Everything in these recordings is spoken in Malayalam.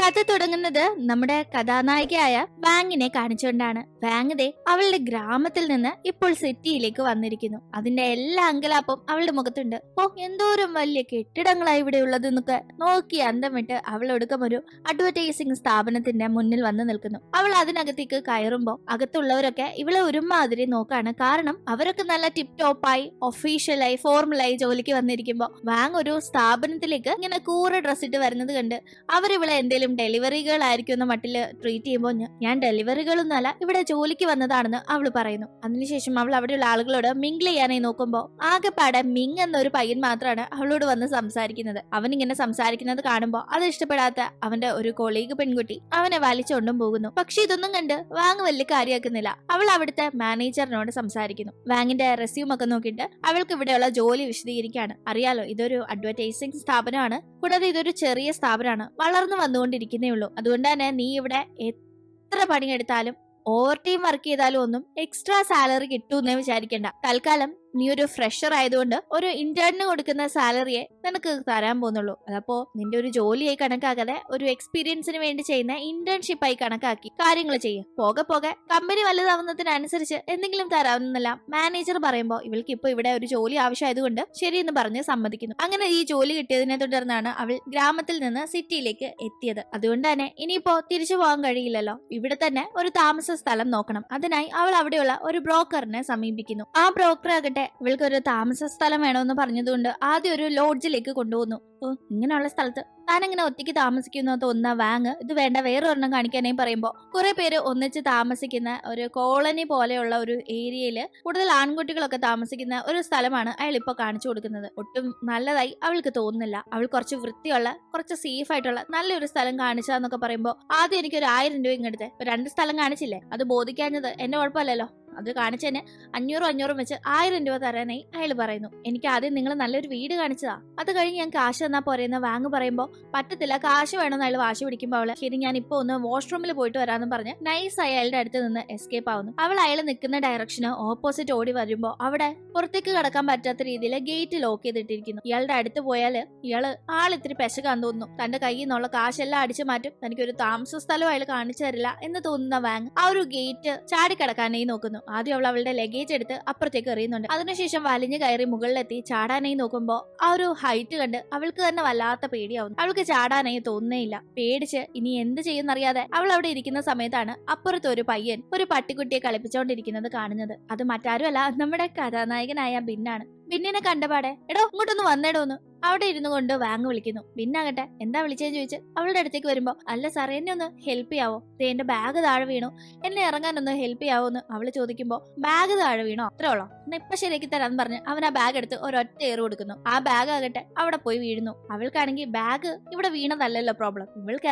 കഥ തുടങ്ങുന്നത് നമ്മുടെ കഥാനായികയായ വാങ്ങിനെ കാണിച്ചുകൊണ്ടാണ്. വാങ് ദേ അവളുടെ ഗ്രാമത്തിൽ നിന്ന് ഇപ്പോൾ സിറ്റിയിലേക്ക് വന്നിരിക്കുന്നു. അതിന്റെ എല്ലാ അങ്കലാപ്പും അവളുടെ മുഖത്തുണ്ട്. ഓ, എന്തോരം വലിയ കെട്ടിടങ്ങളായി ഇവിടെ ഉള്ളത് എന്നൊക്കെ നോക്കി അന്തം വിട്ട് അവൾ ഒടുക്കം ഒരു അഡ്വർടൈസിംഗ് സ്ഥാപനത്തിന്റെ മുന്നിൽ വന്ന് നിൽക്കുന്നു. അവൾ അതിനകത്തേക്ക് കയറുമ്പോ അകത്തുള്ളവരൊക്കെ ഇവളെ ഒരുമാതിരി നോക്കാണ്. കാരണം അവരൊക്കെ നല്ല ടിപ് ടോപ്പായി ഒഫീഷ്യലായി ഫോർമലായി ജോലിക്ക് വന്നിരിക്കുമ്പോ വാങ് ഒരു സ്ഥാപനത്തിലേക്ക് ഇങ്ങനെ കൂറ ഡ്രസ് ഇട്ട് വരുന്നത് കണ്ട് അവരിവളെ എന്തെങ്കിലും ഡെലിവറികൾ ആയിരിക്കും എന്ന മട്ടില് ട്രീറ്റ് ചെയ്യുമ്പോൾ ഞാൻ ഡെലിവറികളൊന്നുമല്ല, ഇവിടെ ജോലിക്ക് വന്നതാണെന്ന് അവള് പറയുന്നു. അതിനുശേഷം അവൾ അവിടെയുള്ള ആളുകളോട് മിംഗിൾ ചെയ്യാനായി നോക്കുമ്പോൾ ആകെപ്പാടെ മിങ് എന്നൊരു പയ്യൻ മാത്രമാണ് അവളോട് വന്ന് സംസാരിക്കുന്നത്. അവൻ ഇങ്ങനെ സംസാരിക്കുന്നത് കാണുമ്പോൾ അത് ഇഷ്ടപ്പെടാത്ത അവന്റെ ഒരു കൊളീഗ് പെൺകുട്ടി അവനെ വലിച്ചുകൊണ്ടും പോകുന്നു. പക്ഷെ ഇതൊന്നും കണ്ട് വാങ് വലിയ കാര്യമാക്കുന്നില്ല. അവൾ അവിടുത്തെ മാനേജറിനോട് സംസാരിക്കുന്നു. വാങ്ങിന്റെ റെസ്യൂം ഒക്കെ നോക്കിയിട്ട് അവൾക്ക് ഇവിടെയുള്ള ജോലി വിശദീകരിക്കുകയാണ്. അറിയാലോ, ഇതൊരു അഡ്വർടൈസിംഗ് സ്ഥാപനമാണ്, കൂടാതെ ഇതൊരു ചെറിയ സ്ഥാപനമാണ്, വളർന്നു വന്നുകൊണ്ടിരിക്കുന്നേ ഉള്ളൂ. അതുകൊണ്ട് തന്നെ നീ ഇവിടെ എത്ര പണിയെടുത്താലും ഓവർ ടൈം വർക്ക് ചെയ്താലും ഒന്നും എക്സ്ട്രാ സാലറി കിട്ടൂന്നേ വിചാരിക്കണ്ട. തൽക്കാലം നീ ഒരു ഫ്രഷർ ആയതുകൊണ്ട് ഒരു ഇന്റേണിന് കൊടുക്കുന്ന സാലറിയെ നിനക്ക് തരാൻ പോകുന്നുള്ളൂ. അതപ്പോ നിന്റെ ഒരു ജോലിയായി കണക്കാക്കാതെ ഒരു എക്സ്പീരിയൻസിന് വേണ്ടി ചെയ്യുന്ന ഇന്റേൺഷിപ്പായി കണക്കാക്കി കാര്യങ്ങൾ ചെയ്യും. പോകെ പോകെ കമ്പനി വലുതാവുന്നതിനനുസരിച്ച് എന്തെങ്കിലും തരാവുന്നല്ല മാനേജർ പറയുമ്പോൾ ഇവൾക്ക് ഇപ്പൊ ഇവിടെ ഒരു ജോലി ആവശ്യമായതുകൊണ്ട് ശരിയെന്ന് പറഞ്ഞ് സമ്മതിക്കുന്നു. അങ്ങനെ ഈ ജോലി കിട്ടിയതിനെ തുടർന്നാണ് അവൾ ഗ്രാമത്തിൽ നിന്ന് സിറ്റിയിലേക്ക് എത്തിയത്. അതുകൊണ്ട് തന്നെ ഇനിയിപ്പോ തിരിച്ചു പോകാൻ കഴിയില്ലല്ലോ. ഇവിടെ തന്നെ ഒരു താമസ സ്ഥലം നോക്കണം. അതിനായി അവൾ അവിടെയുള്ള ഒരു ബ്രോക്കറിനെ സമീപിക്കുന്നു. ആ ബ്രോക്കർ ആകട്ടെ ഇവൾക്ക് ഒരു താമസ സ്ഥലം വേണമെന്ന് പറഞ്ഞതുകൊണ്ട് ആദ്യം ഒരു ലോഡ്ജിലേക്ക് കൊണ്ടുപോകുന്നു. ഓ, ഇങ്ങനെയുള്ള സ്ഥലത്ത് താനെങ്ങനെ ഒറ്റയ്ക്ക് താമസിക്കുന്നു തോന്നുന്ന വാങ് ഇത് വേണ്ട വേറൊരെണ്ണം കാണിക്കാനായി പറയുമ്പോ കുറെ പേര് ഒന്നിച്ച് താമസിക്കുന്ന ഒരു കോളനി പോലെയുള്ള ഒരു ഏരിയയില് കൂടുതൽ ആൺകുട്ടികളൊക്കെ താമസിക്കുന്ന ഒരു സ്ഥലമാണ് അയാൾ ഇപ്പൊ കാണിച്ചു കൊടുക്കുന്നത്. ഒട്ടും നല്ലതായി അവൾക്ക് തോന്നുന്നില്ല. അവൾ കുറച്ച് വൃത്തിയുള്ള കുറച്ച് സേഫ് ആയിട്ടുള്ള നല്ലൊരു സ്ഥലം കാണിച്ചാന്നൊക്കെ പറയുമ്പോ ആദ്യം എനിക്ക് ഒരു 1000 രൂപ ഇങ്ങെടുത്ത് 2 സ്ഥലം കാണിച്ചില്ലേ, അത് ബോധിക്കാഞ്ഞത് എന്റെ കുഴപ്പമല്ലല്ലോ. അത് കാണിച്ചതിന് 500 വെച്ച് 1000 രൂപ തരാനായി അയാൾ പറയുന്നു. എനിക്ക് ആദ്യം നിങ്ങൾ നല്ലൊരു വീട് കാണിച്ചതാ, അത് കഴിഞ്ഞ് ഞാൻ കാശ് തന്നാ പോരെന്ന് വാങ് പറയുമ്പോ പറ്റത്തില്ല, കാശ് വേണമെന്ന് അയാൾ വാശി പിടിക്കുമ്പോൾ അവള് ശരി ഞാൻ ഇപ്പൊ ഒന്ന് വാഷ്റൂമിൽ പോയിട്ട് വരാന്ന് പറഞ്ഞ് നൈസ് ആയി അയാളുടെ അടുത്ത് നിന്ന് എസ്കേപ്പ് ആവുന്നു. അവൾ അയാൾ നിൽക്കുന്ന ഡയറക്ഷന് ഓപ്പോസിറ്റ് ഓടി വരുമ്പോ അവിടെ പുറത്തേക്ക് കടക്കാൻ പറ്റാത്ത രീതിയിൽ ഗേറ്റ് ലോക്ക് ചെയ്തിട്ടിരിക്കുന്നു. ഇയാളുടെ അടുത്ത് പോയാല് ഇയാള് ആളിത്തിരി പെശകാന്ന് തോന്നുന്നു. തന്റെ കയ്യിൽ നിന്നുള്ള കാശെല്ലാം അടിച്ചു മാറ്റും. തനിക്കൊരു താമസ സ്ഥലം അയാൾ കാണിച്ചു തരില്ല എന്ന് തോന്നുന്ന വാങ് ആ ഒരു ഗേറ്റ് ചാടിക്കടക്കാനായി നോക്കുന്നു. ആദ്യം അവൾ അവളുടെ ലഗേജ് എടുത്ത് അപ്പുറത്തേക്ക് എറിയുന്നുണ്ട്. അതിനുശേഷം വലിഞ്ഞു കയറി മുകളിലെത്തി ചാടാനായി നോക്കുമ്പോ ആ ഒരു ഹൈറ്റ് കണ്ട് അവൾക്ക് തന്നെ വല്ലാത്ത പേടിയാവുന്നു. അവൾക്ക് ചാടാനായി തോന്നുന്നേയില്ല. പേടിച്ച് ഇനി എന്ത് ചെയ്യുന്നറിയാതെ അവൾ അവിടെ ഇരിക്കുന്ന സമയത്താണ് അപ്പുറത്ത് ഒരു പയ്യൻ ഒരു പട്ടിക്കുട്ടിയെ കളിപ്പിച്ചോണ്ടിരിക്കുന്നത് കാണുന്നത്. അത് മറ്റാരുമല്ല, നമ്മുടെ കഥാനായകനായ ബിന്നാണ്. ബിന്നിനെ കണ്ടപാടെ എടോ ഇങ്ങോട്ടൊന്ന് വന്നേടോന്ന് അവിടെ ഇരുന്നു കൊണ്ട് വാങ് വിളിക്കുന്നു. ബിന്നാകട്ടെ എന്താ വിളിച്ചേന്ന് ചോദിച്ച് അവളുടെ അടുത്തേക്ക് വരുമ്പോ അല്ല സാറേ എന്നെ ഒന്ന് ഹെൽപ്പ് ചെയ്യാവോ, എന്റെ ബാഗ് താഴെ വീണു, എന്നെ ഇറങ്ങാനൊന്ന് ഹെൽപ്പ് ചെയ്യാവോ എന്ന് അവള് ചോദിക്കുമ്പോ ബാഗ് താഴെ വീണോ അത്രേ ഉള്ളോ, എന്നാ ഇപ്പൊ ശരിയാക്കി തരാന്ന് പറഞ്ഞ് അവൻ ആ ബാഗ് എടുത്ത് ഒരൊറ്റ ഏറ് കൊടുക്കുന്നു. ആ ബാഗ് ആകട്ടെ അവിടെ പോയി വീഴുന്നു. അവൾക്കാണെങ്കിൽ ബാഗ് ഇവിടെ വീണതല്ലല്ലോ പ്രോബ്ലം, ഇവൾക്ക്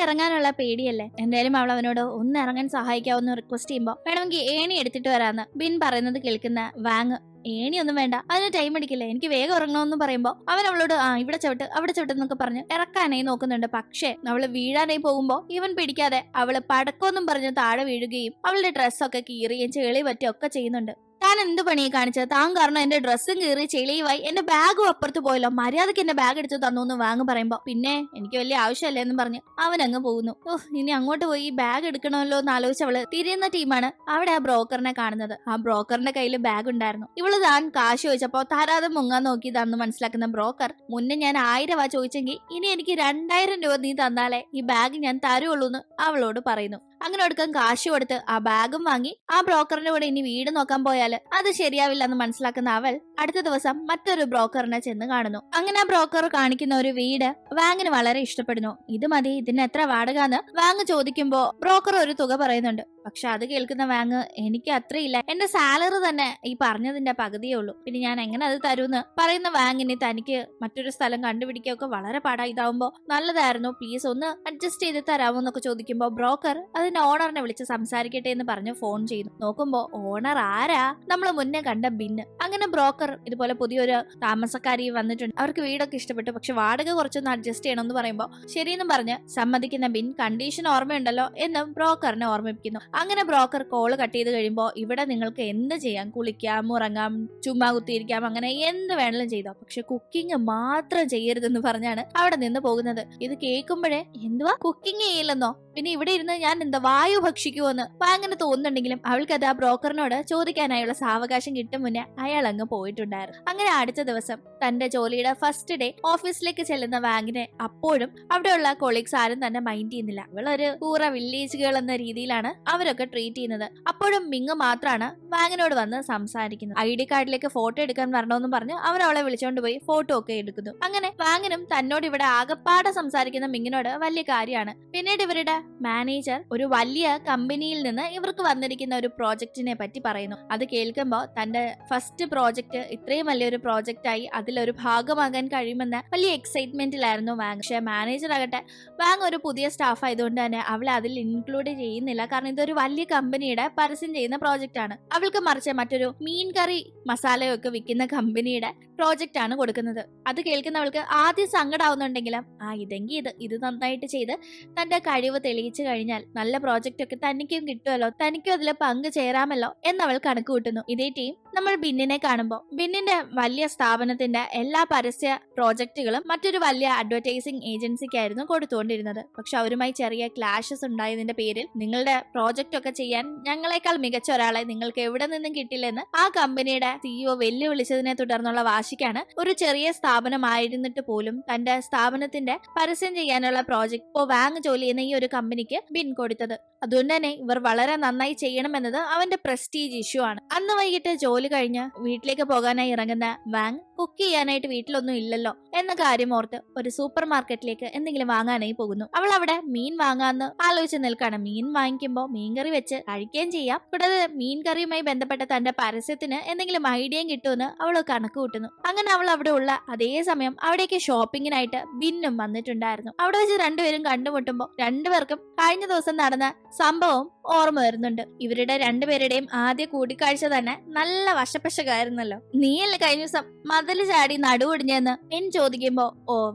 ഇറങ്ങാനുള്ള പേടിയല്ലേ. എന്തായാലും അവൾ അവനോട് ഒന്ന് ഇറങ്ങാൻ സഹായിക്കാവെന്ന് റിക്വസ്റ്റ് ചെയ്യുമ്പോ വേണമെങ്കിൽ ഏണി എടുത്തിട്ട് വരാന്ന് ബിൻ പറയുന്നത് കേൾക്കുന്ന വാങ് ഏണിയൊന്നും വേണ്ട, അതിന് ടൈം അടിക്കില്ലേ, എനിക്ക് വേഗം ഇറങ്ങണമെന്ന് പറയുമ്പോ അവൻ അവളോട് ഇവിടെ ചവിട്ട് അവിടെ ചവിട്ട് എന്നൊക്കെ പറഞ്ഞ് ഇറക്കാനായി നോക്കുന്നുണ്ട്. പക്ഷേ അവള് വീഴാനായി പോകുമ്പോ ഇവൻ പിടിക്കാതെ അവള് പടക്കമൊന്നും പറഞ്ഞ് താഴെ വീഴുകയും അവളുടെ ഡ്രസ്സൊക്കെ കീറുകയും ചെളി പറ്റുകയൊക്കെ ചെയ്യുന്നുണ്ട്. താൻ എന്ത് പണിയെ കാണിച്ചത്, താൻ കാരണം എന്റെ ഡ്രസ്സും കീറി ചെളിയുമായി എന്റെ ബാഗും അപ്പുറത്ത് പോയല്ലോ, മര്യാദക്ക് എന്റെ ബാഗ് എടുത്ത് തന്നു എന്ന് വാങ് പറയുമ്പോ പിന്നെ എനിക്ക് വലിയ ആവശ്യമല്ലേ എന്ന് പറഞ്ഞ് അവൻ അങ്ങ് പോകുന്നു. ഇനി അങ്ങോട്ട് പോയി ബാഗ് എടുക്കണമല്ലോ എന്ന് ആലോചിച്ച് അവള് തിരിയുന്ന ടീമാണ് അവിടെ ആ ബ്രോക്കറിനെ കാണുന്നത്. ആ ബ്രോക്കറിന്റെ കയ്യിൽ ബാഗ് ഉണ്ടായിരുന്നു. ഇവള് താൻ കാശ് ചോദിച്ചപ്പോ തരാതെ മുങ്ങാൻ നോക്കിയതാണെന്ന് മനസ്സിലാക്കുന്ന ബ്രോക്കർ മുന്നേ ഞാൻ 1000 രൂപ ചോദിച്ചെങ്കിൽ ഇനി എനിക്ക് 2000 രൂപ നീ തന്നാലേ ഈ ബാഗ് ഞാൻ തരുള്ളൂ എന്ന് അവളോട് പറയുന്നു. അങ്ങനെ എടുക്കാൻ കാശ് കൊടുത്ത് ആ ബാഗും വാങ്ങി ആ ബ്രോക്കറിന്റെ കൂടെ ഇനി വീട് നോക്കാൻ പോയാൽ അത് ശരിയാവില്ല എന്ന് മനസ്സിലാക്കുന്ന അവൾ അടുത്ത ദിവസം മറ്റൊരു ബ്രോക്കറിനെ ചെന്ന് കാണുന്നു. അങ്ങനെ ആ ബ്രോക്കർ കാണിക്കുന്ന ഒരു വീട് വാങ്ങിന് വളരെ ഇഷ്ടപ്പെടുന്നു. ഇത് മതി, ഇതിന് എത്ര വാടക എന്ന് വാങ് ചോദിക്കുമ്പോ ബ്രോക്കർ ഒരു തുക പറയുന്നുണ്ട്. പക്ഷെ അത് കേൾക്കുന്ന വാങ് എനിക്ക് അത്രയില്ല, എന്റെ സാലറി തന്നെ ഈ പറഞ്ഞതിന്റെ പകുതിയേ ഉള്ളൂ, പിന്നെ ഞാൻ എങ്ങനെ അത് തരൂന്ന് പറയുന്ന വാങ്ങിന് തനിക്ക് മറ്റൊരു സ്ഥലം കണ്ടുപിടിക്കുകയൊക്കെ വളരെ പാടാ, ഇതാവുമ്പോ നല്ലതായിരുന്നു, പ്ലീസ് ഒന്ന് അഡ്ജസ്റ്റ് ചെയ്ത് തരാമോ എന്നൊക്കെ ചോദിക്കുമ്പോ ബ്രോക്കർ അതിന്റെ ഓണറിനെ വിളിച്ച് സംസാരിക്കട്ടെ എന്ന് പറഞ്ഞ് ഫോൺ ചെയ്യുന്നു. നോക്കുമ്പോ ഓണർ ആരാ, നമ്മൾ മുന്നേ കണ്ട ബിന്ന്. അങ്ങനെ ബ്രോക്കർ ബ്രോക്കർ ഇതുപോലെ പുതിയൊരു താമസക്കാരി വന്നിട്ടുണ്ട്, അവർക്ക് വീടൊക്കെ ഇഷ്ടപ്പെട്ടു, പക്ഷെ വാടക കുറച്ചൊന്ന് അഡ്ജസ്റ്റ് ചെയ്യണമെന്ന് പറയുമ്പോൾ ശരിയെന്നും പറഞ്ഞ് സമ്മതിക്കുന്ന ബിൻ കണ്ടീഷൻ ഓർമ്മയുണ്ടല്ലോ എന്ന് ബ്രോക്കറിനെ ഓർമ്മിപ്പിക്കുന്നു. അങ്ങനെ ബ്രോക്കർ കോള് കട്ട് ചെയ്ത് കഴിയുമ്പോൾ ഇവിടെ നിങ്ങൾക്ക് എന്ത് ചെയ്യാം, കുളിക്കാം, ഉറങ്ങാം, ചുമ്മാ കുത്തിയിരിക്കാം, അങ്ങനെ എന്ത് വേണമെങ്കിലും ചെയ്തോ, പക്ഷെ കുക്കിംഗ് മാത്രം ചെയ്യരുതെന്ന് പറഞ്ഞാണ് അവിടെ നിന്ന് പോകുന്നത്. ഇത് കേൾക്കുമ്പോഴേ എന്തുവാ കുക്കിംഗ് ചെയ്യില്ലെന്നോ, പിന്നെ ഇവിടെ ഇരുന്ന് ഞാൻ എന്താ വായു ഭക്ഷിക്കുമെന്ന് അങ്ങനെ തോന്നുന്നുണ്ടെങ്കിലും അവൾക്കത് ആ ബ്രോക്കറിനോട് ചോദിക്കാനായുള്ള സാവകാശം കിട്ടും മുന്നേ അയാൾ അങ്ങ് പോയിട്ടുണ്ടായിരുന്നു. അങ്ങനെ അടുത്ത ദിവസം തന്റെ ജോലിയുടെ ഫസ്റ്റ് ഡേ ഓഫീസിലേക്ക് ചെല്ലുന്ന വാങ്ങിനെ അപ്പോഴും അവിടെയുള്ള കൊളീഗ്സ് ആരും തന്നെ മൈൻഡ് ചെയ്യുന്നില്ല. അവളൊരു പൂറ വില്ലേജ് ഗേൾ എന്ന രീതിയിലാണ് അവരൊക്കെ ട്രീറ്റ് ചെയ്യുന്നത്. അപ്പോഴും മിങ് മാത്രമാണ് വാങ്ങിനോട് വന്ന് സംസാരിക്കുന്നത്. ID കാർഡിലേക്ക് ഫോട്ടോ എടുക്കാൻ വരണമെന്ന് പറഞ്ഞ് അവർ അവളെ വിളിച്ചോണ്ട് പോയി ഫോട്ടോ ഒക്കെ എടുക്കുന്നു. അങ്ങനെ വാങ്ങിനും തന്നോട് ഇവിടെ ആകപ്പാടെ സംസാരിക്കുന്ന മിങ്ങിനോട് വലിയ കാര്യമാണ്. പിന്നീട് ഇവരുടെ മാനേജർ ഒരു വലിയ കമ്പനിയിൽ നിന്ന് ഇവർക്ക് വന്നിരിക്കുന്ന ഒരു പ്രോജക്റ്റിനെ പറ്റി പറയുന്നു. അത് കേൾക്കുമ്പോൾ തന്റെ ഫസ്റ്റ് പ്രോജക്റ്റ് ഇത്രയും വലിയൊരു പ്രോജക്റ്റ് ആയി അതിലൊരു ഭാഗമാകാൻ കഴിയുമെന്ന വലിയ എക്സൈറ്റ്മെന്റിലായിരുന്നു വാങ്. പക്ഷെ മാനേജർ ആകട്ടെ വാങ് ഒരു പുതിയ സ്റ്റാഫ് ആയതുകൊണ്ട് തന്നെ അവളെ അതിൽ ഇൻക്ലൂഡ് ചെയ്യുന്നില്ല. കാരണം ഇതൊരു വലിയ കമ്പനിയുടെ പരസ്യം ചെയ്യുന്ന പ്രോജക്റ്റ് ആണ്. അവൾക്ക് മറിച്ച് മറ്റൊരു മീൻ കറി മസാലയൊക്കെ വിൽക്കുന്ന കമ്പനിയുടെ പ്രോജക്റ്റ് ആണ് കൊടുക്കുന്നത്. അത് കേൾക്കുന്നവൾക്ക് ആദ്യം സങ്കടാവുന്നുണ്ടെങ്കിലും ഇതെങ്കിൽ ഇത് നന്നായിട്ട് ചെയ്ത് തന്റെ കഴിവ് തെളിയിച്ചു കഴിഞ്ഞാൽ നല്ല പ്രോജക്റ്റ് ഒക്കെ തനിക്കും കിട്ടുമല്ലോ, തനിക്കും അതിൽ പങ്ക് ചേരാമല്ലോ എന്നവൾ കണക്ക് കൂട്ടുന്നു. ഇതേ ടീം നമ്മൾ ബിന്നിനെ കാണുമ്പോൾ ബിന്നിന്റെ വലിയ സ്ഥാപനത്തിന്റെ എല്ലാ പരസ്യ പ്രോജക്റ്റുകളും മറ്റൊരു വലിയ അഡ്വർടൈസിംഗ് ഏജൻസിക്കായിരുന്നു കൊടുത്തുകൊണ്ടിരുന്നത്. പക്ഷെ അവരുമായി ചെറിയ ക്ലാഷസ് ഉണ്ടായതിന്റെ പേരിൽ നിങ്ങളുടെ പ്രോജക്റ്റ് ഒക്കെ ചെയ്യാൻ ഞങ്ങളെക്കാൾ മികച്ച ഒരാളെ നിങ്ങൾക്ക് എവിടെ നിന്നും കിട്ടില്ലെന്ന് ആ കമ്പനിയുടെ CEO വെല്ലുവിളിച്ചതിനെ തുടർന്നുള്ള വാശിക്കാണ് ഒരു ചെറിയ സ്ഥാപനമായിരുന്നിട്ട് പോലും തന്റെ സ്ഥാപനത്തിന്റെ പരസ്യം ചെയ്യാനുള്ള പ്രോജക്റ്റ് ഇപ്പോൾ വാങ് ജോലി ചെയ്യുന്ന ഈ ഒരു കമ്പനിക്ക് ബിൻ കൊടുത്തത്. അതുകൊണ്ട് തന്നെ ഇവർ വളരെ നന്നായി ചെയ്യണമെന്നത് അവന്റെ പ്രസ്റ്റീജ് ഇഷ്യൂ ആണ്. അന്ന് വൈകിട്ട് ജോലി കഴിഞ്ഞ് വീട്ടിലേക്ക് പോകാനായി ഇറങ്ങുന്ന വാങ് കുക്ക് ചെയ്യാനായിട്ട് വീട്ടിലൊന്നും ഇല്ലല്ലോ എന്ന കാര്യം ഓർത്ത് ഒരു സൂപ്പർ മാർക്കറ്റിലേക്ക് എന്തെങ്കിലും വാങ്ങാനായി പോകുന്നു. അവൾ അവിടെ മീൻ വാങ്ങാന്ന് ആലോചിച്ച് നിൽക്കാണ്. മീൻ വാങ്ങിക്കുമ്പോൾ മീൻകറി വെച്ച് കഴിക്കുകയും ചെയ്യാം, കൂടാതെ മീൻ കറിയുമായി ബന്ധപ്പെട്ട തന്റെ പരസ്യത്തിന് എന്തെങ്കിലും ഐഡിയയും കിട്ടുമെന്ന് അവൾ കണക്ക് കൂട്ടുന്നു. അങ്ങനെ അവൾ അവിടെ ഉള്ള അതേ സമയം അവിടേക്ക് ഷോപ്പിങ്ങിനായിട്ട് ബിന്നും വന്നിട്ടുണ്ടായിരുന്നു. അവിടെ വെച്ച് രണ്ടുപേരും കണ്ടുമുട്ടുമ്പോൾ രണ്ടുപേർക്കും കഴിഞ്ഞ ദിവസം നടന്ന സംഭവം ഓർമ്മ വരുന്നുണ്ട്. ഇവരുടെ രണ്ടുപേരുടെയും ആദ്യ കൂടിക്കാഴ്ച തന്നെ നല്ല വശപ്പശകായിരുന്നല്ലോ. നീയല്ലേ കഴിഞ്ഞ ദിവസം മതില് ചാടി നടുവൊടിഞ്ഞെന്ന് എൻ ചോദിക്കുമ്പോ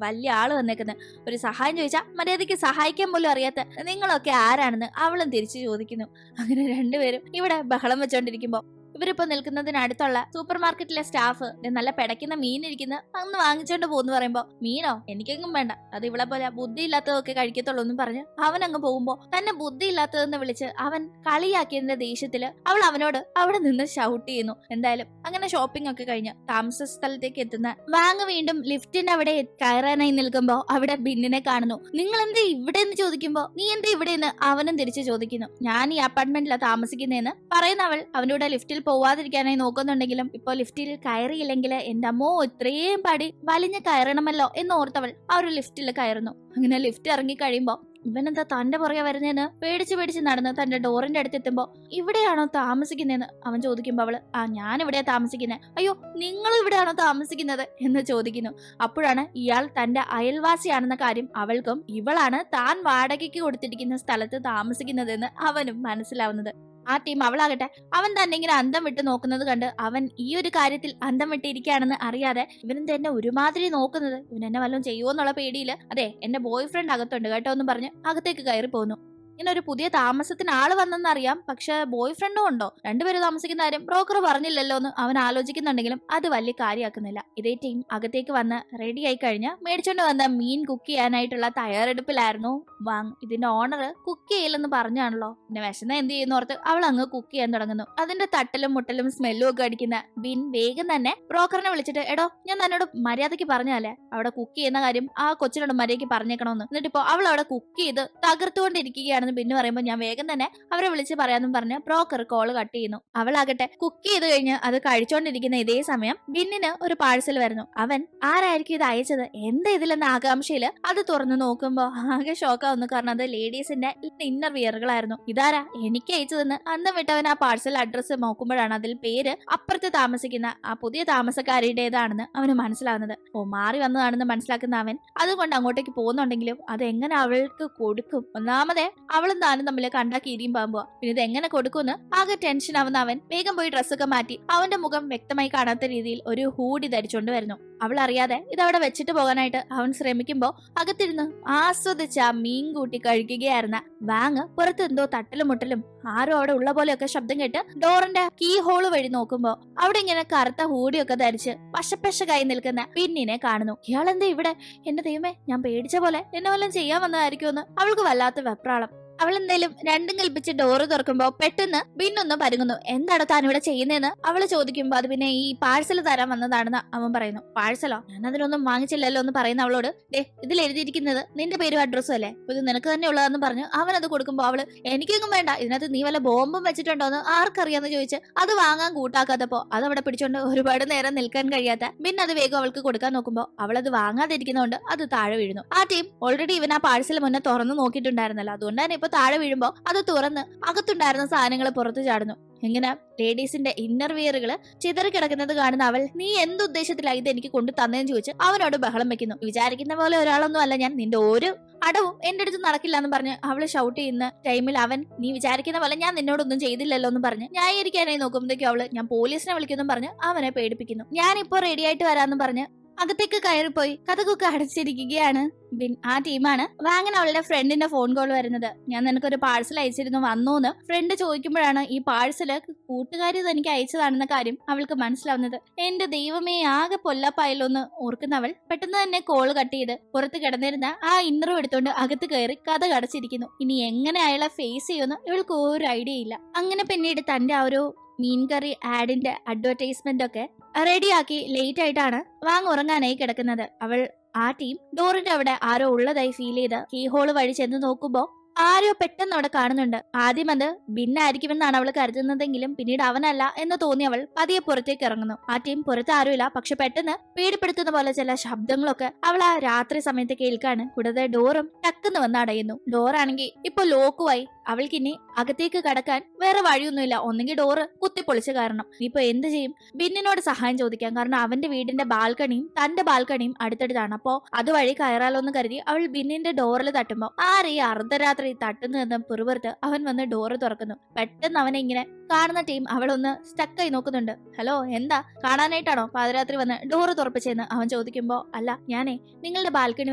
വലിയ ആള് വന്നേക്കുന്നത്, ഒരു സഹായം ചോദിച്ചാൽ മര്യാദയ്ക്ക് സഹായിക്കാൻ പോലും അറിയാത്ത നിങ്ങളൊക്കെ ആരാണെന്ന് അവളും തിരിച്ചു ചോദിക്കുന്നു. അങ്ങനെ രണ്ടുപേരും ഇവിടെ ബഹളം വെച്ചോണ്ടിരിക്കുമ്പോ ഇവരിപ്പോ നിൽക്കുന്നതിനടുത്തുള്ള സൂപ്പർ മാർക്കറ്റിലെ സ്റ്റാഫ് നല്ല പിടയ്ക്കുന്ന മീൻ ഇരിക്കുന്ന അന്ന് വാങ്ങിച്ചോണ്ട് പോകുന്നു പറയുമ്പോ മീനോ എനിക്കെങ്ങും വേണ്ട, അത് ഇവിടെ പോലെ ബുദ്ധി ഇല്ലാത്തതൊക്കെ കഴിക്കത്തുള്ളൂ എന്നും പറഞ്ഞ് അവൻ അങ്ങ് പോകുമ്പോ തന്നെ ബുദ്ധി ഇല്ലാത്തതെന്ന് വിളിച്ച് അവൻ കളിയാക്കിയതിന്റെ ദേഷ്യത്തില് അവൾ അവനോട് അവിടെ നിന്ന് ഷൗട്ട് ചെയ്യുന്നു. എന്തായാലും അങ്ങനെ ഷോപ്പിംഗ് ഒക്കെ കഴിഞ്ഞ് താമസ സ്ഥലത്തേക്ക് എത്തുന്ന വാങ് വീണ്ടും ലിഫ്റ്റിന്റെ അവിടെ കയറാനായി നിൽക്കുമ്പോ അവിടെ ബിന്നിനെ കാണുന്നു. നിങ്ങൾ എന്താ ഇവിടെ എന്ന് ചോദിക്കുമ്പോ നീ എന്താ ഇവിടെ എന്ന് അവനും തിരിച്ചു ചോദിക്കുന്നു. ഞാൻ ഈ അപ്പാർട്ട്മെന്റിലാണ് താമസിക്കുന്നതെന്ന് പറയുന്ന അവൾ അവനോട് ലിഫ്റ്റിൽ പോവാതിരിക്കാനായി നോക്കുന്നുണ്ടെങ്കിലും ഇപ്പൊ ലിഫ്റ്റിൽ കയറിയില്ലെങ്കിൽ എന്റെ അമ്മോ ഇത്രയും പടി വലിഞ്ഞ് കയറണമല്ലോ എന്ന് ഓർത്തവൾ ആ ഒരു ലിഫ്റ്റിൽ കയറുന്നു. അങ്ങനെ ലിഫ്റ്റ് ഇറങ്ങി കഴിയുമ്പോ ഇവനെന്താ തന്റെ പുറകെ വരുന്നതെന്ന് പേടിച്ച് നടന്ന് തന്റെ ഡോറിന്റെ അടുത്ത് എത്തുമ്പോ ഇവിടെയാണോ താമസിക്കുന്നതെന്ന് അവൻ ചോദിക്കുമ്പോ അവള് ഞാൻ ഇവിടെയാ താമസിക്കുന്നത്. അയ്യോ നിങ്ങൾ ഇവിടെയാണോ താമസിക്കുന്നത് എന്ന് ചോദിക്കുന്നു. അപ്പോഴാണ് ഇയാൾ തന്റെ അയൽവാസിയാണെന്ന കാര്യം അവൾക്കും ഇവളാണ് താൻ വാടകയ്ക്ക് കൊടുത്തിരിക്കുന്ന സ്ഥലത്ത് താമസിക്കുന്നതെന്ന് അവനും മനസ്സിലാവുന്നത്. ആ ടീം അവളാകട്ടെ അവൻ തന്നെ ഇങ്ങനെ അന്തം വിട്ട് നോക്കുന്നത് കണ്ട് അവൻ ഈ ഒരു കാര്യത്തിൽ അന്തം വിട്ടിരിക്കുകയാണെന്ന് അറിയാതെ ഇവനെന്താ എന്നെ ഒരുമാതിരി നോക്കുന്നത്, ഇവനെന്നെ വല്ലതും ചെയ്യുമോ എന്നുള്ള പേടിയില് അതെ എന്റെ ബോയ് ഫ്രണ്ട് അകത്തുണ്ട് കേട്ടോ എന്ന് പറഞ്ഞ് അകത്തേക്ക് കയറി പോകുന്നു. ഇങ്ങനെ ഒരു പുതിയ താമസത്തിന് ആള് വന്നെന്നറിയാം, പക്ഷെ ബോയ് ഫ്രണ്ടും ഉണ്ടോ, രണ്ടുപേരും താമസിക്കുന്ന കാര്യം ബ്രോക്കർ പറഞ്ഞില്ലല്ലോ എന്ന് അവൻ ആലോചിക്കുന്നുണ്ടെങ്കിലും അത് വലിയ കാര്യമാക്കുന്നില്ല. ഇതേ ടീം അകത്തേക്ക് വന്ന് റെഡി ആയി കഴിഞ്ഞ് മേടിച്ചോണ്ട് വന്ന മീൻ കുക്ക് ചെയ്യാനായിട്ടുള്ള തയ്യാറെടുപ്പിലായിരുന്നു വാങ്. ഇതിന്റെ ഓണർ കുക്ക് ചെയ്യില്ലെന്ന് പറഞ്ഞാണല്ലോ, പിന്നെ വിശന്ന എന്ത് ചെയ്യുന്ന ഓർത്ത് അവൾ അങ്ങ് കുക്ക് ചെയ്യാൻ തുടങ്ങുന്നു. അതിന്റെ തട്ടലും മുട്ടലും സ്മെല്ലും ഒക്കെ അടിക്കുന്ന ബിൻ വേഗം തന്നെ ബ്രോക്കറിനെ വിളിച്ചിട്ട് എടോ ഞാൻ തന്നോട് മര്യാദയ്ക്ക് പറഞ്ഞാലേ അവിടെ കുക്ക് ചെയ്യുന്ന കാര്യം ആ കൊച്ചിനോട് മര്യാദയ്ക്ക് പറഞ്ഞേക്കണമെന്ന്, എന്നിട്ടിപ്പോ അവൾ അവിടെ കുക്ക് ചെയ്ത് തകർത്തുകൊണ്ടിരിക്കുകയാണ് പിന്നെ പറയുമ്പോൾ ഞാൻ വേഗം തന്നെ അവരെ വിളിച്ച് പറയാന്നും പറഞ്ഞ് ബ്രോക്കർ കോള് കട്ട് ചെയ്യുന്നു. അവളാകട്ടെ കുക്ക് ചെയ്ത് കഴിഞ്ഞ് അത് കഴിച്ചോണ്ടിരിക്കുന്ന ഇതേ സമയം ബിന്നിന് ഒരു പാഴ്സൽ വരുന്നു. അവൻ ആരായിരിക്കും ഇത് അയച്ചത് എന്താ ഇതിലെന്ന ആകാംക്ഷയില് അത് തുറന്നു നോക്കുമ്പോ ആകെ ഷോക്കാവുന്നു. കാരണം അത് ലേഡീസിന്റെ ഇന്നർ വിയറുകളായിരുന്നു. ഇതാരാ എനിക്ക് അയച്ചതെന്ന് അന്ന് വിട്ടവൻ ആ പാഴ്സൽ അഡ്രസ്സ് നോക്കുമ്പോഴാണ് അതിൽ പേര് അപ്പുറത്ത് താമസിക്കുന്ന ആ പുതിയ താമസക്കാരുടേതാണെന്ന് അവന് മനസ്സിലാവുന്നത്. മാറി വന്നതാണെന്ന് മനസ്സിലാക്കുന്ന അവൻ അതുകൊണ്ട് അങ്ങോട്ടേക്ക് പോകുന്നുണ്ടെങ്കിലും അതെങ്ങനെ അവൾക്ക് കൊടുക്കും. ഒന്നാമതേ അവളും താനും തമ്മിൽ കണ്ടാ കീരിയും പാമ്പുവാ. പിന്നെ ഇത് എങ്ങനെ കൊടുക്കുമെന്ന് ആകെ ടെൻഷൻ ആവുന്ന അവൻ വേഗം പോയി ഡ്രസ്സൊക്കെ മാറ്റി അവന്റെ മുഖം വ്യക്തമായി കാണാത്ത രീതിയിൽ ഒരു ഹൂഡി ധരിച്ചുകൊണ്ട് വരുന്നു. അവൾ അറിയാതെ ഇതവിടെ വെച്ചിട്ട് പോകാനായിട്ട് അവൻ ശ്രമിക്കുമ്പോ അകത്തിരുന്ന് ആസ്വദിച്ച മീൻ കൂട്ടി കഴിക്കുകയായിരുന്ന വാങ് പുറത്ത് എന്തോ തട്ടലും മുട്ടലും ആരും അവിടെ ഉള്ള പോലെയൊക്കെ ശബ്ദം കേട്ട് ഡോറിന്റെ കീ ഹോള് വഴി നോക്കുമ്പോ അവിടെ ഇങ്ങനെ കറുത്ത ഹൂഡിയൊക്കെ ധരിച്ച് പശപ്പശകായി നിൽക്കുന്ന പിന്നിനെ കാണുന്നു. ഇയാളെന്താ ഇവിടെ? എന്റെ ദൈവമേ, ഞാൻ പേടിച്ച പോലെ എന്നെ വല്ലതും ചെയ്യാൻ വന്നതായിരിക്കുമെന്ന് അവൾക്ക് വല്ലാത്ത വെപ്രാളം. അവൾ എന്തായാലും രണ്ടും കൽപ്പിച്ച് ഡോറ് തുറക്കുമ്പോ പെട്ടെന്ന് ബിന്നൊന്ന് പരുങ്ങുന്നു. എന്താണ് താൻ ഇവിടെ ചെയ്യുന്നതെന്ന് അവള് ചോദിക്കുമ്പോ അത് പിന്നെ ഈ പാഴ്സൽ തരാൻ വന്നതാണെന്ന് അവൻ പറയുന്നു. പാഴ്സലോ? ഞാൻ അതിനൊന്നും വാങ്ങിച്ചില്ലല്ലോ എന്ന് പറയുന്ന അവളോട്, ദേ ഇതിൽ എഴുതിയിരിക്കുന്നത് നിന്റെ പേരും അഡ്രസ്സും അല്ലേ, ഇത് നിനക്ക് തന്നെ ഉള്ളതെന്ന് പറഞ്ഞു അവൻ അത് കൊടുക്കുമ്പോ അവള്, എനിക്കൊന്നും വേണ്ട, ഇതിനകത്ത് നീ വല്ല ബോംബും വെച്ചിട്ടുണ്ടോന്ന് ആർക്കറിയാന്ന് ചോദിച്ച് അത് വാങ്ങാൻ കൂട്ടാക്കാത്തപ്പോ അതവിടെ പിടിച്ചോണ്ട് ഒരുപാട് നേരം നിൽക്കാൻ കഴിയാത്ത പിന്നെ അത് വേഗം അവൾക്ക് കൊടുക്കാൻ നോക്കുമ്പോ അവൾ അത് വാങ്ങാതിരിക്കുന്നതുകൊണ്ട് അത് താഴെ വീഴുന്നു. ആ ടീം ഓൾറെഡി ഇവൻ ആ പാഴ്സൽ മുന്നേ തുറന്നു നോക്കിയിട്ടുണ്ടായിരുന്നല്ലോ, അതുകൊണ്ട് തന്നെ താഴെ വീഴുമ്പോ അത് തുറന്ന് അകത്തുണ്ടായിരുന്ന സാധനങ്ങൾ പുറത്തു ചാടുന്നു. ഇങ്ങനെ ലേഡീസിന്റെ ഇന്നർ വിയറുകള് ചിതറിക്കിടക്കുന്നത് കാണുന്ന അവൾ, നീ എന്തുദ്ദേശത്തിലായി ഇത് എനിക്ക് കൊണ്ടു തന്നേന്ന് ചോദിച്ച് അവനോട് ബഹളം വെക്കുന്നു. വിചാരിക്കുന്ന പോലെ ഒരാളൊന്നും അല്ല ഞാൻ, നിന്റെ ഒരു അടവും എന്റെ അടുത്ത് നടക്കില്ല എന്ന് പറഞ്ഞ് അവള് ഷൗട്ട് ചെയ്യുന്ന ടൈമിൽ അവൻ, നീ വിചാരിക്കുന്ന പോലെ ഞാൻ നിന്നോടൊന്നും ചെയ്തില്ലല്ലോ എന്ന് പറഞ്ഞ് ന്യായീകരിക്കാനായി നോക്കുമ്പോഴേക്കും അവള്, ഞാൻ പോലീസിനെ വിളിക്കുന്നു പറഞ്ഞ് അവനെ പേടിപ്പിക്കുന്നു. ഞാനിപ്പോ റെഡി ആയിട്ട് വരാന്ന് പറഞ്ഞ് അകത്തേക്ക് കയറിപ്പോയി കഥകൊക്കെ അടച്ചിരിക്കുകയാണ് ബിൻ. ആ ടീമാണ്. വാങ്ങിന് അവളുടെ ഫ്രണ്ടിന്റെ ഫോൺ കോൾ വരുന്നത്. ഞാൻ നിനക്കൊരു പാഴ്സൽ അയച്ചിരുന്നു, വന്നൂന്ന് ഫ്രണ്ട് ചോദിക്കുമ്പോഴാണ് ഈ പാഴ്സല് കൂട്ടുകാരി തനിക്ക് അയച്ചതാണെന്ന കാര്യം അവൾക്ക് മനസ്സിലാവുന്നത്. എന്റെ ദൈവമേ, ആകെ പൊല്ലപ്പായല്ലോന്ന് ഓർക്കുന്നവൾ പെട്ടെന്ന് തന്നെ കോള് കട്ട് ചെയ്ത് പുറത്ത് കിടന്നിരുന്ന ആ ഇന്നറും എടുത്തോണ്ട് അകത്ത് കയറി കഥ കടച്ചിരിക്കുന്നു. ഇനി എങ്ങനെ അയാളെ ഫേസ് ചെയ്യുമെന്ന് ഇവൾക്ക് ഒരു ഐഡിയ ഇല്ല. അങ്ങനെ പിന്നീട് തന്റെ ആ ഒരു മീൻകറി ആഡിന്റെ അഡ്വർടൈസ്മെന്റ് ഒക്കെ റെഡിയാക്കി ലേറ്റ് ആയിട്ടാണ് വാങ് ഉറങ്ങാനായി കിടക്കുന്നത്. അവൾ ആ ടീം ഡോറിന്റെ അവിടെ ആരോ ഉള്ളതായി ഫീൽ ചെയ്ത് കീ ഹോള് വഴി ചെന്ന് നോക്കുമ്പോ ആരോ പെട്ടെന്ന് അവിടെ കാണുന്നുണ്ട്. ആദ്യം അത് ഭിന്നായിരിക്കുമെന്നാണ് അവൾ കരുതുന്നതെങ്കിലും പിന്നീട് അവനല്ല എന്ന് തോന്നി അവൾ പതിയെ പുറത്തേക്ക് ഇറങ്ങുന്നു. ആ ടീം പുറത്ത് ആരുമില്ല, പക്ഷെ പെട്ടെന്ന് പേടിപ്പെടുത്തുന്ന പോലെ ചില ശബ്ദങ്ങളൊക്കെ അവൾ ആ രാത്രി സമയത്ത് കേൾക്കാണ്. കൂടാതെ ഡോറും ടക്കെന്ന് വന്ന് അടയുന്നു. ഡോറാണെങ്കിൽ ഇപ്പൊ ലോക്കുമായി. അവൾക്കിനി അകത്തേക്ക് കടക്കാൻ വേറെ വഴിയൊന്നുമില്ല. ഒന്നെങ്കിൽ ഡോറ് കുത്തിപ്പൊളിച്ച് കാരണം ഇനിയിപ്പോ എന്ത് ചെയ്യും? ബിന്നിനോട് സഹായം ചോദിക്കാം. കാരണം അവന്റെ വീടിന്റെ ബാൽക്കണിയും തന്റെ ബാൽക്കണിയും അടുത്തടുത്താണ്. അപ്പോ അതുവഴി കയറാലോന്ന് കരുതി അവൾ ബിന്നിന്റെ ഡോറിൽ തട്ടുമ്പോ ആര് ഈ അർദ്ധരാത്രി തട്ടുന്നതെന്ന് പിറുപുറത്ത് അവൻ വന്ന് ഡോറ് തുറക്കുന്നു. പെട്ടെന്ന് അവനെ ഇങ്ങനെ കാണുന്ന ടീം അവളൊന്ന് സ്റ്റക്കായി നോക്കുന്നുണ്ട്. ഹലോ, എന്താ കാണാനായിട്ടാണോ പാതിരാത്രി വന്ന് ഡോറ് തുറപ്പിച്ചെന്ന് അവൻ ചോദിക്കുമ്പോ, അല്ല, ഞാനേ നിങ്ങളുടെ ബാൽക്കണി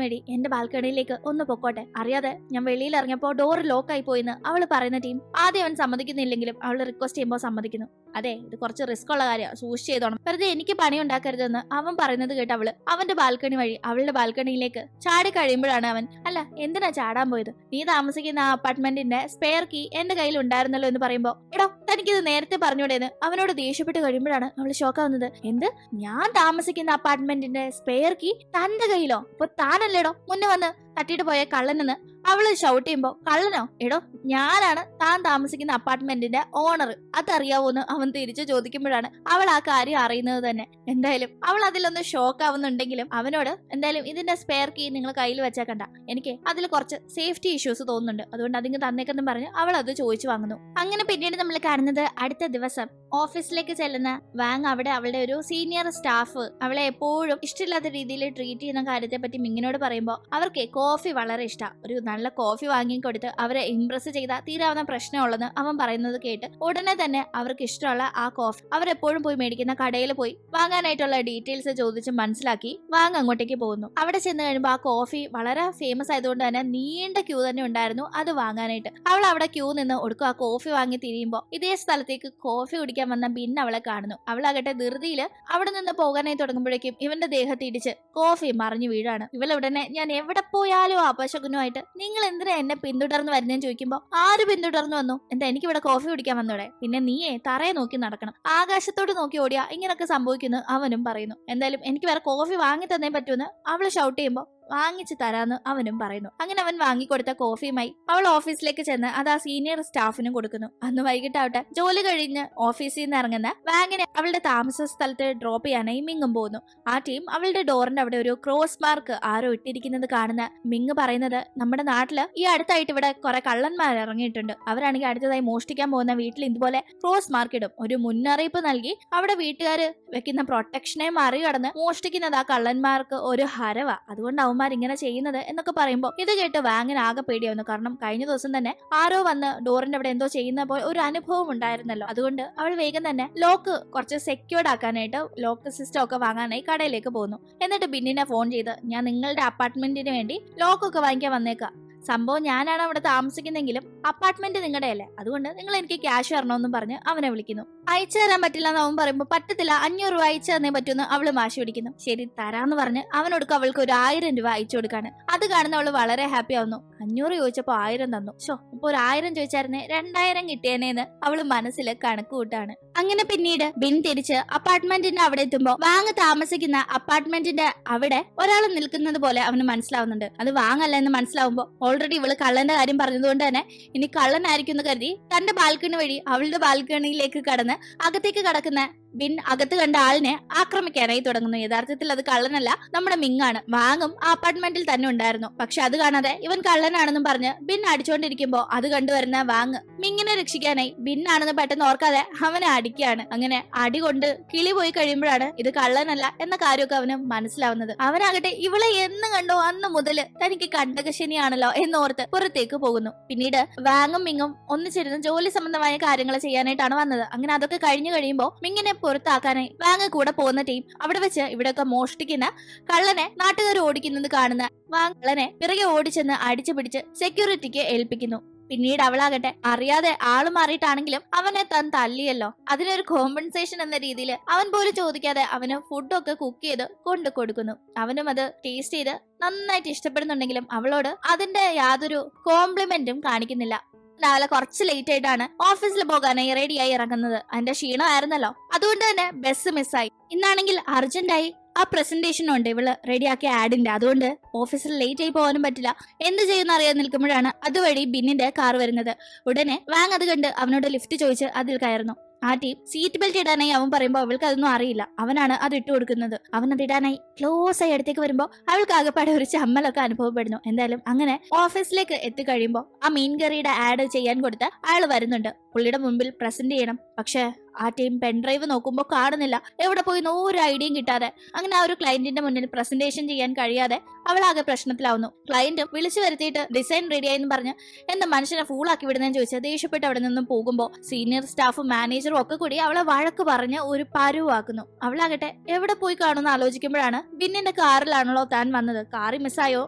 വഴി എന്റെ ബാൽക്കണിയിലേക്ക് ഒന്ന് പൊക്കോട്ടെ, അറിയാതെ ഞാൻ വെളിയിൽ ഇറങ്ങിയപ്പോ ഡോറ് ലോക്കായി പോയിന്ന് അവള് പറയുന്ന ടീം ആദ്യം അവൻ സമ്മതിക്കുന്നില്ലെങ്കിലും അവള് റിക്വസ്റ്റ് ചെയ്യുമ്പോൾ സമ്മതിക്കുന്നു. അതെ, ഇത് കുറച്ച് റിസ്ക് ഉള്ള കാര്യമാണ്, സൂക്ഷിച്ച് ചെയ്തോണം, വെറുതെ എനിക്ക് പണി ഉണ്ടാക്കരുതെന്ന് അവൻ പറയുന്നത് കേട്ട് അവള് അവന്റെ ബാൽക്കണി വഴി അവളുടെ ബാൽക്കണിയിലേക്ക് ചാടി കഴിയുമ്പോഴാണ് അവൻ, അല്ല എന്തിനാ ചാടാൻ പോയത്? നീ താമസിക്കുന്ന ആ അപ്പാർട്ട്മെന്റിന്റെ സ്പെയർ കീ എന്റെ കയ്യിൽ ഉണ്ടായിരുന്നല്ലോ എന്ന് പറയുമ്പോ, എടോ തനിക്കിത് നേരത്തെ പറഞ്ഞൂടേന്ന് അവനോട് ദേഷ്യപ്പെട്ട് കഴിയുമ്പോഴാണ് അവള് ഷോക്കാവുന്നത്. എന്ത്? ഞാൻ താമസിക്കുന്ന അപ്പാർട്ട്മെന്റിന്റെ സ്പെയർ കീ തന്റെ കയ്യിലോ? അപ്പൊ താനല്ലേടോ മുന്നേ വന്ന് തട്ടിട്ട് പോയ കള്ളനെന്ന് അവള് ഷൗട്ട് ചെയ്യുമ്പോ, കള്ളനോ? എടോ, ഞാനാണ് താൻ താമസിക്കുന്ന അപ്പാർട്ട്മെന്റിന്റെ ഓണർ, അതറിയാവോന്ന് അവൻ തിരിച്ചു ചോദിക്കുമ്പോഴാണ് അവൾ ആ കാര്യം അറിയുന്നത് തന്നെ. എന്തായാലും അവൾ അതിലൊന്ന് ഷോക്ക് ആവുന്നുണ്ടെങ്കിലും അവനോട്, എന്തായാലും ഇതിന്റെ സ്പെയർ കീ നിങ്ങൾ കയ്യിൽ വെച്ചേക്കണ്ട, എനിക്ക് അതിൽ കുറച്ച് സേഫ്റ്റി ഇഷ്യൂസ് തോന്നുന്നുണ്ട്, അതുകൊണ്ട് അതിങ്ങ് തന്നേക്കെന്നും പറഞ്ഞ് അവൾ അത് ചോദിച്ചു വാങ്ങുന്നു. അങ്ങനെ പിന്നീട് നമ്മൾ കാണുന്നത് അടുത്ത ദിവസം ഓഫീസിലേക്ക് ചെല്ലുന്ന വാങ് അവിടെ അവളുടെ ഒരു സീനിയർ സ്റ്റാഫ് അവളെ എപ്പോഴും ഇഷ്ടമില്ലാത്ത രീതിയിൽ ട്രീറ്റ് ചെയ്യുന്ന കാര്യത്തെ പറ്റി മിങ്ങിനോട് പറയുമ്പോൾ അവർക്ക് കോഫി വളരെ ഇഷ്ടമാണ്. ഒരു നല്ല കോഫി വാങ്ങിക്കൊടുത്ത് അവരെ ഇംപ്രസ് ചെയ്താൽ തീരാവുന്ന പ്രശ്നമുള്ളെന്ന് അവൻ പറയുന്നത് കേട്ട് ഉടനെ തന്നെ അവർക്ക് ഇഷ്ടമുള്ള ആ കോഫി അവരെപ്പോഴും പോയി മേടിക്കുന്ന കടയിൽ പോയി വാങ്ങാനായിട്ടുള്ള ഡീറ്റെയിൽസ് ചോദിച്ച് മനസ്സിലാക്കി വാങ് അങ്ങോട്ടേക്ക് പോകുന്നു. അവിടെ ചെന്ന് കഴിയുമ്പോൾ ആ കോഫി വളരെ ഫേമസ് ആയതുകൊണ്ട് തന്നെ നീണ്ട ക്യൂ തന്നെ ഉണ്ടായിരുന്നു അത് വാങ്ങാനായിട്ട്. അവൾ അവിടെ ക്യൂ നിന്ന് ഒടുക്കും ആ കോഫി വാങ്ങി തിരിയുമ്പോൾ ഇതേ സ്ഥലത്തേക്ക് കോഫി കുടിക്കാൻ വന്ന ബിൻ അവളെ കാണുന്നു. അവളാകട്ടെ ധൃതിയില് അവിടെ നിന്ന് പോകാനായി തുടങ്ങുമ്പോഴേക്കും ഇവന്റെ ദേഹത്തിടിച്ച് കോഫി മറിഞ്ഞു വീഴാണ്. ഇവളുടനെ, ഞാൻ എവിടെ പോയാലും അപശകുനുമായിട്ട് നിങ്ങൾ എന്തിനാ എന്നെ പിന്തുടർന്ന് വരുന്നതെന്ന് ചോദിക്കുമ്പോ, ആര് പിന്തുടർന്നു വന്നു? എന്താ എനിക്ക് ഇവിടെ കോഫി കുടിക്കാൻ വന്നോടെ? പിന്നെ നീയേ തറയെ നോക്കി നടക്കണം, ആകാശത്തോട് നോക്കി ഓടിയാ ഇങ്ങനൊക്കെ സംഭവിക്കുന്നു അവനും പറയുന്നു. എന്തായാലും എനിക്ക് വേറെ കോഫി വാങ്ങി തന്നേ പറ്റൂന്ന് അവള് ഷൗട്ട് ചെയ്യുമ്പോ, വാങ്ങിച്ചു തരാന്ന് അവനും പറയുന്നു. അങ്ങനെ അവൻ വാങ്ങിക്കൊടുത്ത കോഫിയുമായി അവൾ ഓഫീസിലേക്ക് ചെന്ന് അത് ആ സീനിയർ സ്റ്റാഫിനും കൊടുക്കുന്നു. അന്ന് വൈകിട്ടാവട്ടെ ജോലി കഴിഞ്ഞ് ഓഫീസിൽ നിന്ന് ഇറങ്ങുന്ന വാങ്ങിനെ അവളുടെ താമസ സ്ഥലത്ത് ഡ്രോപ്പ് ചെയ്യാനായി മിങ്ങും പോകുന്നു. ആ ടീം അവളുടെ ഡോറിന്റെ അവിടെ ഒരു ക്രോസ് മാർക്ക് ആരോ ഇട്ടിരിക്കുന്നത് കാണുന്ന മിങ് പറയുന്നത്, നമ്മുടെ നാട്ടില് ഈ അടുത്തായിട്ട് ഇവിടെ കുറെ കള്ളന്മാർ ഇറങ്ങിയിട്ടുണ്ട്, അവരാണെങ്കിൽ അടുത്തതായി മോഷ്ടിക്കാൻ പോകുന്ന വീട്ടിൽ ഇതുപോലെ ക്രോസ് മാർക്ക് ഇടും, ഒരു മുന്നറിയിപ്പ് നൽകി അവിടെ വീട്ടുകാര് വെക്കുന്ന പ്രൊട്ടക്ഷനെ മറികടന്ന് മോഷ്ടിക്കുന്നത് ആ കള്ളന്മാർക്ക് ഒരു ഹരവ, അതുകൊണ്ടാവും അവന്മാർ ഇങ്ങനെ ചെയ്യുന്നത് എന്നൊക്കെ പറയുമ്പോൾ ഇത് കേട്ട് വാങ്ങിന് ആകെ പേടിയാവുന്നു. കാരണം കഴിഞ്ഞ ദിവസം തന്നെ ആരോ വന്ന് ഡോറിന്റെ അവിടെ എന്തോ ചെയ്യുന്ന പോലെ ഒരു അനുഭവം ഉണ്ടായിരുന്നല്ലോ. അതുകൊണ്ട് അവൾ വേഗം തന്നെ ലോക്ക് കുറച്ച് സെക്യൂർഡ് ആക്കാനായിട്ട് ലോക്ക് സിസ്റ്റം ഒക്കെ വാങ്ങാനായി കടയിലേക്ക് പോകുന്നു. എന്നിട്ട് ബിന്നിനെ ഫോൺ ചെയ്ത് ഞാൻ നിങ്ങളുടെ അപ്പാർട്ട്മെന്റിന് വേണ്ടി ലോക്കൊക്കെ വാങ്ങിക്കാൻ വന്നേക്കാം. സംഭവം ഞാനാണ് അവിടെ താമസിക്കുന്നെങ്കിലും അപ്പാർട്ട്മെന്റ് നിങ്ങളുടെ അല്ലേ, അതുകൊണ്ട് നിങ്ങൾ എനിക്ക് ക്യാഷ് തരണമെന്നും പറഞ്ഞ് അവനെ വിളിക്കുന്നു. അയച്ചു തരാൻ പറ്റില്ല എന്ന് അവൻ പറയുമ്പോൾ പറ്റത്തില്ല, 500 രൂപ അയച്ചു തന്നേ പറ്റുമെന്ന് അവള് വാശി പിടിക്കുന്നു. ശരി തരാന്ന് പറഞ്ഞ് അവനോട് അവൾക്ക് ഒരു 1000 രൂപ അയച്ചു കൊടുക്കാണ്. അത് കാണുന്ന അവള് വളരെ ഹാപ്പി ആവുന്നു. 500 ചോദിച്ചപ്പോ 1000 തന്നു. ഇപ്പൊ ഒരു 1000 ചോദിച്ചായിരുന്നേ 2000 കിട്ടിയേനേന്ന് അവള് മനസ്സിൽ കണക്ക് കൂട്ടാണ്. അങ്ങനെ പിന്നീട് ബിൻ തിരിച്ച് അപ്പാർട്ട്മെന്റിന്റെ അവിടെ എത്തുമ്പോ വാങ് താമസിക്കുന്ന അപ്പാർട്ട്മെന്റിന്റെ അവിടെ ഒരാൾ നിൽക്കുന്നത് പോലെ അവന് മനസ്സിലാവുന്നുണ്ട്. അത് വാങ്ങല്ല എന്ന് മനസ്സിലാവുമ്പോ ഓൾറെഡി ഇവള് കള്ളന്റെ കാര്യം പറഞ്ഞതുകൊണ്ട് തന്നെ ഇനി കള്ളനായിരിക്കും എന്ന് കരുതി തന്റെ ബാൽക്കണി വഴി അവളുടെ ബാൽക്കണിയിലേക്ക് കടന്ന് അകത്തേക്ക് കടക്കുന്ന ബിൻ അകത്ത് കണ്ട ആളിനെ ആക്രമിക്കാനായി തുടങ്ങുന്നു. യഥാർത്ഥത്തിൽ അത് കള്ളനല്ല, നമ്മുടെ മിങ്ങാണ്. വാങ്ങും ആ അപ്പാർട്ട്മെന്റിൽ തന്നെ ഉണ്ടായിരുന്നു. പക്ഷെ അത് കാണാതെ ഇവൻ കള്ളനാണെന്നും പറഞ്ഞ് ബിൻ അടിച്ചുകൊണ്ടിരിക്കുമ്പോ അത് കണ്ടുവരുന്ന വാങ് മിങ്ങിനെ രക്ഷിക്കാനായി ബിൻ ആണെന്ന് പെട്ടെന്ന് ഓർക്കാതെ അവനെ അടിക്കുകയാണ്. അങ്ങനെ അടി കൊണ്ട് കിളി പോയി കഴിയുമ്പോഴാണ് ഇത് കള്ളനല്ല എന്ന കാര്യമൊക്കെ അവന് മനസ്സിലാവുന്നത്. അവനാകട്ടെ ഇവളെ എന്ന് കണ്ടോ അന്ന് മുതൽ തനിക്ക് കണ്ടകശനിയാണല്ലോ എന്നോർത്ത് പുറത്തേക്ക് പോകുന്നു. പിന്നീട് വാങ്ങും മിങ്ങും ഒന്നിച്ചിരുന്ന് ജോലി സംബന്ധമായ കാര്യങ്ങൾ ചെയ്യാനായിട്ടാണ് വന്നത്. അങ്ങനെ അതൊക്കെ കഴിഞ്ഞു കഴിയുമ്പോൾ മിങ്ങിനെ പുറത്താക്കാനായി വാങ് കൂടെ പോകുന്ന ടീം അവിടെ വെച്ച് ഇവിടെയൊക്കെ മോഷ്ടിക്കുന്ന കള്ളനെ നാട്ടുകാർ ഓടിക്കുന്നത് കാണുന്ന വാങ് കള്ളനെ പിറകെ ഓടിച്ചെന്ന് അടിച്ചു പിടിച്ച് സെക്യൂരിറ്റിക്ക് ഏൽപ്പിക്കുന്നു. പിന്നീട് അവളാകട്ടെ അറിയാതെ ആള് മാറിയിട്ടാണെങ്കിലും അവനെ താൻ തല്ലിയല്ലോ, അതിനൊരു കോമ്പൻസേഷൻ എന്ന രീതിയിൽ അവൻ പോലും ചോദിക്കാതെ അവന് ഫുഡൊക്കെ കുക്ക് ചെയ്ത് കൊണ്ടു കൊടുക്കുന്നു. അവനും അത് ടേസ്റ്റ് ചെയ്ത് നന്നായിട്ട് ഇഷ്ടപ്പെടുന്നുണ്ടെങ്കിലും അവളോട് അതിന്റെ യാതൊരു കോംപ്ലിമെന്റും കാണിക്കുന്നില്ല. രാവിലെ കുറച്ച് ലേറ്റ് ആയിട്ടാണ് ഓഫീസിൽ പോകാനായി റെഡിയായി ഇറങ്ങുന്നത്. അതിന്റെ ക്ഷീണമായിരുന്നല്ലോ, അതുകൊണ്ട് തന്നെ ബസ് മിസ്സായി. ഇന്നാണെങ്കിൽ അർജന്റായി ആ പ്രസന്റേഷൻ ഉണ്ട് ഇവള് റെഡിയാക്കിയ ആഡിന്റെ, അതുകൊണ്ട് ഓഫീസിൽ ലേറ്റ് ആയി പോകാനും പറ്റില്ല. എന്ത് ചെയ്യുന്ന അറിയാൻ നിൽക്കുമ്പോഴാണ് അതുവഴി ബിന്നിന്റെ കാർ വരുന്നത്. ഉടനെ വാങ് അത് കണ്ട് അവനോട് ലിഫ്റ്റ് ചോദിച്ച് അതിൽ കയറുന്നു. ആ ടീം സീറ്റ് ബെൽറ്റ് ഇടാനായി അവൻ പറയുമ്പോൾ അവൾക്ക് അതൊന്നും അറിയില്ല. അവനാണ് അത് ഇട്ടു കൊടുക്കുന്നത്. അവൻ അത് ഇടാനായി ക്ലോസ് ആയി അടുത്തേക്ക് വരുമ്പോൾ അവൾക്ക് ആകെപ്പാടെ ഒരു ചമ്മലൊക്കെ അനുഭവപ്പെടുന്നു. എന്തായാലും അങ്ങനെ ഓഫീസിലേക്ക് എത്തിക്കഴിയുമ്പോൾ ആ മീൻ കറിയുടെ ആഡ് ചെയ്യാൻ കൊടുത്ത് അയാൾ വരുന്നുണ്ട്. പുള്ളിയുടെ മുമ്പിൽ പ്രസന്റ് ചെയ്യണം. പക്ഷെ ആ ടീം പെൻഡ്രൈവ് നോക്കുമ്പോൾ കാണുന്നില്ല. എവിടെ പോയി ഒരു ഐഡിയയും കിട്ടാതെ അങ്ങനെ ആ ഒരു ക്ലയന്റിന്റെ മുന്നിൽ പ്രസന്റേഷൻ ചെയ്യാൻ കഴിയാതെ അവളാകെ പ്രശ്നത്തിലാവുന്നു. ക്ലയന്റും വിളിച്ചു വരുത്തിയിട്ട് ഡിസൈൻ റെഡിയായെന്ന് പറഞ്ഞ് എന്താ മനുഷ്യനെ ഫൂളാക്കി വിടുന്നതെന്ന് ചോദിച്ചാൽ ദേഷ്യപ്പെട്ട് അവിടെ നിന്നും പോകുമ്പോൾ സീനിയർ സ്റ്റാഫും മാനേജറും ഒക്കെ കൂടി അവളെ വഴക്ക് പറഞ്ഞ് ഒരു പരുവാക്കുന്നു. അവളാകട്ടെ എവിടെ പോയി കാണുമെന്ന് ആലോചിക്കുമ്പോഴാണ് ബിന്നിന്റെ കാറിലാണല്ലോ താൻ വന്നത്, കാറി മിസ്സായോ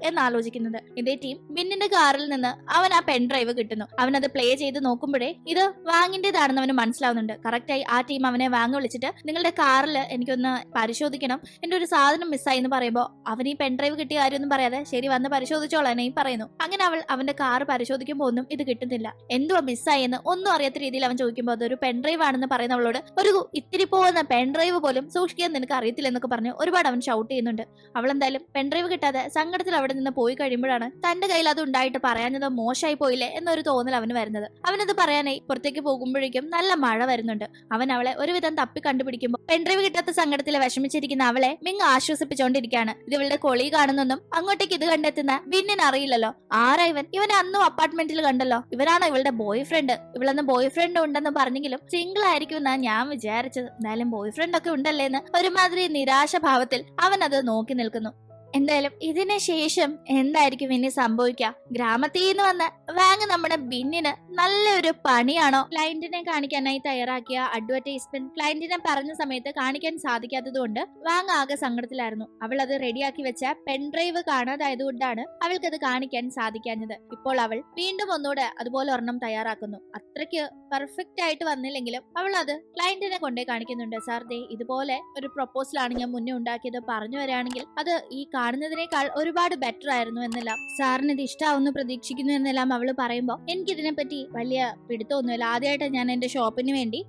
എന്ന് ആലോചിക്കുന്നത്. ഇതേ ടീം ബിന്നിന്റെ കാറിൽ നിന്ന് അവൻ ആ പെൻഡ്രൈവ് കിട്ടുന്നു. അവനത് പ്ലേ ചെയ്ത് നോക്കുമ്പോഴേ ഇത് വാങ്ങിന്റേതാണെന്ന് അവന് മനസ്സിലാവുന്നുണ്ട്. കറക്റ്റ് ആയി ആ ടീം അവനെ വാങ്ങി വിളിച്ചിട്ട് നിങ്ങളുടെ കാറിൽ എനിക്കൊന്ന് പരിശോധിക്കണം, എന്റെ ഒരു സാധനം മിസ്സായി എന്ന് പറയുമ്പോൾ അവൻ ഈ പെൻഡ്രൈവ് കിട്ടിയ കാര്യമൊന്നും പറയാതെ ശരി വന്ന് പരിശോധിച്ചോളാനെയും പറയുന്നു. അങ്ങനെ അവൾ അവന്റെ കാർ പരിശോധിക്കുമ്പോൾ ഒന്നും ഇത് കിട്ടുന്നില്ല. എന്തുവാ മിസ്സായി എന്ന് ഒന്നും അറിയാത്ത രീതിയിൽ അവൻ ചോദിക്കുമ്പോൾ അതൊരു പെൻഡ്രൈവ് ആണെന്ന് പറയുന്നവളോട് ഒരു ഇത്തിരി പോകുന്ന പെൻഡ്രൈവ് പോലും സൂക്ഷിക്കാൻ നിനക്ക് അറിയത്തില്ല എന്നൊക്കെ പറഞ്ഞ് ഒരുപാട് അവൻ ഷൗട്ട് ചെയ്യുന്നുണ്ട്. അവൾ എന്തായാലും പെൻഡ്രൈവ് കിട്ടാതെ സങ്കടത്തിൽ അവിടെ നിന്ന് പോയി കഴിയുമ്പോഴാണ് തന്റെ കയ്യിൽ അത് ഉണ്ടായിട്ട് പറയാഞ്ഞത് മോശമായി പോയില്ലേ എന്നൊരു തോന്നൽ അവന് വരുന്നത്. അവനത് പറയാനായി പുറത്തേക്ക് പോകുമ്പോഴേക്കും നല്ല മഴ വരുന്നുണ്ട്. അവൻ അവളെ ഒരുവിധം തപ്പി കണ്ടുപിടിക്കുമ്പോൾ പെൻഡ്രൈവ് കിട്ടാത്ത സങ്കടത്തിൽ വിഷമിച്ചിരിക്കുന്ന അവളെ മിങ് ആശ്വസിപ്പിച്ചുകൊണ്ടിരിക്കുകയാണ്. ഇത് ഇവളുടെ കൊളീഗ് ആണെന്നൊന്നും അങ്ങോട്ടേക്ക് ഇത് കണ്ടെത്തുന്ന ബിന്നിന് അറിയില്ലല്ലോ. ആരാ ഇവൻ? ഇവനെ അന്നും അപ്പാർട്ട്മെന്റിൽ കണ്ടല്ലോ. ഇവനാണോ ഇവളുടെ ബോയ് ഫ്രണ്ട്? ഇവളന്ന് ബോയ് ഫ്രണ്ട് ഉണ്ടെന്ന് പറഞ്ഞെങ്കിലും സിംഗിൾ ആയിരിക്കും എന്നാ ഞാൻ വിചാരിച്ചത്. എന്തായാലും ബോയ് ഫ്രണ്ട് ഒക്കെ ഉണ്ടല്ലേ എന്ന് ഒരുമാതിരി നിരാശ ഭാവത്തിൽ അവൻ അത് നോക്കി നിൽക്കുന്നു. എന്തായാലും ഇതിന് ശേഷം എന്തായിരിക്കും ഇനി സംഭവിക്കുക? ഗ്രാമത്തിൽ നിന്ന് വന്ന വാങ് നമ്മുടെ ബിന്നിന് നല്ലൊരു പണിയാണോ? ക്ലയന്റിനെ കാണിക്കാനായി തയ്യാറാക്കിയ അഡ്വർടൈസ്മെന്റ് ക്ലയന്റിനെ പറഞ്ഞ സമയത്ത് കാണിക്കാൻ സാധിക്കാത്തത് കൊണ്ട് വാങ് ആകെ സങ്കടത്തിലായിരുന്നു. അവൾ അത് റെഡിയാക്കി വെച്ച പെൻഡ്രൈവ് കാണാതായതുകൊണ്ടാണ് അവൾക്കത് കാണിക്കാൻ സാധിക്കാഞ്ഞത്. ഇപ്പോൾ അവൾ വീണ്ടും ഒന്നുകൂടെ അതുപോലെ ഒരെണ്ണം തയ്യാറാക്കുന്നു. അത്രയ്ക്ക് പെർഫെക്റ്റ് ആയിട്ട് വന്നില്ലെങ്കിലും അവൾ അത് ക്ലയന്റിനെ കൊണ്ടേ കാണിക്കുന്നുണ്ട്. സാർ ദേ ഇതുപോലെ ഒരു പ്രൊപ്പോസലാണ് ഞാൻ മുന്നേ ഉണ്ടാക്കിയത്, പറഞ്ഞു വരികയാണെങ്കിൽ അത് ഈ കാണുന്നതിനേക്കാൾ ഒരുപാട് ബെറ്റർ ആയിരുന്നു എന്നെല്ലാം, സാറിന് ഇത് ഇഷ്ടാവുന്നു പ്രതീക്ഷിക്കുന്നു എന്നെല്ലാം അവള് പറയുമ്പോൾ എനിക്കിതിനെ പറ്റി വലിയ പിടുത്തമൊന്നുമില്ല. ആദ്യമായിട്ട് ഞാൻ എന്റെ ഷോപ്പിന് വേണ്ടി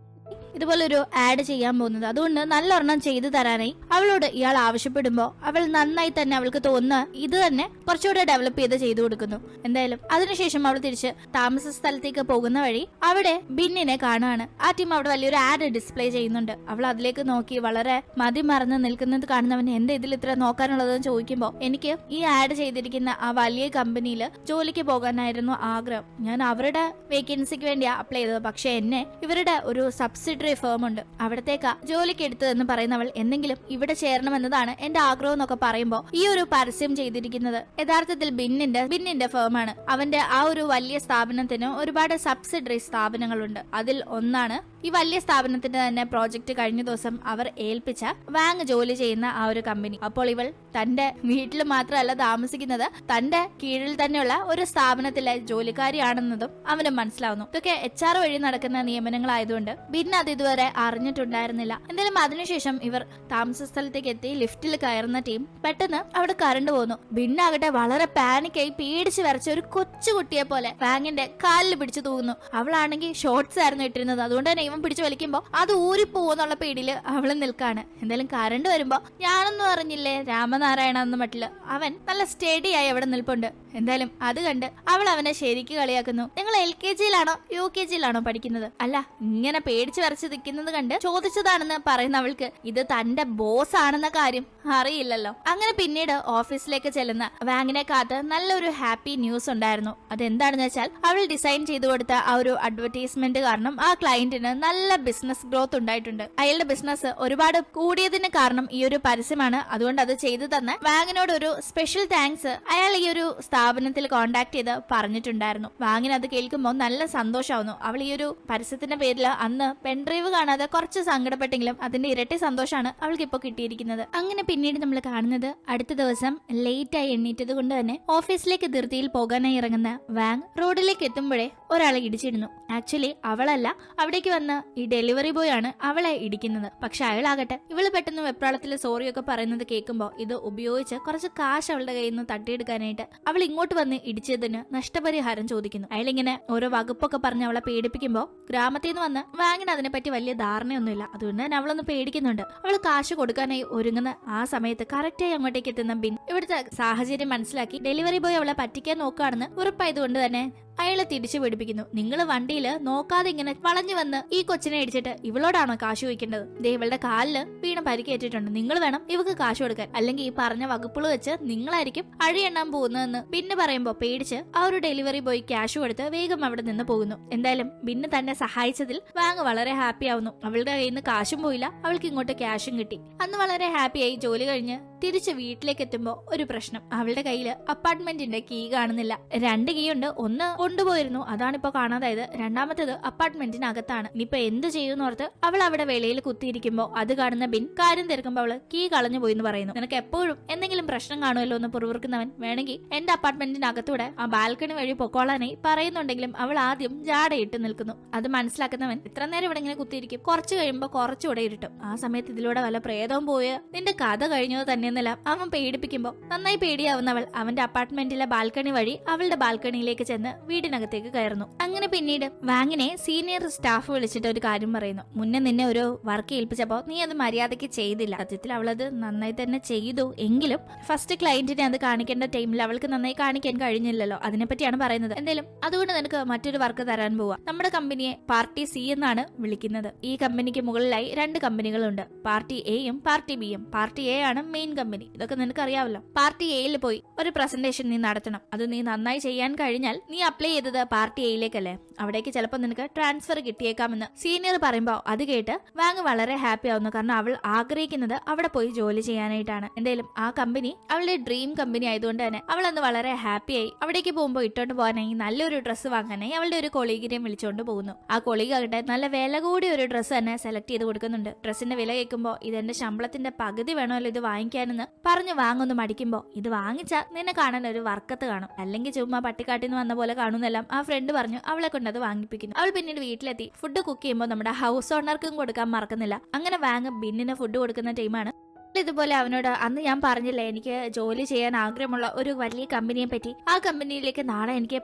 ഇതുപോലെ ഒരു ആഡ് ചെയ്യാൻ പോകുന്നത്, അതുകൊണ്ട് നല്ലൊരെണ്ണം ചെയ്തു തരാനായി അവളോട് ഇയാൾ ആവശ്യപ്പെടുമ്പോൾ അവൾ നന്നായി തന്നെ അവൾക്ക് തോന്നുന്ന ഇത് തന്നെ കുറച്ചുകൂടെ ഡെവലപ്പ് ചെയ്തു കൊടുക്കുന്നു. എന്തായാലും അതിനുശേഷം അവൾ തിരിച്ച് താമസ സ്ഥലത്തേക്ക് പോകുന്ന വഴി അവിടെ ബിന്നിനെ കാണുകയാണ്. ആ ടീം അവിടെ വലിയൊരു ആഡ് ഡിസ്പ്ലേ ചെയ്യുന്നുണ്ട്. അവൾ അതിലേക്ക് നോക്കി വളരെ മതിമറന്ന് നിൽക്കുന്നത് കാണുന്നവന് എന്താ ഇതിൽ ഇത്ര നോക്കാനുള്ളതെന്ന് ചോദിക്കുമ്പോൾ എനിക്ക് ഈ ആഡ് ചെയ്തിരിക്കുന്ന ആ വലിയ കമ്പനിയിൽ ജോലിക്ക് പോകാനായിരുന്നു ആഗ്രഹം. ഞാൻ അവരുടെ വേക്കൻസിക്ക് വേണ്ടിയാ അപ്ലൈ ചെയ്തത്, പക്ഷെ എന്നെ ഇവരുടെ ഒരു സബ്സിഡി സബ്സിഡറി ഫേം ഉണ്ട്, അവിടത്തേക്കാ ജോലിക്ക് എടുത്തതെന്ന് പറയുന്നവൾ എന്തെങ്കിലും ഇവിടെ ചേരണമെന്നതാണ് എന്റെ ആഗ്രഹം എന്നൊക്കെ പറയുമ്പോൾ ഈ ഒരു പരസ്യം ചെയ്തിരിക്കുന്നത് യഥാർത്ഥത്തിൽ ബിന്നിന്റെ ഫേമാണ്. അവന്റെ ആ ഒരു വലിയ സ്ഥാപനത്തിന് ഒരുപാട് സബ്സിഡറി സ്ഥാപനങ്ങളുണ്ട്. അതിൽ ഒന്നാണ് ഈ വലിയ സ്ഥാപനത്തിന്റെ തന്നെ പ്രോജക്റ്റ് കഴിഞ്ഞ ദിവസം അവർ ഏൽപ്പിച്ച വാങ് ജോലി ചെയ്യുന്ന ആ ഒരു കമ്പനി. അപ്പോൾ ഇവൾ തന്റെ വീട്ടിൽ മാത്രമല്ല താമസിക്കുന്നത്, തന്റെ കീഴിൽ തന്നെയുള്ള ഒരു സ്ഥാപനത്തിലെ ജോലിക്കാരിയാണെന്നതും അവന് മനസ്സിലാവുന്നു. ഇതൊക്കെ HR വഴി നടക്കുന്ന നിയമനങ്ങളായതുകൊണ്ട് ബിൻ അത് ഇതുവരെ അറിഞ്ഞിട്ടുണ്ടായിരുന്നില്ല. എന്തായാലും അതിനുശേഷം ഇവർ താമസ സ്ഥലത്തേക്ക് എത്തി ലിഫ്റ്റിൽ കയറുന്ന ടീം പെട്ടെന്ന് അവിടെ കറണ്ട് പോകുന്നു. ബിന്നാകട്ടെ വളരെ പാനിക്കായി പേടിച്ച് വരച്ച ഒരു കൊച്ചുകുട്ടിയെ പോലെ വാങ്ങിന്റെ കാലിൽ പിടിച്ചു തൂങ്ങുന്നു. അവളാണെങ്കിൽ ഷോർട്സ് ആയിരുന്നു ഇട്ടിരുന്നത്, അതുകൊണ്ട് തന്നെ ഇവൻ പിടിച്ചു വലിക്കുമ്പോ അത് ഊരിപ്പോന്നുള്ള പേടിയില് അവള് നിൽക്കാണ്. എന്തായാലും കറണ്ട് വരുമ്പോ ഞാനൊന്നും അറിഞ്ഞില്ലേ രാമനാരായണ എന്ന മട്ടില് അവൻ നല്ല സ്റ്റഡി ആയി അവിടെ നിൽപ്പുണ്ട്. എന്തായാലും അത് കണ്ട് അവൾ അവനെ ശരിക്ക് കളിയാക്കുന്നു. നിങ്ങൾ LKG-യിലാണോ UKG-യിലാണോ പഠിക്കുന്നത്? അല്ല, ഇങ്ങനെ പേടിച്ചു വരച്ച് നിൽക്കുന്നത് കണ്ട് ചോദിച്ചതാണെന്ന് പറയുന്ന അവൾക്ക് ഇത് തന്റെ ബോസ് ആണെന്ന കാര്യം അറിയില്ലല്ലോ. അങ്ങനെ പിന്നീട് ഓഫീസിലേക്ക് ചെല്ലുന്ന വാങ്ങിനെ കാത്ത് നല്ലൊരു ഹാപ്പി ന്യൂസ് ഉണ്ടായിരുന്നു. അതെന്താണെന്ന് വെച്ചാൽ അവൾ ഡിസൈൻ ചെയ്തു കൊടുത്ത ആ ഒരു അഡ്വർടൈസ്മെന്റ് കാരണം ആ ക്ലയന്റിന് നല്ല ബിസിനസ് ഗ്രോത്ത് ഉണ്ടായിട്ടുണ്ട്. അയാളുടെ ബിസിനസ് ഒരുപാട് കൂടിയതിന് കാരണം ഈ ഒരു പരസ്യമാണ്. അതുകൊണ്ട് അത് ചെയ്തു തന്ന വാങ്ങിനോട് ഒരു സ്പെഷ്യൽ താങ്ക്സ് അയാൾ ഈ ഒരു സ്ഥാപനത്തിൽ കോണ്ടാക്ട് ചെയ്ത് പറഞ്ഞിട്ടുണ്ടായിരുന്നു. വാങ്ങിന് അത് കേൾക്കുമ്പോൾ നല്ല സന്തോഷമാവുന്നു. അവൾ ഈ ഒരു പരസ്യത്തിന്റെ പേരിൽ അന്ന് പെൻഡ്രൈവ് കാണാതെ കുറച്ച് സങ്കടപ്പെട്ടെങ്കിലും അതിന്റെ ഇരട്ടി സന്തോഷമാണ് അവൾക്ക് ഇപ്പൊ കിട്ടിയിരിക്കുന്നത്. അങ്ങനെ പിന്നീട് നമ്മൾ കാണുന്നത് അടുത്ത ദിവസം ലേറ്റ് ആയി എണ്ണീറ്റത് കൊണ്ട് തന്നെ ഓഫീസിലേക്ക് ധൃതിയിൽ പോകാനായി ഇറങ്ങുന്ന വാങ് റോഡിലേക്ക് എത്തുമ്പോഴേ ഒരാളെ ഇടിച്ചിരുന്നു. ആക്ച്വലി അവളല്ല, അവിടേക്ക് വന്ന ഈ ഡെലിവറി ബോയ് ആണ് അവളെ ഇടിക്കുന്നത്. പക്ഷെ അയാളാകട്ടെ ഇവള് പെട്ടെന്ന് വെപ്രാളത്തില് സോറിയൊക്കെ പറയുന്നത് കേൾക്കുമ്പോൾ ഇത് ഉപയോഗിച്ച് കുറച്ച് കാശ് അവളുടെ കയ്യിൽ നിന്ന് തട്ടിയെടുക്കാനായിട്ട് അവൾ ഇങ്ങോട്ട് വന്ന് ഇടിച്ചതിന് നഷ്ടപരിഹാരം ചോദിക്കുന്നു. അയാളിങ്ങനെ ഓരോ വകുപ്പൊക്കെ പറഞ്ഞ് അവളെ പേടിപ്പിക്കുമ്പോൾ ഗ്രാമത്തിൽ നിന്ന് വന്ന് വാങ്ങിന് അതിനെപ്പറ്റി വലിയ ധാരണയൊന്നുമില്ല. അതുകൊണ്ട് തന്നെ അവളൊന്ന് പേടിക്കുന്നുണ്ട്. അവൾ കാശ് കൊടുക്കാനായി ഒരുങ്ങുന്ന ആ സമയത്ത് കറക്റ്റായി അങ്ങോട്ടേക്ക് എത്തുന്ന ബിൻ ഇവിടുത്തെ സാഹചര്യം മനസ്സിലാക്കി ഡെലിവറി ബോയ് അവളെ പറ്റിക്കാൻ നോക്കുകയാണെന്ന് ഉറപ്പായതുകൊണ്ട് തന്നെ അയാളെ തിരിച്ചു പിടിപ്പിക്കുന്നു. നിങ്ങൾ വണ്ടിയിൽ നോക്കാതെ ഇങ്ങനെ വളഞ്ഞു വന്ന് ഈ കൊച്ചിനെ ഇടിച്ചിട്ട് ഇവളോടാണോ കാശ് ചോദിക്കേണ്ടത്? ദേ ഇവളുടെ കാലില് വീണ് പരിക്കേറ്റിട്ടുണ്ട്, നിങ്ങൾ വേണം ഇവക്ക് കാശ് കൊടുക്കാൻ, അല്ലെങ്കിൽ ഈ പറഞ്ഞ വകുപ്പുകൾ വെച്ച് നിങ്ങളായിരിക്കും അഴിയെണ്ണാൻ പോകുന്നതെന്ന് ബിന്ന് പറയുമ്പോ പേടിച്ച് ആ ഒരു ഡെലിവറി ബോയ് ക്യാഷ് കൊടുത്ത് വേഗം അവിടെ നിന്ന് പോകുന്നു. എന്തായാലും ബിന്ന് തന്നെ സഹായിച്ചതിൽ വാങ് വളരെ ഹാപ്പി ആവുന്നു. അവളുടെ കയ്യിൽ നിന്ന് കാശും പോയില്ല, അവൾക്ക് ഇങ്ങോട്ട് ക്യാഷും കിട്ടി. അന്ന് വളരെ ഹാപ്പിയായി ജോലി കഴിഞ്ഞ് തിരിച്ച് വീട്ടിലേക്ക് എത്തുമ്പോ ഒരു പ്രശ്നം. അവളുടെ കയ്യില് അപ്പാർട്ട്മെന്റിന്റെ കീ കാണുന്നില്ല. 2 കീ ഉണ്ട്, ഒന്ന് കൊണ്ടുപോയിരുന്നു, അതാണിപ്പോ കാണാതായത്. രണ്ടാമത്തേത് അപ്പാർട്ട്മെന്റിനകത്താണ്. ഇനിയിപ്പോ എന്ത് ചെയ്യുന്നോർത്ത് അവൾ അവിടെ വെളിയിൽ കുത്തിയിരിക്കുമ്പോ അത് കാണുന്ന ബിൻ കാര്യം തിരക്കുമ്പോ അവള് കീ കളഞ്ഞു പോയി എന്ന് പറയുന്നു. നിനക്ക് എപ്പോഴും എന്തെങ്കിലും പ്രശ്നം കാണുമല്ലോ എന്ന് പുറവുറുക്കുന്നവൻ വേണമെങ്കിൽ എന്റെ അപ്പാർട്ട്മെന്റിനകത്തൂടെ ആ ബാൽക്കണി വഴി പൊക്കോളാനായി പറയുന്നുണ്ടെങ്കിലും അവൾ ആദ്യം ജാടയിട്ട് നിൽക്കുന്നു. അത് മനസ്സിലാക്കുന്നവൻ ഇത്ര നേരം ഇവിടെ ഇങ്ങനെ കുത്തിയിരിക്കും, കുറച്ച് കഴിയുമ്പോ കുറച്ചുകൂടെ ഇരുട്ടും, ആ സമയത്ത് ഇതിലൂടെ വല്ല പ്രേതവും പോയ നിന്റെ കഥ കഴിഞ്ഞത് തന്നെയെന്നല്ല അവൻ പേടിപ്പിക്കുമ്പോ നന്നായി പേടിയാവുന്നവൾ അവന്റെ അപ്പാർട്ട്മെന്റിലെ ബാൽക്കണി വഴി അവളുടെ ബാൽക്കണിയിലേക്ക് ചെന്ന് വീടിനകത്തേക്ക് കയറുന്നു. അങ്ങനെ പിന്നീട് വാങ്ങിനെ സീനിയർ സ്റ്റാഫ് വിളിച്ചിട്ട് ഒരു കാര്യം പറയുന്നു. മുന്നേ നിന്നെ ഒരു വർക്ക് ഏൽപ്പിച്ചപ്പോ നീ അത് മര്യാദയ്ക്ക് ചെയ്തില്ല. സത്യത്തിൽ അവളത് നന്നായി തന്നെ ചെയ്തു, എങ്കിലും ഫസ്റ്റ് ക്ലയന്റിനെ അത് കാണിക്കേണ്ട ടൈമിൽ അവൾക്ക് നന്നായി കാണിക്കാൻ കഴിഞ്ഞില്ലല്ലോ. അതിനെപ്പറ്റിയാണ് പറയുന്നത്. എന്തായാലും അതുകൊണ്ട് നിനക്ക് മറ്റൊരു വർക്ക് തരാൻ പോവാ. നമ്മുടെ കമ്പനിയെ പാർട്ടി C എന്നാണ് വിളിക്കുന്നത്. ഈ കമ്പനിക്ക് മുകളിലായി 2 കമ്പനികളുണ്ട്, പാർട്ടി Aയും പാർട്ടി Bയും. പാർട്ടി A ആണ് മെയിൻ കമ്പനി, ഇതൊക്കെ നിനക്ക് അറിയാമല്ലോ. പാർട്ടി Aയിൽ പോയി ഒരു പ്രസന്റേഷൻ നീ നടത്തണം. അത് നീ നന്നായി ചെയ്യാൻ കഴിഞ്ഞാൽ നീ അപ്ലൈ ചെയ്തത് പാർട്ടി Aയിലേക്കല്ലേ, അവിടേക്ക് ചിലപ്പോൾ നിനക്ക് ട്രാൻസ്ഫർ കിട്ടിയേക്കാമെന്ന് സീനിയർ പറയുമ്പോൾ അത് കേട്ട് വാങ് വളരെ ഹാപ്പി ആവുന്നു. കാരണം അവൾ ആഗ്രഹിക്കുന്നത് അവിടെ പോയി ജോലി ചെയ്യാനായിട്ടാണ്. എന്തായാലും ആ കമ്പനി അവളുടെ ഡ്രീം കമ്പനി ആയതുകൊണ്ട് തന്നെ അവൾ അന്ന് വളരെ ഹാപ്പിയായി അവിടേക്ക് പോകുമ്പോൾ ഇട്ടോണ്ട് പോകാനായി നല്ലൊരു ഡ്രസ്സ് വാങ്ങാനായി അവളുടെ ഒരു കൊളീഗിനെയും വിളിച്ചുകൊണ്ട് പോകുന്നു. ആ കൊളീഗ് ആകട്ടെ നല്ല വില കൂടിയ ഒരു ഡ്രസ്സ് തന്നെ സെലക്ട് ചെയ്ത് കൊടുക്കുന്നുണ്ട്. ഡ്രസ്സിന്റെ വില കേൾക്കുമ്പോൾ ഇതെന്റെ ശമ്പളത്തിന്റെ പകുതി വേണമല്ലോ ഇത് വാങ്ങിക്കാനെന്ന് പറഞ്ഞു വാങ്ങൊന്ന് മടിക്കുമ്പോൾ ഇത് വാങ്ങിച്ചാൽ നിന്നെ കാണാൻ ഒരു വർക്കത്ത് കാണും, അല്ലെങ്കിൽ ചുമ്മാ പട്ടിക്കാട്ടിൽ നിന്ന് വന്ന പോലെ കാണുന്നെല്ലാം ആ ഫ്രണ്ട് പറഞ്ഞു അവളെ കൊണ്ട് അത് വാങ്ങിപ്പിക്കുന്നു. അവൾ പിന്നീട് വീട്ടിലെത്തി ഫുഡ് കുക്ക് ചെയ്യുമ്പോൾ നമ്മുടെ ഹൗസ് ഓണർക്കും കൊടുക്കാൻ മറക്കുന്നില്ല. അങ്ങനെ വാങ് ബിന്നിന് ഫുഡ് കൊടുക്കുന്ന ടീമാണ്. ഇതുപോലെ അവനോട് അന്ന് ഞാൻ പറഞ്ഞില്ലേ എനിക്ക് ജോലി ചെയ്യാൻ ആഗ്രഹമുള്ള ഒരു വലിയ കമ്പനിയെ പറ്റി, ആ കമ്പനിയിലേക്ക് നാളെ എനിക്ക്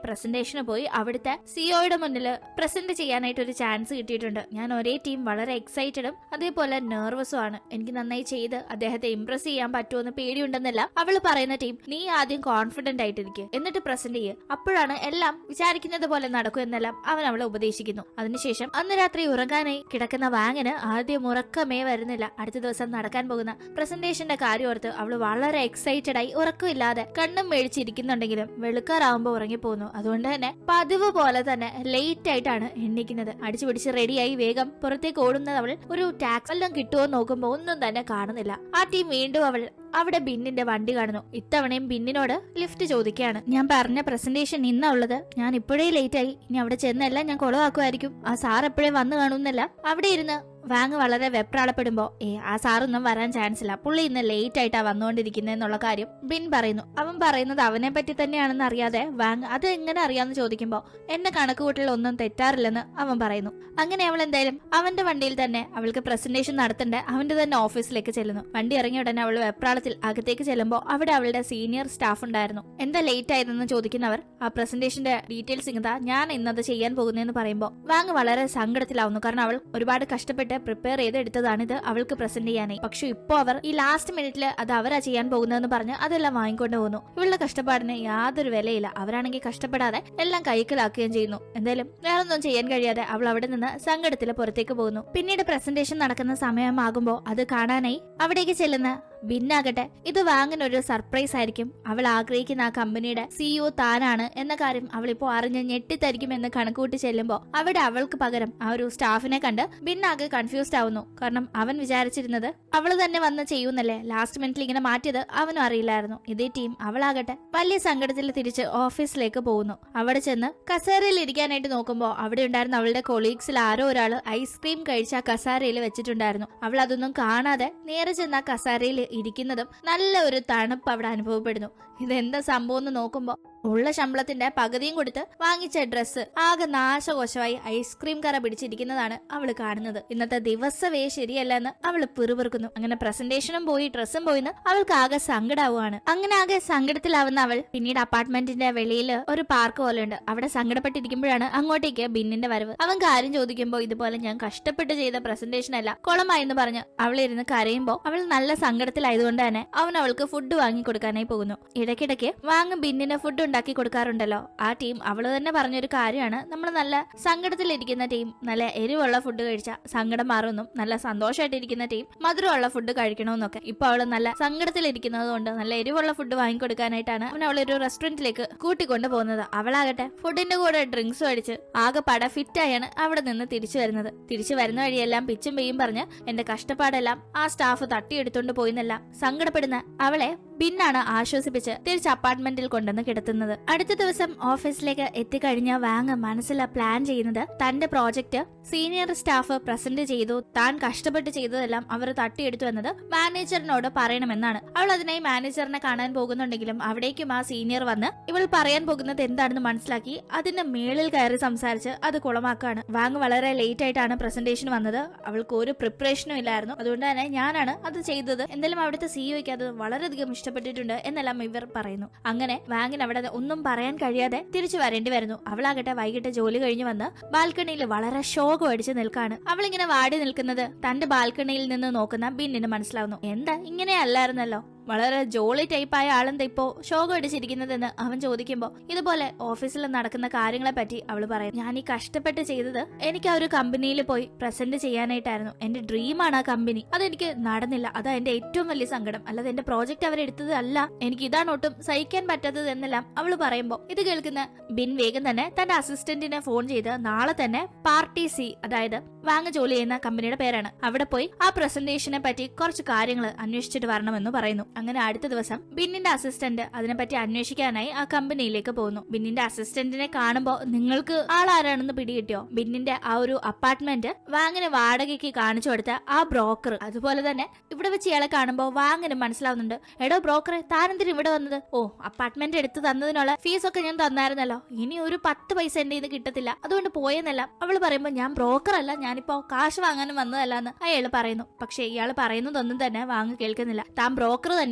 പ്രസന്റേഷന് പോയി അവിടുത്തെ സിഇഒയുടെ മുന്നിൽ പ്രസന്റ് ചെയ്യാനായിട്ട് ഒരു ചാൻസ് കിട്ടിയിട്ടുണ്ട്. ഞാൻ ഒരേ ടീം വളരെ എക്സൈറ്റഡും അതേപോലെ നെർവസും ആണ്. എനിക്ക് നന്നായി ചെയ്ത് അദ്ദേഹത്തെ ഇംപ്രസ് ചെയ്യാൻ പറ്റുമെന്ന് പേടിയുണ്ടെന്നല്ല അവള് പറയുന്ന ടീം. നീ ആദ്യം കോൺഫിഡന്റ് ആയിട്ടിരിക്കുക, എന്നിട്ട് പ്രസന്റ് ചെയ്യുക, അപ്പോഴാണ് എല്ലാം വിചാരിക്കുന്നത് പോലെ നടക്കും എന്നെല്ലാം അവൻ അവളെ ഉപദേശിക്കുന്നു. അതിനുശേഷം അന്ന് രാത്രി ഉറങ്ങാനായി കിടക്കുന്ന വാങ്ങിന് ആദ്യം ഉറക്കമേ വരുന്നില്ല. അടുത്ത ദിവസം നടക്കാൻ പോകുന്ന പ്രസന്റേഷന്റെ കാര്യം ഓർത്ത് അവള് വളരെ എക്സൈറ്റഡ് ആയി ഉറക്കമില്ലാതെ കണ്ണും മേടിച്ചിരിക്കുന്നുണ്ടെങ്കിലും വെളുക്കാറാവുമ്പോ ഉറങ്ങിപ്പോകുന്നു. അതുകൊണ്ട് തന്നെ പതിവ് പോലെ തന്നെ ലേറ്റ് ആയിട്ടാണ് എണ്ണിക്കുന്നത്. അടിച്ചു പിടിച്ച് റെഡിയായി വേഗം പുറത്തേക്ക് ഓടുന്നത് അവൾ ഒരു ടാക്സി എല്ലാം കിട്ടുമോ നോക്കുമ്പോ ഒന്നും തന്നെ കാണുന്നില്ല. ആ ടീം വീണ്ടും അവൾ അവിടെ ബിന്നിന്റെ വണ്ടി കാണുന്നു. ഇത്തവണയും ബിന്നിനോട് ലിഫ്റ്റ് ചോദിക്കുകയാണ്. ഞാൻ പറഞ്ഞ പ്രസന്റേഷൻ ഇന്നാ ഉള്ളത്, ഞാൻ ഇപ്പോഴേ ലേറ്റ് ആയി, ഇനി അവിടെ ചെന്നെല്ലാം ഞാൻ കൊളവാക്കുമായിരിക്കും, ആ സാർ എപ്പോഴേ വന്നു കാണുന്നില്ല. അവിടെ ഇരുന്ന് വാങ് വളരെ വെപ്രാളപ്പെടുമ്പോ ആ സാറൊന്നും വരാൻ ചാൻസ് ഇല്ല, പുള്ളി ഇന്ന് ലേറ്റ് ആയിട്ടാ വന്നുകൊണ്ടിരിക്കുന്നതെന്നുള്ള കാര്യം ബിൻ പറയുന്നു. അവൻ പറയുന്നത് അവനെ പറ്റി തന്നെയാണെന്ന് അറിയാതെ വാങ് അത് എങ്ങനെ അറിയാന്ന് ചോദിക്കുമ്പോ എന്റെ കണക്കുകൂട്ടൽ ഒന്നും തെറ്റാറില്ലെന്ന് അവൻ പറയുന്നു. അങ്ങനെ അവൾ എന്തായാലും അവന്റെ വണ്ടിയിൽ തന്നെ അവൾക്ക് പ്രസന്റേഷൻ നടത്തേണ്ട അവന്റെ തന്നെ ഓഫീസിലേക്ക് ചെല്ലുന്നു. വണ്ടി ഇറങ്ങിയ ഉടനെ അവൾ വെപ്രാളത്തിൽ അകത്തേക്ക് ചെല്ലുമ്പോൾ അവിടെ അവളുടെ സീനിയർ സ്റ്റാഫ് ഉണ്ടായിരുന്നു. എന്താ ലേറ്റ് ആയതെന്ന് ചോദിക്കുന്നവർ ആ പ്രസന്റേഷന്റെ ഡീറ്റെയിൽസ് ഇങ്ങതാ, ഞാൻ ഇന്നത് ചെയ്യാൻ പോകുന്നതെന്ന് പറയുമ്പോൾ വാങ് വളരെ സങ്കടത്തിലാവുന്നു. കാരണം അവൾ ഒരുപാട് കഷ്ടപ്പെട്ട് പ്രിപ്പയർ ചെയ്തെടുത്തതാണിത് അവൾക്ക് പ്രസന്റ് ചെയ്യാനായി. പക്ഷെ ഇപ്പോ അവർ ഈ ലാസ്റ്റ് മിനിറ്റിൽ അത് അവരാ ചെയ്യാൻ പോകുന്നതെന്ന് പറഞ്ഞ് അതെല്ലാം വാങ്ങിക്കൊണ്ട് പോകുന്നു. ഇവളുടെ കഷ്ടപ്പാടിന് യാതൊരു വിലയില്ല. അവരാണെങ്കിൽ കഷ്ടപ്പെടാതെ എല്ലാം കൈക്കലാക്കുകയും ചെയ്യുന്നു. എന്തായാലും വേറൊന്നും ചെയ്യാൻ കഴിയാതെ അവൾ അവിടെ നിന്ന് സങ്കടത്തിൽ പുറത്തേക്ക് പോകുന്നു. പിന്നീട് പ്രസന്റേഷൻ നടക്കുന്ന സമയമാകുമ്പോൾ അത് കാണാനായി അവിടേക്ക് ചെല്ലുന്ന ബിന്നാകട്ടെ ഇത് വാങ്ങിനൊരു സർപ്രൈസ് ആയിരിക്കും, അവൾ ആഗ്രഹിക്കുന്ന ആ കമ്പനിയുടെ സിഇഒ താനാണ് എന്ന കാര്യം അവളിപ്പോ അറിഞ്ഞ് ഞെട്ടിത്തരിക്കും എന്ന് കണക്കൂട്ടി ചെല്ലുമ്പോ അവിടെ അവൾക്ക് പകരം ആ ഒരു സ്റ്റാഫിനെ കണ്ട് ബിന്നാകെ കൺഫ്യൂസ്ഡ് ആവുന്നു. കാരണം അവൻ വിചാരിച്ചിരുന്നത് അവള് തന്നെ വന്ന് ചെയ്യുന്നല്ലേ, ലാസ്റ്റ് മിനിറ്റിൽ ഇങ്ങനെ മാറ്റിയത് അവനും അറിയില്ലായിരുന്നു. ഇതേ ടീം അവളാകട്ടെ വലിയ സങ്കടത്തിൽ തിരിച്ച് ഓഫീസിലേക്ക് പോകുന്നു. അവിടെ ചെന്ന് കസേരയിൽ ഇരിക്കാനായിട്ട് നോക്കുമ്പോ അവിടെ ഉണ്ടായിരുന്ന അവളുടെ കൊളീഗ്സിൽ ആരോ ഒരാള് ഐസ്ക്രീം കഴിച്ച ആ കസേരയിൽ വെച്ചിട്ടുണ്ടായിരുന്നു. അവൾ അതൊന്നും കാണാതെ നേരെ ചെന്ന ആ കസേരയിൽ ഇരിക്കുന്നതും നല്ല ഒരു തണുപ്പ് അവിടെ അനുഭവപ്പെടുന്നു. ഇതെന്താ സംഭവം എന്ന് നോക്കുമ്പോ ഉള്ള ശമ്പളത്തിന്റെ പകുതിയും കൊടുത്ത് വാങ്ങിച്ച ഡ്രസ്സ് ആകെ നാശകോശമായി ഐസ്ക്രീം കറ പിടിച്ചിരിക്കുന്നതാണ് അവള് കാണുന്നത്. ഇന്നത്തെ ദിവസവേ ശരിയല്ല എന്ന് അവള് പിറുപിറുക്കുന്നു. അങ്ങനെ പ്രസന്റേഷനും പോയി ഡ്രസ്സും പോയിന്ന് അവൾക്ക് ആകെ സങ്കടാവുകയാണ്. അങ്ങനെ ആകെ സങ്കടത്തിലാവുന്ന അവൾ പിന്നീട് അപ്പാർട്ട്മെന്റിന്റെ വെളിയിൽ ഒരു പാർക്ക് പോലെ ഉണ്ട്, അവിടെ സങ്കടപ്പെട്ടിരിക്കുമ്പോഴാണ് അങ്ങോട്ടേക്ക് ബിന്നിന്റെ വരവ്. അവൻ കാര്യം ചോദിക്കുമ്പോ ഇതുപോലെ ഞാൻ കഷ്ടപ്പെട്ട് ചെയ്ത പ്രസന്റേഷൻ അല്ല കൊളമായെന്ന് പറഞ്ഞ് അവളിരുന്ന് കരയുമ്പോ അവൾ നല്ല സങ്കടത്തിലായതുകൊണ്ട് തന്നെ അവൻ അവൾക്ക് ഫുഡ് വാങ്ങി കൊടുക്കാനായി പോകുന്നു. ഇടയ്ക്കിടയ്ക്ക് വാങ്ങ് ബിന്നിന് ഫുഡ് ഉണ്ടാക്കി കൊടുക്കാറുണ്ടല്ലോ. ആ ടീം അവള് തന്നെ പറഞ്ഞൊരു കാര്യമാണ്, നമ്മൾ നല്ല സങ്കടത്തിലിരിക്കുന്ന ടീം നല്ല എരിവുള്ള ഫുഡ് കഴിച്ചാൽ സങ്കടം മാറുമെന്നും നല്ല സന്തോഷമായിട്ടിരിക്കുന്ന ടീം മധുരമുള്ള ഫുഡ് കഴിക്കണമെന്നൊക്കെ. ഇപ്പൊ അവള് നല്ല സങ്കടത്തിലിരിക്കുന്നത് കൊണ്ട് നല്ല എരിവുള്ള ഫുഡ് വാങ്ങിക്കൊടുക്കാനായിട്ടാണ് അവൻ അവളൊരു റെസ്റ്റോറന്റിലേക്ക് കൂട്ടിക്കൊണ്ടു പോകുന്നത്. അവളാകട്ടെ ഫുഡിന്റെ കൂടെ ഡ്രിങ്ക്സും അടിച്ച് ആകെ പട ഫിറ്റായാണ് അവിടെ നിന്ന് തിരിച്ചു വരുന്നത്. തിരിച്ചു വരുന്ന വഴിയെല്ലാം പിച്ചും പെയ്യും പറഞ്ഞ് എന്റെ കഷ്ടപ്പാടെല്ലാം ആ സ്റ്റാഫ് തട്ടിയെടുത്തോണ്ട് പോയിന്നെല്ലാം സങ്കടപ്പെടുന്ന അവളെ ബിന്നാണ് ആശ്വസിപ്പിച്ച് തിരിച്ച് അപ്പാർട്ട്മെന്റിൽ കൊണ്ടുവന്ന് കിടത്തുന്നത്. അടുത്ത ദിവസം ഓഫീസിലേക്ക് എത്തിക്കഴിഞ്ഞ വാങ് മനസ്സിൽ പ്ലാൻ ചെയ്യുന്നത് തന്റെ പ്രോജക്റ്റ് സീനിയർ സ്റ്റാഫ് പ്രസന്റ് ചെയ്തു, താൻ കഷ്ടപ്പെട്ട് ചെയ്തതെല്ലാം അവർ തട്ടിയെടുത്തു എന്നത് മാനേജറിനോട് പറയണമെന്നാണ്. അവൾ അതിനായി മാനേജറിനെ കാണാൻ പോകുന്നുണ്ടെങ്കിലും അവിടേക്കും ആ സീനിയർ വന്ന് ഇവൾ പറയാൻ പോകുന്നത് എന്താണെന്ന് മനസ്സിലാക്കി അതിന്റെ മേളിൽ കയറി സംസാരിച്ച് അത് കുളമാക്കാണ്. വാങ് വളരെ ലേറ്റ് ആയിട്ടാണ് പ്രസന്റേഷൻ വന്നത്, അവൾക്ക് ഒരു പ്രിപ്പറേഷനും ഇല്ലായിരുന്നു, അതുകൊണ്ട് തന്നെ ഞാനാണ് അത് ചെയ്തത്, എന്തായാലും അവിടുത്തെ സിഇഒയ്ക്ക് അത് വളരെയധികം ഇഷ്ടപ്പെട്ടിട്ടുണ്ട് എന്നെല്ലാം ഇവർ പറയുന്നു. അങ്ങനെ വാങ്ങിന് അവിടെ ഒന്നും പറയാൻ കഴിയാതെ തിരിച്ചു വരേണ്ടി വരുന്നു. അവളാകട്ടെ വൈകിട്ട് ജോലി കഴിഞ്ഞ് വന്ന് ബാൽക്കണിയിൽ വളരെ ശോകം അടിച്ച് നിൽക്കാണ്. അവളിങ്ങനെ വാടി നിൽക്കുന്നത് തന്റെ ബാൽക്കണിയിൽ നിന്ന് നോക്കുന്ന ബിന്നിന് മനസ്സിലാവുന്നു. എന്താ ഇങ്ങനെ അല്ലായിരുന്നല്ലോ, വളരെ ജോളി ടൈപ്പായ ആളെന്താ ഇപ്പോ ശോകം അടിച്ചിരിക്കുന്നതെന്ന് അവൻ ചോദിക്കുമ്പോ ഇതുപോലെ ഓഫീസിൽ നടക്കുന്ന കാര്യങ്ങളെ പറ്റി അവള് പറയും. ഞാൻ ഈ കഷ്ടപ്പെട്ട് ചെയ്തത് എനിക്ക് ആ ഒരു കമ്പനിയിൽ പോയി പ്രസന്റ് ചെയ്യാനായിട്ടായിരുന്നു, എന്റെ ഡ്രീമാണ് ആ കമ്പനി, അതെനിക്ക് നടന്നില്ല, അതാ എന്റെ ഏറ്റവും വലിയ സങ്കടം, അല്ലാതെ എന്റെ പ്രോജക്റ്റ് അവരെടുത്തത് അല്ല, എനിക്ക് ഇതാണ് ഒട്ടും സഹിക്കാൻ പറ്റാത്തത് എന്നെല്ലാം അവള് പറയുമ്പോ ഇത് കേൾക്കുന്ന ബിൻ വേഗം തന്നെ തന്റെ അസിസ്റ്റന്റിനെ ഫോൺ ചെയ്ത് നാളെ തന്നെ പാർട്ടി സി, അതായത് വാങ്ങ ജോലി ചെയ്യുന്ന കമ്പനിയുടെ പേരാണ്, അവിടെ പോയി ആ പ്രസന്റേഷനെ പറ്റി കുറച്ച് കാര്യങ്ങൾ അന്വേഷിച്ചിട്ട് വരണമെന്ന് പറയുന്നു. അങ്ങനെ അടുത്ത ദിവസം ബിന്നിന്റെ അസിസ്റ്റന്റ് അതിനെപ്പറ്റി അന്വേഷിക്കാനായി ആ കമ്പനിയിലേക്ക് പോകുന്നു. ബിന്നിന്റെ അസിസ്റ്റന്റിനെ കാണുമ്പോ നിങ്ങൾക്ക് ആളാരാണെന്ന് പിടികിട്ടിയോ? ബിന്നിന്റെ ആ ഒരു അപ്പാർട്ട്മെന്റ് വാങ്ങിന് വാടകയ്ക്ക് കാണിച്ചു കൊടുത്ത ആ ബ്രോക്കർ. അതുപോലെ തന്നെ ഇവിടെ വെച്ച് ഇയാളെ കാണുമ്പോ വാങ്ങിന് മനസ്സിലാവുന്നുണ്ട്, എടോ ബ്രോക്കറെ താനെന്തിന് ഇവിടെ വന്നത്? ഓ, അപ്പാർട്ട്മെന്റ് എടുത്ത് തന്നതിനുള്ള ഫീസൊക്കെ ഞാൻ തന്നായിരുന്നല്ലോ, ഇനി ഒരു 10 പൈസ എന്റെ ഇത് കിട്ടത്തില്ല, അതുകൊണ്ട് പോയെന്നെല്ലാം അവള് പറയുമ്പോ ഞാൻ ബ്രോക്കർ അല്ല, ഞാനിപ്പോ കാശ് വാങ്ങാനും വന്നതല്ലെന്ന് അയാള് പറയുന്നു. പക്ഷെ ഇയാള് പറയുന്നതൊന്നും തന്നെ വാങ്ങ് കേൾക്കുന്നില്ല. താൻ ബ്രോക്കർ തന്നെ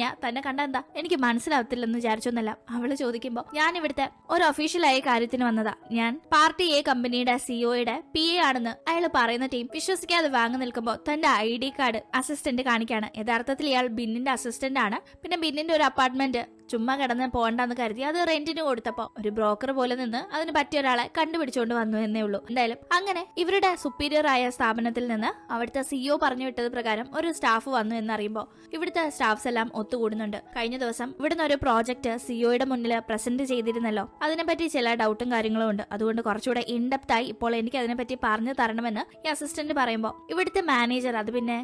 കണ്ട എന്താ എനിക്ക് മനസ്സിലാവത്തില്ലെന്ന് വിചാരിച്ചൊന്നല്ല. അവള് ചോദിക്കുമ്പോ ഞാൻ ഇവിടുത്തെ ഒരു ഒഫീഷ്യലായ കാര്യത്തിന് വന്നതാ, ഞാൻ പാർട്ടി എ കമ്പനിയുടെ സിഇഒയുടെ PA ആണെന്ന് അയാൾ പറയുന്ന ടീം വിശ്വസിക്കാതെ വാങ്ങി നിൽക്കുമ്പോ തന്റെ ID കാർഡ് അസിസ്റ്റന്റ് കാണിക്കാണ്. യഥാർത്ഥത്തിൽ ഇയാൾ ബിന്നിന്റെ അസിസ്റ്റന്റ് ആണ്. പിന്നെ ബിന്നിന്റെ ഒരു അപ്പാർട്ട്മെന്റ് ചുമ്മാ കിടന്ന് പോകണ്ടെന്ന് കരുതി അത് റെന്റിന് കൊടുത്തപ്പോ ഒരു ബ്രോക്കർ പോലെ നിന്ന് അതിന് പറ്റിയ ഒരാളെ കണ്ടുപിടിച്ചുകൊണ്ട് വന്നു എന്നേ ഉള്ളൂ. എന്തായാലും അങ്ങനെ ഇവരുടെ സുപ്പീരിയർ ആയ സ്ഥാപനത്തിൽ നിന്ന് അവിടുത്തെ സിഇഒ പറഞ്ഞു വിട്ടത് പ്രകാരം ഒരു സ്റ്റാഫ് വന്നു എന്നറിയുമ്പോൾ ഇവിടുത്തെ സ്റ്റാഫ്സ് എല്ലാം ഒത്തുകൂടുന്നുണ്ട്. കഴിഞ്ഞ ദിവസം ഇവിടുന്ന് ഒരു പ്രോജക്റ്റ് സിഇഒയുടെ മുന്നിൽ പ്രസന്റ് ചെയ്തിരുന്നല്ലോ, അതിനെപ്പറ്റി ചില ഡൗട്ടും കാര്യങ്ങളും ഉണ്ട്. അതുകൊണ്ട് കുറച്ചുകൂടെ ഇൻഡെപ്ത് ആയി ഇപ്പോൾ എനിക്ക് അതിനെപ്പറ്റി പറഞ്ഞു തരണമെന്ന് ഈ അസിസ്റ്റന്റ് പറയുമ്പോൾ ഇവിടുത്തെ മാനേജർ, അത് പിന്നെ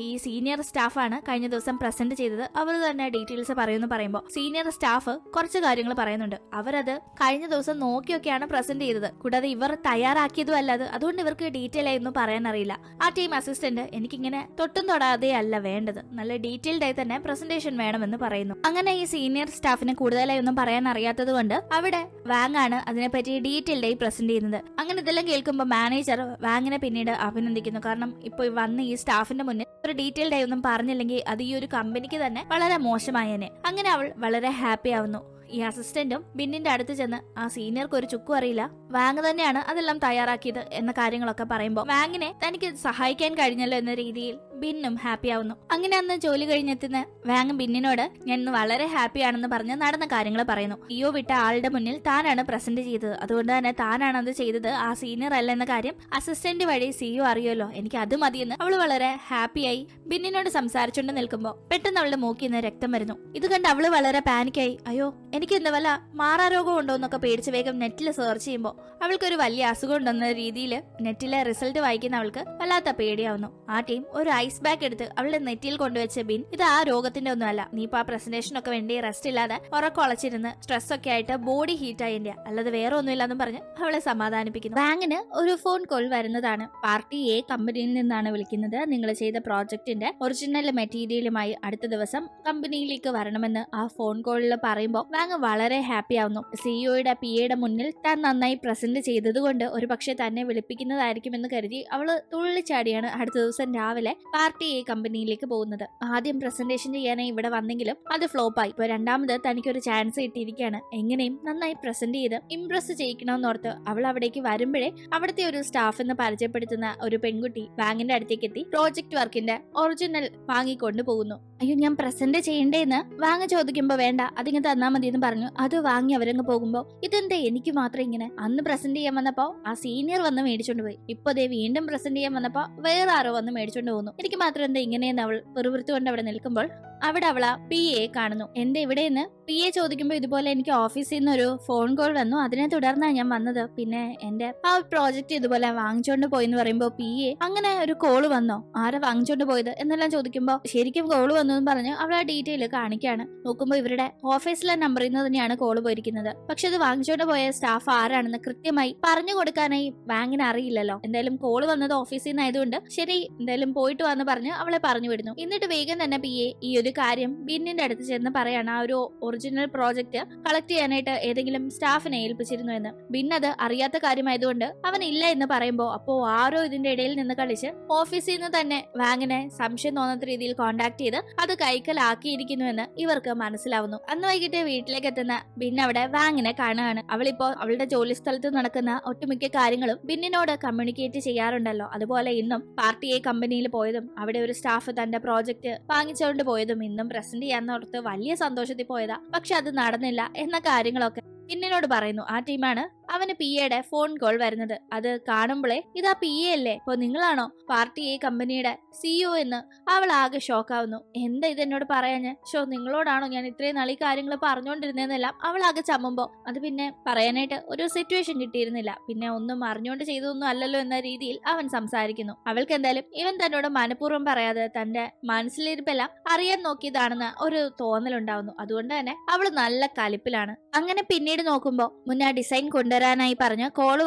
ഈ സീനിയർ സ്റ്റാഫാണ് കഴിഞ്ഞ ദിവസം പ്രസന്റ് ചെയ്തത്, അവർ തന്നെ ഡീറ്റെയിൽസ് പറയുന്നു പറയുമ്പോൾ സീനിയർ സ്റ്റാഫ് കുറച്ച് കാര്യങ്ങൾ പറയുന്നുണ്ട്. അവരത് കഴിഞ്ഞ ദിവസം നോക്കിയൊക്കെയാണ് പ്രസന്റ് ചെയ്തത്, കൂടാതെ ഇവർ തയ്യാറാക്കിയതും അല്ലത്, അതുകൊണ്ട് ഇവർക്ക് ഡീറ്റെയിൽ ആയിരുന്നു പറയാൻ അറിയില്ല. ആ ടീം അസിസ്റ്റന്റ് എനിക്കിങ്ങനെ തൊട്ടും തൊടാതെ അല്ല വേണ്ടത്, നല്ല ഡീറ്റെയിൽഡ് ആയി തന്നെ പ്രസന്റേഷൻ വേണമെന്ന് പറയുന്നു. അങ്ങനെ ഈ സീനിയർ സ്റ്റാഫിന് കൂടുതലായി ഒന്നും പറയാൻ അറിയാത്തത് കൊണ്ട് അവിടെ വാങ് ആണ് അതിനെപ്പറ്റി ഡീറ്റെയിൽഡ് ആയി പ്രസന്റ് ചെയ്യുന്നത്. അങ്ങനെ ഇതെല്ലാം കേൾക്കുമ്പോൾ മാനേജർ വാങ്ങിനെ പിന്നീട് അഭിനന്ദിക്കുന്നു. കാരണം ഇപ്പൊ വന്ന് ഈ സ്റ്റാഫിന്റെ മുന്നിൽ ഒരു ഡീറ്റെയിൽഡ് ആയി ഒന്നും പറഞ്ഞില്ലെങ്കിൽ അത് ഈ ഒരു കമ്പനിക്ക് തന്നെ വളരെ മോശമായേനെ. അങ്ങനെ അവൾ വളരെ ഹാപ്പി ആവുന്നു. ഈ അസിസ്റ്റന്റും ബിന്നിന്റെ അടുത്ത് ചെന്ന് ആ സീനിയർക്ക് ഒരു ചുക്കും അറിയില്ല, വാങ് തന്നെയാണ് അതെല്ലാം തയ്യാറാക്കിയത് എന്ന കാര്യങ്ങളൊക്കെ പറയുമ്പോൾ വാങ്ങിനെ തനിക്ക് സഹായിക്കാൻ കഴിഞ്ഞല്ലോ എന്ന രീതിയിൽ ബിന്നും ഹാപ്പി ആവുന്നു. അങ്ങനെ അന്ന് ജോലി കഴിഞ്ഞെത്തുന്ന വാങ് ബിന്നിനോട് ഞാൻ ഇന്ന് വളരെ ഹാപ്പി ആണെന്ന് പറഞ്ഞ് നടന്ന കാര്യങ്ങൾ പറയുന്നു. ഇയോ വിട്ട ആളുടെ മുന്നിൽ താനാണ് പ്രസന്റ് ചെയ്തത്, അതുകൊണ്ട് തന്നെ താനാണ് അത് ചെയ്തത്, ആ സീനിയർ അല്ല എന്ന കാര്യം അസിസ്റ്റന്റ് വഴി സിഇഒ അറിയുമല്ലോ, എനിക്ക് അത് മതിയെന്ന് അവള് വളരെ ഹാപ്പിയായി ബിന്നിനോട് സംസാരിച്ചുകൊണ്ട് നിൽക്കുമ്പോൾ പെട്ടെന്ന് അവളുടെ മൂക്കിൽ നിന്ന് രക്തം വരുന്നു. ഇത് കണ്ട് അവള് വളരെ പാനിക്കായി, അയ്യോ എനിക്ക് എന്താ വല്ല മാറാരോഗം ഉണ്ടോ എന്നൊക്കെ പേടിച്ച് വേഗം നെറ്റിൽ സെർച്ച് ചെയ്യുമ്പോൾ അവൾക്കൊരു വലിയ അസുഖം ഉണ്ടെന്ന രീതിയിൽ നെറ്റിലെ റിസൾട്ട് വായിക്കുന്ന അവൾക്ക് വല്ലാത്ത പേടിയാവുന്നു. ആ ടീം ഒരു ഐസ് ബാഗ് എടുത്ത് അവളുടെ നെറ്റിയിൽ കൊണ്ടുവച്ച ബിൻ, ഇത് ആ രോഗത്തിന്റെ ഒന്നുമല്ല, നീ ഇപ്പൊ ആ പ്രസന്റേഷൻ ഒക്കെ വേണ്ടി റെസ്റ്റ് ഇല്ലാതെ ഉറക്കൊളച്ചിരുന്ന് സ്ട്രെസ് ഒക്കെ ആയിട്ട് ബോഡി ഹീറ്റ് ആയില്ല, അല്ലാതെ വേറെ ഒന്നുമില്ലെന്നും പറഞ്ഞ് അവളെ സമാധാനിപ്പിക്കുന്നു. വാങ്ങിന് ഒരു ഫോൺ കോൾ വരുന്നതാണ്. പാർട്ടി എ കമ്പനിയിൽ നിന്നാണ് വിളിക്കുന്നത്. നിങ്ങൾ ചെയ്ത പ്രോജക്റ്റിന്റെ ഒറിജിനൽ മെറ്റീരിയലുമായി അടുത്ത ദിവസം കമ്പനിയിലേക്ക് വരണമെന്ന് ആ ഫോൺ കോളിൽ പറയുമ്പോൾ വാങ് വളരെ ഹാപ്പി ആവുന്നു. സിഇഒയുടെ പിയുടെ മുന്നിൽ താൻ നന്നായി പ്രസന്റ് ചെയ്തതുകൊണ്ട് ഒരു പക്ഷെ തന്നെ വിളിപ്പിക്കുന്നതായിരിക്കുമെന്ന് കരുതി അവള് തുള്ളിച്ചാടിയാണ് അടുത്ത ദിവസം രാവിലെ പാർട്ടി എ കമ്പനിയിലേക്ക് പോകുന്നത്. ആദ്യം പ്രസന്റേഷൻ ചെയ്യാനായി ഇവിടെ വന്നെങ്കിലും അത് ഫ്ലോപ്പായി. ഇപ്പൊ രണ്ടാമത് തനിക്കൊരു ചാൻസ് കിട്ടിയിരിക്കുകയാണ്, എങ്ങനെയും നന്നായി പ്രസന്റ് ചെയ്ത് ഇംപ്രസ് ചെയ്യിക്കണമെന്നോർത്ത് അവൾ അവിടേക്ക് വരുമ്പോഴേ അവിടുത്തെ ഒരു സ്റ്റാഫ് എന്ന് പരിചയപ്പെടുത്തുന്ന ഒരു പെൺകുട്ടി വാങ്ങിന്റെ അടുത്തേക്ക് എത്തി പ്രോജക്ട് വർക്കിന്റെ ഒറിജിനൽ വാങ്ങിക്കൊണ്ടു പോകുന്നു. അയ്യോ ഞാൻ പ്രസന്റ് ചെയ്യണ്ടേന്ന് വാങ്ങ ചോദിക്കുമ്പോ വേണ്ട അതിങ്ങനെ തന്നാ മതി എന്ന് പറഞ്ഞു അത് വാങ്ങി അവരങ്ങ് പോകുമ്പോ ഇതെന്താ എനിക്ക് മാത്രം ഇങ്ങനെ, അന്ന് പ്രസന്റ് ചെയ്യാൻ വന്നപ്പോ ആ സീനിയർ വന്ന് മേടിച്ചോണ്ട് പോയി, ഇപ്പൊ ദേ വീണ്ടും പ്രസന്റ് ചെയ്യാൻ വന്നപ്പോ വേറെ ആരോ വന്ന് മേടിച്ചോണ്ട് പോകുന്നു, എനിക്ക് മാത്രം എന്താ ഇങ്ങനെയെന്ന് അവൾ വെറുതെ അവിടെ നിൽക്കുമ്പോൾ അവിടെ അവളാ പി എ കാണുന്നു. എന്റെ ഇവിടെയെന്ന് പി എ ചോദിക്കുമ്പോ ഇതുപോലെ എനിക്ക് ഓഫീസിൽ നിന്ന് ഒരു ഫോൺ കോൾ വന്നു, അതിനെ തുടർന്നാണ് ഞാൻ വന്നത്, പിന്നെ എന്റെ ആ പ്രോജക്റ്റ് ഇതുപോലെ വാങ്ങിച്ചോണ്ട് പോയി എന്ന് പറയുമ്പോ പി എ അങ്ങനെ ഒരു കോള് വന്നോ, ആരാ വാങ്ങിച്ചോണ്ട് പോയത് എന്നെല്ലാം ചോദിക്കുമ്പോ ശരിക്കും കോള് വന്നു എന്ന് പറഞ്ഞ് അവൾ ആ ഡീറ്റെയിൽ കാണിക്കാണ്. നോക്കുമ്പോ ഇവരുടെ ഓഫീസിലെ നമ്പറിൽ നിന്ന് തന്നെയാണ് കോള് പോയിരിക്കുന്നത്. പക്ഷെ അത് വാങ്ങിച്ചോണ്ട് പോയ സ്റ്റാഫ് ആരാണെന്ന് കൃത്യമായി പറഞ്ഞു കൊടുക്കാനായി ബാങ്കിന് അറിയില്ലല്ലോ. എന്തായാലും കോള് വന്നത് ഓഫീസിൽ നിന്നായതുകൊണ്ട് ശരി എന്തായാലും പോയിട്ട് വന്ന് പറഞ്ഞ് അവളെ പറഞ്ഞു വിടുന്നു. എന്നിട്ട് വേഗം തന്നെ പി എ ഈ ഒരു കാര്യം ബിന്നിന്റെ അടുത്ത് ചെന്ന് പറയാണ് ആ ഒരു ഒറിജിനൽ പ്രോജക്റ്റ് കളക്ട് ചെയ്യാനായിട്ട് ഏതെങ്കിലും സ്റ്റാഫിനെ ഏൽപ്പിച്ചിരുന്നു എന്ന്. ബിൻ അത് അറിയാത്ത കാര്യമായതുകൊണ്ട് അവൻ ഇല്ല എന്ന് പറയുമ്പോ അപ്പോ ആരോ ഇതിന്റെ ഇടയിൽ നിന്ന് കളിച്ച് ഓഫീസിൽ നിന്ന് തന്നെ വാങ്ങിനെ സംശയം തോന്നാത്ത രീതിയിൽ കോണ്ടാക്ട് ചെയ്ത് അത് കൈക്കലാക്കിയിരിക്കുന്നു എന്ന് ഇവർക്ക് മനസ്സിലാവുന്നു. അന്ന് വൈകിട്ട് വീട്ടിലേക്ക് എത്തുന്ന ബിൻ അവിടെ വാങ്ങിനെ കാണുകയാണ്. അവളിപ്പോ അവളുടെ ജോലി സ്ഥലത്ത് നടക്കുന്ന ഒട്ടുമിക്ക കാര്യങ്ങളും ബിന്നിനോട് കമ്മ്യൂണിക്കേറ്റ് ചെയ്യാറുണ്ടല്ലോ. അതുപോലെ ഇന്നും പാർട്ടി എ കമ്പനിയിൽ പോയതും അവിടെ ഒരു സ്റ്റാഫ് തന്റെ പ്രോജക്റ്റ് വാങ്ങിച്ചുകൊണ്ട് പോയതും ഇന്നും പ്രസന്റ് ചെയ്യാന്നോർത്ത് വലിയ സന്തോഷത്തിൽ പോയതാ, പക്ഷെ അത് നടന്നില്ല എന്ന കാര്യങ്ങളൊക്കെ ബിന്നിനോട് പറയുന്നു. ആ ടീമാണ് അവന് പി എയുടെ ഫോൺ കോൾ വരുന്നത്. അത് കാണുമ്പോഴേ ഇതാ പി എ അല്ലേ, ഇപ്പൊ നിങ്ങളാണോ പാർട്ടി എ കമ്പനിയുടെ സിഇഒ എന്ന് അവൾ ആകെ ഷോക്കാവുന്നു. എന്താ ഇതെന്നോട് പറയാഞ്ഞ്, നിങ്ങളോടാണോ ഞാൻ ഇത്രയും നാൾ ഈ കാര്യങ്ങൾ പറഞ്ഞുകൊണ്ടിരുന്നതെന്നെല്ലാം അവൾ ആകെ ചമ്മുമ്പോ അത് പിന്നെ പറയാനായിട്ട് ഒരു സിറ്റുവേഷൻ കിട്ടിയിരുന്നില്ല, പിന്നെ ഒന്നും അറിഞ്ഞുകൊണ്ട് ചെയ്തതൊന്നും അല്ലല്ലോ എന്ന രീതിയിൽ അവൻ സംസാരിക്കുന്നു. അവൾക്ക് എന്തായാലും ഇവൻ തന്നോട് മനഃപൂർവ്വം പറയാതെ തന്റെ മനസ്സിലിരിപ്പെല്ലാം അറിയാൻ നോക്കിയതാണെന്ന് ഒരു തോന്നലുണ്ടാവുന്നു. അതുകൊണ്ട് തന്നെ അവള് നല്ല കലിപ്പിലാണ്. അങ്ങനെ പിന്നീട് നോക്കുമ്പോ മുന്നേ ഡിസൈൻ കൊണ്ടുവരാനായി പറഞ്ഞ് കോള്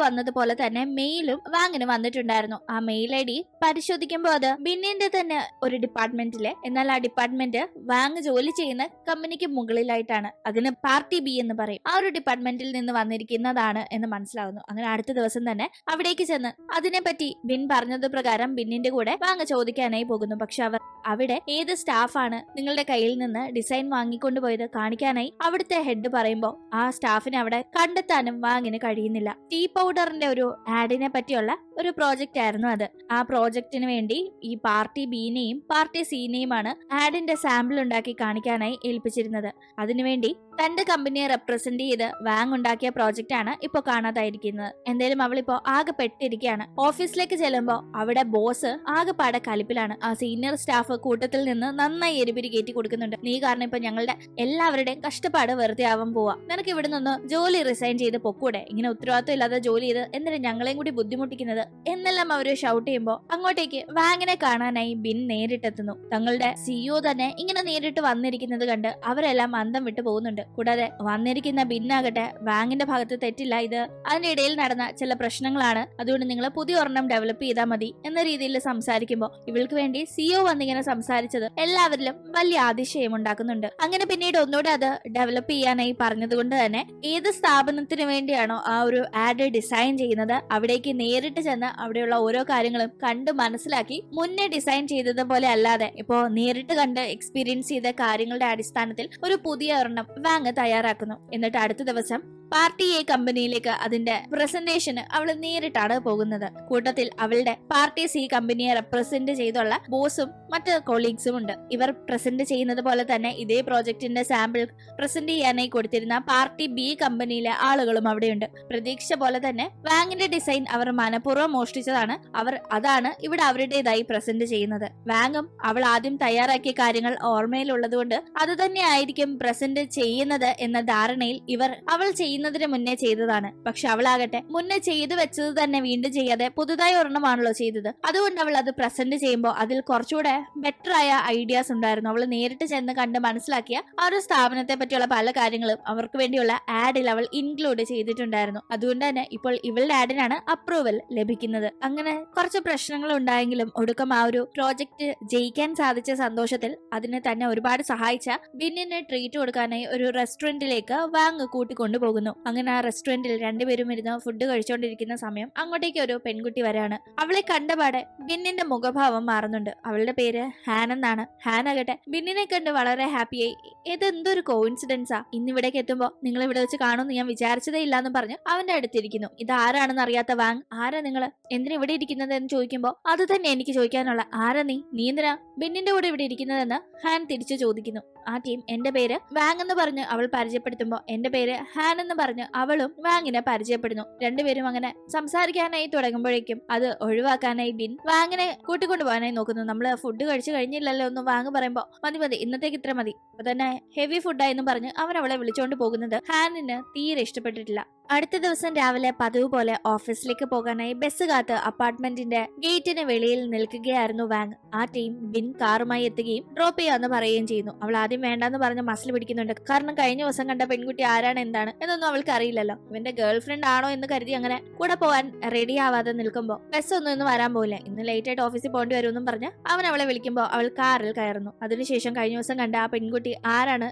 വന്നതുപോലെ തന്നെ മെയിലും വാങ്ങിന് വന്നിട്ടുണ്ടായിരുന്നു. ആ മെയിൽ ഐ ഡി പരിശോധിക്കുമ്പോൾ അത് ബിന്നിന്റെ തന്നെ ഒരു ഡിപ്പാർട്ട്മെന്റിലെ, എന്നാൽ ആ ഡിപ്പാർട്ട്മെന്റ് വാങ് ജോലി ചെയ്യുന്ന കമ്പനിക്ക് മുകളിലായിട്ടാണ്. അതിന് പാർട്ടി ബി എന്ന് പറയും. ആ ഒരു ഡിപ്പാർട്ട്മെന്റിൽ നിന്ന് വന്നിരിക്കുന്നതാണ് എന്ന് മനസ്സിലാവുന്നു. അങ്ങനെ അടുത്ത ദിവസം തന്നെ അവിടേക്ക് ചെന്ന് അതിനെപ്പറ്റി ബിൻ പറഞ്ഞത് പ്രകാരം ബിന്നിന്റെ കൂടെ വാങ് ചോദിക്കാനായി പോകുന്നു. പക്ഷെ അവർ അവിടെ ഏത് സ്റ്റാഫാണ് നിങ്ങളുടെ കയ്യിൽ നിന്ന് ഡിസൈൻ വാങ്ങിക്കൊണ്ടുപോയത് കാണിക്കാനായി അവിടുത്തെ ഹെഡ് പറയുമ്പോൾ ആ സ്റ്റാഫിനെ അവിടെ കണ്ടെത്താനും വാങ്ങിന് കഴിയുന്നില്ല. ടീ പൗഡറിന്റെ ഒരു ആഡിനെ പറ്റിയുള്ള ഒരു പ്രോജക്റ്റ് ആയിരുന്നു അത്. ആ പ്രോജക്റ്റിന് വേണ്ടി ഈ പാർട്ടി ബിനെയും പാർട്ടി സിനെയുമാണ് ആഡിന്റെ സാമ്പിൾ ഉണ്ടാക്കി കാണിക്കാനായി ഏൽപ്പിച്ചിരുന്നത്. അതിനുവേണ്ടി തന്റെ കമ്പനിയെ റെപ്രസെന്റ് ചെയ്ത് വാങ് ഉണ്ടാക്കിയ പ്രോജക്റ്റ് ആണ് ഇപ്പൊ കാണാതായിരിക്കുന്നത്. എന്തായാലും അവളിപ്പോ ആകെ പെട്ടിരിക്കുകയാണ്. ഓഫീസിലേക്ക് ചെല്ലുമ്പോ അവിടെ ബോസ് ആകെ പാടെ കലിപ്പിലാണ്. ആ സീനിയർ സ്റ്റാഫ് കൂട്ടത്തിൽ നിന്ന് നന്നായി എരിപിരി കയറ്റി കൊടുക്കുന്നുണ്ട്. നീ കാരണം ഇപ്പൊ ഞങ്ങളുടെ എല്ലാവരുടെയും കഷ്ടപ്പാട് വെറുതെ ആവാൻ പോവാ. നിനക്ക് ഇവിടെ നിന്ന് ജോലി റിസൈൻ ചെയ്ത് പൊക്കൂടെ? ഇങ്ങനെ ഉത്തരവാദിത്വം ഇല്ലാതെ ജോലി ചെയ്ത് എന്നിട്ട് ഞങ്ങളെയും കൂടി ബുദ്ധിമുട്ടിക്കുന്നത് എന്നെല്ലാം അവര് ഷൗട്ട് ചെയ്യുമ്പോ അങ്ങോട്ടേക്ക് വാങ്ങിനെ കാണാനായി ബിൻ നേരിട്ടെത്തുന്നു. തങ്ങളുടെ സിഇഒ തന്നെ ഇങ്ങനെ നേരിട്ട് വന്നിരിക്കുന്നത് കണ്ട് അവരെല്ലാം അന്തം വിട്ടു പോകുന്നുണ്ട്. കൂടാതെ വന്നിരിക്കുന്ന ബിന്നാകട്ടെ വാങ്ങിന്റെ ഭാഗത്ത് തെറ്റില്ല, ഇത് അതിന്റെ ഇടയിൽ നടന്ന ചില പ്രശ്നങ്ങളാണ്, അതുകൊണ്ട് നിങ്ങൾ പുതിയ ഒരെണ്ണം ഡെവലപ്പ് ചെയ്താൽ മതി എന്ന രീതിയിൽ സംസാരിക്കുമ്പോൾ ഇവൾക്ക് വേണ്ടി സിഇഒ വന്നിങ്ങനെ സംസാരിച്ചത് എല്ലാവരിലും വലിയ അതിശയം ഉണ്ടാക്കുന്നുണ്ട്. അങ്ങനെ പിന്നീട് ഒന്നുകൂടെ അത് ഡെവലപ്പ് ചെയ്യാനായി പറഞ്ഞതുകൊണ്ട് തന്നെ ഏത് സ്ഥാപനത്തിന് വേണ്ടിയാണോ ആ ഒരു ആഡ് ഡിസൈൻ ചെയ്യുന്നത് അവിടേക്ക് നേരിട്ട് ചെന്ന് അവിടെയുള്ള ഓരോ കാര്യങ്ങളും കണ്ട് മനസ്സിലാക്കി മുന്നേ ഡിസൈൻ ചെയ്തതുപോലെ അല്ലാതെ ഇപ്പോ നേരിട്ട് കണ്ട് എക്സ്പീരിയൻസ് ചെയ്ത കാര്യങ്ങളുടെ അടിസ്ഥാനത്തിൽ ഒരു പുതിയ ഒരെണ്ണം വാങ് തയ്യാറാക്കുന്നു. എന്നിട്ട് അടുത്ത ദിവസം പാർട്ടി എ കമ്പനിയിലേക്ക് അതിന്റെ പ്രസന്റേഷന് അവൾ നേരിട്ടാണ് പോകുന്നത്. കൂട്ടത്തിൽ അവളുടെ പാർട്ടി സി കമ്പനിയെ റെപ്രസെന്റ് ചെയ്തുള്ള ബോസും മറ്റ് കൊളീഗ്സും ഉണ്ട്. ഇവർ പ്രസന്റ് ചെയ്യുന്നത് പോലെ തന്നെ ഇതേ പ്രോജക്റ്റിന്റെ സാമ്പിൾ പ്രസന്റ് ചെയ്യാനായി കൊടുത്തിരുന്ന പാർട്ടി ബി കമ്പനിയിലെ ആളുകളും അവിടെയുണ്ട്. പ്രതീക്ഷ പോലെ തന്നെ വാങ്ങിന്റെ ഡിസൈൻ അവർ മനഃപൂർവ്വം മോഷ്ടിച്ചതാണ്. അവർ അതാണ് ഇവിടെ അവരുടേതായി പ്രസന്റ് ചെയ്യുന്നത്. വാങ്ങും അവൾ ആദ്യം തയ്യാറാക്കിയ കാര്യങ്ങൾ ഓർമ്മയിലുള്ളതുകൊണ്ട് അത് തന്നെ ആയിരിക്കും പ്രസന്റ് ചെയ്യുന്നത് എന്ന ധാരണയിൽ ഇവർ അവൾ ചെയ്യുന്നതിന് മുന്നേ ചെയ്തതാണ്. പക്ഷെ അവളാകട്ടെ മുന്നേ ചെയ്തു വെച്ചത് തന്നെ വീണ്ടും ചെയ്യാതെ പുതുതായി ഒരെണ്ണമാണല്ലോ ചെയ്തത്. അതുകൊണ്ട് അവൾ അത് പ്രസന്റ് ചെയ്യുമ്പോൾ അതിൽ കുറച്ചുകൂടെ ബെറ്റർ ആയ ഐഡിയാസ് ഉണ്ടായിരുന്നു. അവൾ നേരിട്ട് ചെന്ന് കണ്ട് മനസ്സിലാക്കിയ ആ ഒരു സ്ഥാപനത്തെ പറ്റിയുള്ള പല കാര്യങ്ങളും അവർക്ക് വേണ്ടിയുള്ള ആഡിൽ അവൾ ഇൻക്ലൂഡ് ചെയ്തിട്ടുണ്ടായിരുന്നു. അതുകൊണ്ട് തന്നെ ഇപ്പോൾ ഇവളുടെ ആഡിനാണ് അപ്രൂവൽ ലഭിക്കുന്നത്. അങ്ങനെ കുറച്ച് പ്രശ്നങ്ങൾ ഉണ്ടായെങ്കിലും ഒടുക്കം ആ ഒരു പ്രോജക്റ്റ് ജയിക്കാൻ സാധിച്ച സന്തോഷത്തിൽ അതിനെ തന്നെ ഒരുപാട് സഹായിച്ച ബിന്നിന് ട്രീറ്റ് കൊടുക്കാനായി ഒരു റെസ്റ്റോറന്റിലേക്ക് വാങ് കൂട്ടിക്കൊണ്ടുപോകുന്നു. അങ്ങനെ ആ റെസ്റ്റോറന്റിൽ രണ്ടുപേരും ഇരുന്ന് ഫുഡ് കഴിച്ചുകൊണ്ടിരിക്കുന്ന സമയം അങ്ങോട്ടേക്ക് ഒരു പെൺകുട്ടി വരാണ്. അവളെ കണ്ടപാടെ ബിന്നിന്റെ മുഖഭാവം മാറുന്നുണ്ട്. അവളുടെ പേര് ഹാൻ എന്നാണ്. ഹാൻ ആകട്ടെ ബിന്നിനെ കണ്ട് വളരെ ഹാപ്പിയായി. ഇതെന്തൊരു കോയിൻസിഡൻസാ, ഇന്നിവിടേക്ക് എത്തുമ്പോ നിങ്ങൾ ഇവിടെ വെച്ച് കാണുമെന്ന് ഞാൻ വിചാരിച്ചതേ ഇല്ലാന്ന് പറഞ്ഞ് അവന്റെ അടുത്തിരിക്കുന്നു. ഇത് ആരാണെന്ന് അറിയാത്ത വാങ് ആരാ നിങ്ങള്, എന്തിനാ ഇവിടെ ഇരിക്കുന്നത് എന്ന് ചോദിക്കുമ്പോ അത് തന്നെ എനിക്ക് ചോദിക്കാനുള്ള, ആരാ നീ എന്തിനാ ബിന്നിന്റെ കൂടെ ഇവിടെ ഇരിക്കുന്നതെന്ന് ഹാൻ തിരിച്ചു ചോദിക്കുന്നു. ആ ടീം എന്റെ പേര് വാങ് എന്ന് പറഞ്ഞ് അവൾ പരിചയപ്പെടുത്തുമ്പോ എന്റെ പേര് ഹാൻ എന്ന് പറഞ്ഞ് അവളും വാങ്ങിനെ പരിചയപ്പെടുന്നു. രണ്ടുപേരും അങ്ങനെ സംസാരിക്കാനായി തുടങ്ങുമ്പോഴേക്കും അത് ഒഴിവാക്കാനായി ബിൻ വാങ്ങിനെ കൂട്ടിക്കൊണ്ടുപോകാനായി നോക്കുന്നു. നമ്മള് ഫുഡ് കഴിച്ചു കഴിഞ്ഞില്ലല്ലോ എന്ന് വാങ് പറയുമ്പോ മതി ഇന്നത്തേക്ക് ഇത്ര മതി, അപ്പൊ തന്നെ ഹെവി ഫുഡായെന്നും പറഞ്ഞ് അവൻ അവളെ വിളിച്ചോണ്ട് പോകുന്നത് ഹാനിന് തീരെ ഇഷ്ടപ്പെട്ടിട്ടില്ല. അടുത്ത ദിവസം രാവിലെ പതിവ് പോലെ ഓഫീസിലേക്ക് പോകാനായി ബസ് കാത്ത് അപ്പാർട്ട്മെന്റിന്റെ ഗേറ്റിന് വെളിയിൽ നിൽക്കുകയായിരുന്നു വാങ്. ആ ടീം ബിൻ കാറുമായി എത്തുകയും ഡ്രോപ്പ് ചെയ്യാന്ന് പറയുകയും ചെയ്യുന്നു. അവൾ ആദ്യം വേണ്ടെന്ന് പറഞ്ഞ് മസിൽ പിടിക്കുന്നുണ്ട്. കാരണം കഴിഞ്ഞ ദിവസം കണ്ട പെൺകുട്ടി ആരാണ് എന്താണ് എന്നൊന്നും അവൾക്ക് അറിയില്ലല്ലോ. ഇവന്റെ ഗേൾ ഫ്രണ്ട് ആണോ എന്ന് കരുതി അങ്ങനെ കൂടെ പോകാൻ റെഡി ആവാതെ നിൽക്കുമ്പോ ബസ് ഒന്നും ഇന്ന് വരാൻ പോകില്ല, ഇന്ന് ലേറ്റ് ആയിട്ട് ഓഫീസിൽ പോകേണ്ടി വരുമെന്നും പറഞ്ഞ് അവൻ അവളെ വിളിക്കുമ്പോൾ അവൾ കാറിൽ കയറുന്നു. അതിനുശേഷം കഴിഞ്ഞ ദിവസം കണ്ട ആ പെൺകുട്ടി ആരാണ്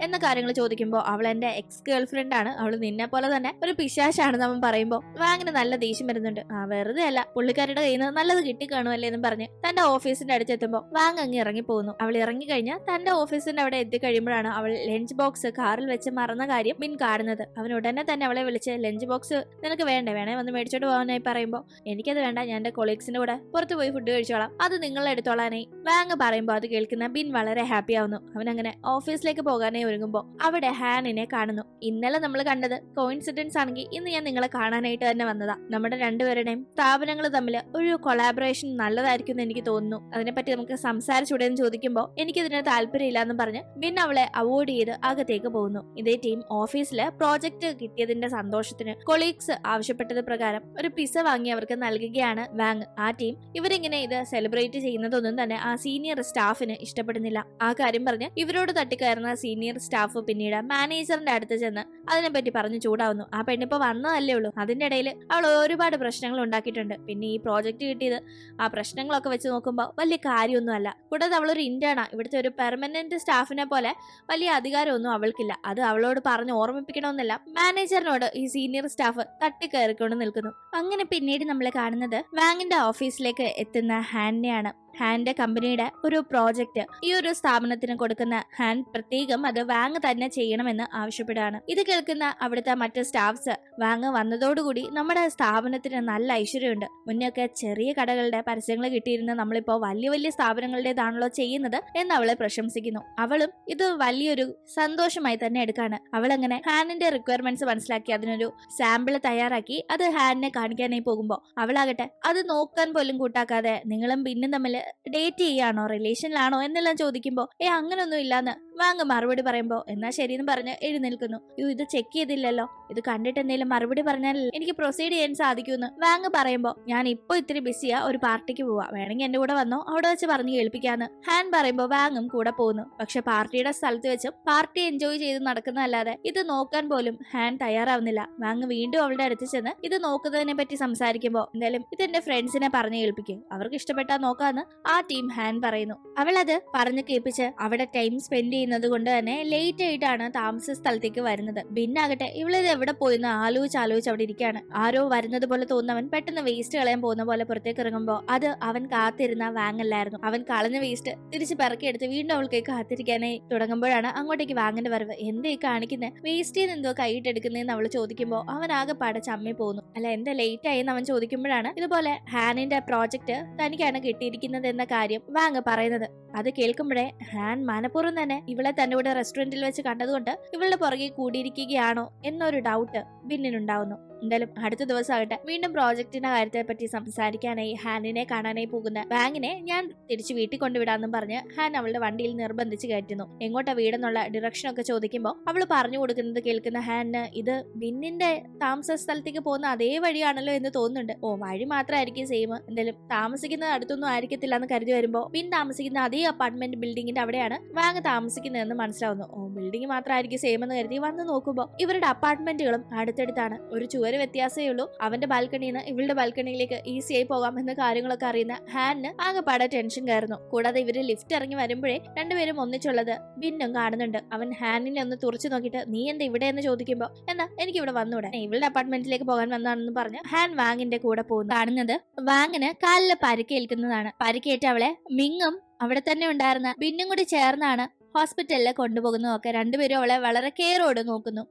എന്ന കാര്യങ്ങൾ ചോദിക്കുമ്പോൾ അവൾ എന്റെ എക്സ് ഗേൾ ഫ്രണ്ട് ആണ്, അവൾ നിന്നെ പോലെ തന്നെ ഒരു പിശാശാണെന്ന് അവൻ പറയുമ്പോ വാങ്ങിന് നല്ല ദേഷ്യം വരുന്നുണ്ട്. വെറുതെ അല്ല, പുള്ളിക്കാരുടെ കയ്യിൽ നിന്ന് നല്ലത് കിട്ടിക്കാണുമല്ലേ എന്നും പറഞ്ഞ് തന്റെ ഓഫീസിന്റെ അടുത്തെത്തുമ്പോ വാങ് അങ്ങ് ഇറങ്ങി പോകുന്നു. അവൾ ഇറങ്ങിക്കഴിഞ്ഞാൽ തന്റെ ഓഫീസിന്റെ അവിടെ എത്തിക്കഴിയുമ്പോഴാണ് അവൾ ലഞ്ച് ബോക്സ് കാറിൽ വെച്ച് മറന്ന കാര്യം ബിൻ കാണുന്നത്. അവൻ ഉടനെ തന്നെ അവളെ വിളിച്ച് ലഞ്ച് ബോക്സ് നിനക്ക് വേണേ വന്ന് മേടിച്ചോണ്ട് പോകാനായി പറയുമ്പോ എനിക്കത് വേണ്ട, ഞാൻ എന്റെ കൊളീഗ്സിന്റെ കൂടെ പുറത്ത് പോയി ഫുഡ് കഴിച്ചോളാം, അത് നിങ്ങൾ എടുത്തോളാനായി വാങ് പറയുമ്പോ അത് കേൾക്കുന്ന ബിൻ വളരെ ഹാപ്പി ആവുന്നു. അവൻ അങ്ങനെ ഓഫീസിലേക്ക് പോകാനായി ഒരുങ്ങുമ്പോ അവിടെ ഹാനിനെ കാണുന്നു. ഇന്നലെ നമ്മൾ കണ്ടത് കോയിൻസിഡൻസ് ആണെങ്കിൽ ഇന്ന് ഞാൻ നിങ്ങളെ കാണാനായിട്ട് തന്നെ വന്നതാ. നമ്മുടെ രണ്ടുപേരുടെയും സ്ഥാപനങ്ങൾ തമ്മിൽ ഒരു കൊളാബറേഷൻ നല്ലതായിരിക്കും എന്ന് എനിക്ക് തോന്നുന്നു, അതിനെപ്പറ്റി നമുക്ക് സംസാരിച്ചൂടെ എന്ന് ചോദിക്കുമ്പോ എനിക്കിതിന് താല്പര്യമില്ല എന്ന് പറഞ്ഞ് ബിൻ അവളെ അവോയ്ഡ് ചെയ്ത് അകത്തേക്ക് പോകുന്നു. ഇതേ ടീം ഓഫീസില് പ്രോജക്റ്റ് കിട്ടിയതിന്റെ സന്തോഷത്തിന് കൊളീഗ്സ് ആവശ്യപ്പെട്ടത് പ്രകാരം ഒരു പിസ വാങ്ങി അവർക്ക് നൽകുകയാണ് വാങ്. ആ ടീം ഇവരിങ്ങനെ ഇത് സെലിബ്രേറ്റ് ചെയ്യുന്നതൊന്നും തന്നെ ആ സീനിയർ സ്റ്റാഫിന് ഇഷ്ടപ്പെടുന്നില്ല. ആ കാര്യം പറഞ്ഞ് ഇവരോട് തട്ടിക്കയറുന്ന സീനിയർ സ്റ്റാഫ് പിന്നീട് മാനേജറിന്റെ അടുത്ത് ചെന്ന് അതിനെപ്പറ്റി പറഞ്ഞു ചൂടാവുന്നു. ആ പെണ്ണിപ്പോ വന്നതല്ലേ ഉള്ളൂ, അതിന്റെ ഇടയിൽ അവൾ ഒരുപാട് പ്രശ്നങ്ങൾ ഉണ്ടാക്കിയിട്ടുണ്ട്. പിന്നെ ഈ പ്രോജക്റ്റ് കിട്ടിയത് ആ പ്രശ്നങ്ങളൊക്കെ വെച്ച് നോക്കുമ്പോൾ വലിയ കാര്യമൊന്നും അല്ല. കൂടാതെ അവളൊരു ഇന്റേണാ, ഇവിടുത്തെ ഒരു പെർമനന്റ് സ്റ്റാഫിനെ പോലെ വലിയ അധികാരമൊന്നും അവൾക്കില്ല. അത് അവളോട് പറഞ്ഞ് ഓർമ്മിപ്പിക്കണമെന്നല്ല മാനേജറിനോട് ഈ സീനിയർ സ്റ്റാഫ് തട്ടിക്കയറിക്കൊണ്ട് നിൽക്കുന്നു. അങ്ങനെ പിന്നീട് നമ്മൾ കാണുന്നത് വാങ്ങിന്റെ ഓഫീസിലേക്ക് എത്തുന്ന ഹാനിനെയാണ്. ഹാന്റെ കമ്പനിയുടെ ഒരു പ്രോജക്റ്റ് ഈ ഒരു സ്ഥാപനത്തിന് കൊടുക്കുന്ന ഹാൻ പ്രത്യേകം അത് വാങ് തന്നെ ചെയ്യണമെന്ന് ആവശ്യപ്പെടുകയാണ്. ഇത് കേൾക്കുന്ന അവിടുത്തെ മറ്റ് സ്റ്റാഫ്സ് വാങ്ങ് വന്നതോടുകൂടി നമ്മുടെ സ്ഥാപനത്തിന് നല്ല ഐശ്വര്യമുണ്ട്. മുന്നൊക്കെ ചെറിയ കടകളുടെ പരസ്യങ്ങൾ കിട്ടിയിരുന്ന നമ്മളിപ്പോ വലിയ വലിയ സ്ഥാപനങ്ങളുടേതാണല്ലോ ചെയ്യുന്നത് എന്ന് അവളെ പ്രശംസിക്കുന്നു. അവളും ഇത് വലിയൊരു സന്തോഷമായി തന്നെ എടുക്കാണ്. അവളങ്ങനെ ഹാനിന്റെ റിക്വയർമെന്റ്സ് മനസ്സിലാക്കി അതിനൊരു സാമ്പിൾ തയ്യാറാക്കി അത് ഹാനിനെ കാണിക്കാനായി പോകുമ്പോ അവളാകട്ടെ അത് നോക്കാൻ പോലും കൂട്ടാക്കാതെ നിങ്ങളും പിന്നും തമ്മിൽ ഡേറ്റ് ചെയ്യാണോ റിലേഷനിലാണോ എന്നെല്ലാം ചോദിക്കുമ്പോ അങ്ങനൊന്നും ഇല്ലാന്ന് വാങ്ങ് മറുപടി പറയുമ്പോ എന്നാ ശരിയെന്ന് പറഞ്ഞ് എഴുന്നേൽക്കുന്നു. ഇത് ചെക്ക് ചെയ്തില്ലല്ലോ, ഇത് കണ്ടിട്ട് എന്തെങ്കിലും മറുപടി പറഞ്ഞാൽ എനിക്ക് പ്രൊസീഡ് ചെയ്യാൻ സാധിക്കുമെന്ന് വാങ്ങ് പറയുമ്പോ ഞാൻ ഇപ്പൊ ഇത്തിരി ബിസിയാ, ഒരു പാർട്ടിക്ക് പോവാ, വേണമെങ്കിൽ എന്റെ കൂടെ വന്നോ, അവിടെ വെച്ച് പറഞ്ഞു കേൾപ്പിക്കാന്ന് ഹാൻ പറയുമ്പോ വാങ്ങും കൂടെ പോകുന്നു. പക്ഷെ പാർട്ടിയുടെ സ്ഥലത്ത് വെച്ചും പാർട്ടി എൻജോയ് ചെയ്ത് നടക്കുന്നതല്ലാതെ ഇത് നോക്കാൻ പോലും ഹാൻ തയ്യാറാവുന്നില്ല. വാങ്ങ് വീണ്ടും അവളുടെ അടുത്ത് ചെന്ന് ഇത് നോക്കുന്നതിനെ പറ്റി സംസാരിക്കുമ്പോ എന്തായാലും ഇതെന്റെ ഫ്രണ്ട്സിനെ പറഞ്ഞു കേൾപ്പിക്കും, അവർക്ക് ഇഷ്ടപ്പെട്ടാ നോക്കാന്ന് ആ ടീം ഹാൻ പറയുന്നു. അവൾ അത് പറഞ്ഞു കേൾപ്പിച്ച് അവിടെ ടൈം സ്പെൻഡ് ചെയ്യുന്നത് കൊണ്ട് തന്നെ ലേറ്റ് ആയിട്ടാണ് താമസ സ്ഥലത്തേക്ക് വരുന്നത്. ഭിന്നാകട്ടെ ഇവളിത് എവിടെ പോയിന്ന് ആലോചിച്ച് അവിടെ ഇരിക്കുകയാണ്. ആരോ വരുന്നത് പോലെ തോന്നുന്നവൻ പെട്ടെന്ന് വേസ്റ്റ് കളയാൻ പോകുന്ന പോലെ പുറത്തേക്ക് ഇറങ്ങുമ്പോ അത് അവൻ കാത്തിരുന്ന വാങ്ങല്ലായിരുന്നു. അവൻ കളഞ്ഞ വേസ്റ്റ് തിരിച്ച് പിറക്കിയെടുത്ത് വീണ്ടും അവൾക്ക് കാത്തിരിക്കാനായി തുടങ്ങുമ്പോഴാണ് അങ്ങോട്ടേക്ക് വാങ്ങിന്റെ വരവ്. എന്തേ കാണിക്കുന്നത്, വേസ്റ്റിൽ നിന്ന് എന്തോ കൈയിട്ടെടുക്കുന്നതെന്ന് അവൾ ചോദിക്കുമ്പോ അവൻ ആകെ പാടെ ചമ്മി പോകുന്നു. അല്ല എന്താ ലേറ്റ് ആയി എന്ന് അവൻ ചോദിക്കുമ്പോഴാണ് ഇതുപോലെ ഹാനിന്റെ പ്രോജക്ട് തനിക്കാണ് കിട്ടിയിരിക്കുന്നത് എന്ന കാര്യം വാങ്ങ് പറയുന്നത്. അത് കേൾക്കുമ്പോഴേ ഹാൻ മനഃപൂർവ്വം തന്നെ ഇവളെ തന്റെ കൂടെ റെസ്റ്റോറന്റിൽ വെച്ച് കണ്ടതുകൊണ്ട് ഇവളുടെ പുറകെ കൂടിയിരിക്കുകയാണോ എന്നൊരു ഡൗട്ട് ബിന്നിനുണ്ടാവുന്നു. എന്തായാലും അടുത്ത ദിവസമാകട്ടെ വീണ്ടും പ്രോജക്റ്റിന്റെ കാര്യത്തെ പറ്റി സംസാരിക്കാനായി ഹാനിനെ കാണാനായി പോകുന്ന വാങ്ങിനെ ഞാൻ തിരിച്ചു വീട്ടിൽ കൊണ്ടുവിടാന്നും പറഞ്ഞ് ഹാൻ അവളുടെ വണ്ടിയിൽ നിർബന്ധിച്ച് കയറ്റുന്നു. എങ്ങോട്ടാ വീടെന്നുള്ള ഡിറക്ഷൻ ഒക്കെ ചോദിക്കുമ്പോൾ അവള് പറഞ്ഞു കൊടുക്കുന്നത് കേൾക്കുന്ന ഹാനിന് ഇത് ബിന്നിന്റെ താമസ സ്ഥലത്തേക്ക് പോകുന്ന അതേ വഴിയാണല്ലോ എന്ന് തോന്നുന്നുണ്ട്. വഴി മാത്രമായിരിക്കും സെയിം, എന്തായാലും താമസിക്കുന്നത് അടുത്തൊന്നും ആയിരിക്കത്തില്ല എന്ന് കരുതി വരുമ്പോ ബിൻ താമസിക്കുന്ന അതേ അപ്പാർട്ട്മെന്റ് ബിൽഡിങ്ങിന്റെ അവിടെയാണ് വാങ്ങ് താമസിക്കുന്നതെന്ന് മനസ്സിലാവുന്നു. ബിൽഡിംഗ് മാത്രമായിരിക്കും സെയിം എന്ന് കരുതി വന്ന് നോക്കുമ്പോൾ ഇവരുടെ അപ്പാർട്ട്മെന്റുകളും അടുത്തടുത്താണ്. ഒരു ചുവര് വ്യത്യാസമേ ഉള്ളൂ. അവന്റെ ബാൽക്കണിയിൽ നിന്ന് ഇവളുടെ ബാൽക്കണിയിലേക്ക് ഈസിയായി പോകാം എന്ന കാര്യങ്ങളൊക്കെ അറിയുന്ന ഹാനിന് ആകെപ്പാടെ ടെൻഷൻ കയറുന്നു. കൂടാതെ ഇവര് ലിഫ്റ്റ് ഇറങ്ങി വരുമ്പോഴേ രണ്ടുപേരും ഒന്നിച്ചുള്ളത് ബിന്നും കാണുന്നുണ്ട്. അവൻ ഹാനിനെ ഒന്ന് തുറച്ചു നോക്കിയിട്ട് നീ എന്താ ഇവിടെ എന്ന് ചോദിക്കുമ്പോ എന്നാ എനിക്ക് ഇവിടെ വന്നൂടെ, ഇവളുടെ അപ്പാർട്ട്മെന്റിലേക്ക് പോകാൻ വന്നാണെന്ന് പറഞ്ഞ് ഹാൻ വാങ്ങിന്റെ കൂടെ പോകുന്നു. കാണുന്നത് വാങ്ങിന് കാലില് പരിക്കേൽക്കുന്നതാണ്. പരിക്കേറ്റ് അവളെ മിങ്ങും അവിടെ തന്നെ ഉണ്ടായിരുന്ന ബിന്നും കൂടി ചേർന്നാണ് ഹോസ്പിറ്റലിൽ കൊണ്ടുപോകുന്നതൊക്കെ. രണ്ടുപേരും അവളെ വളരെ കെയറോട് നോക്കുന്നു.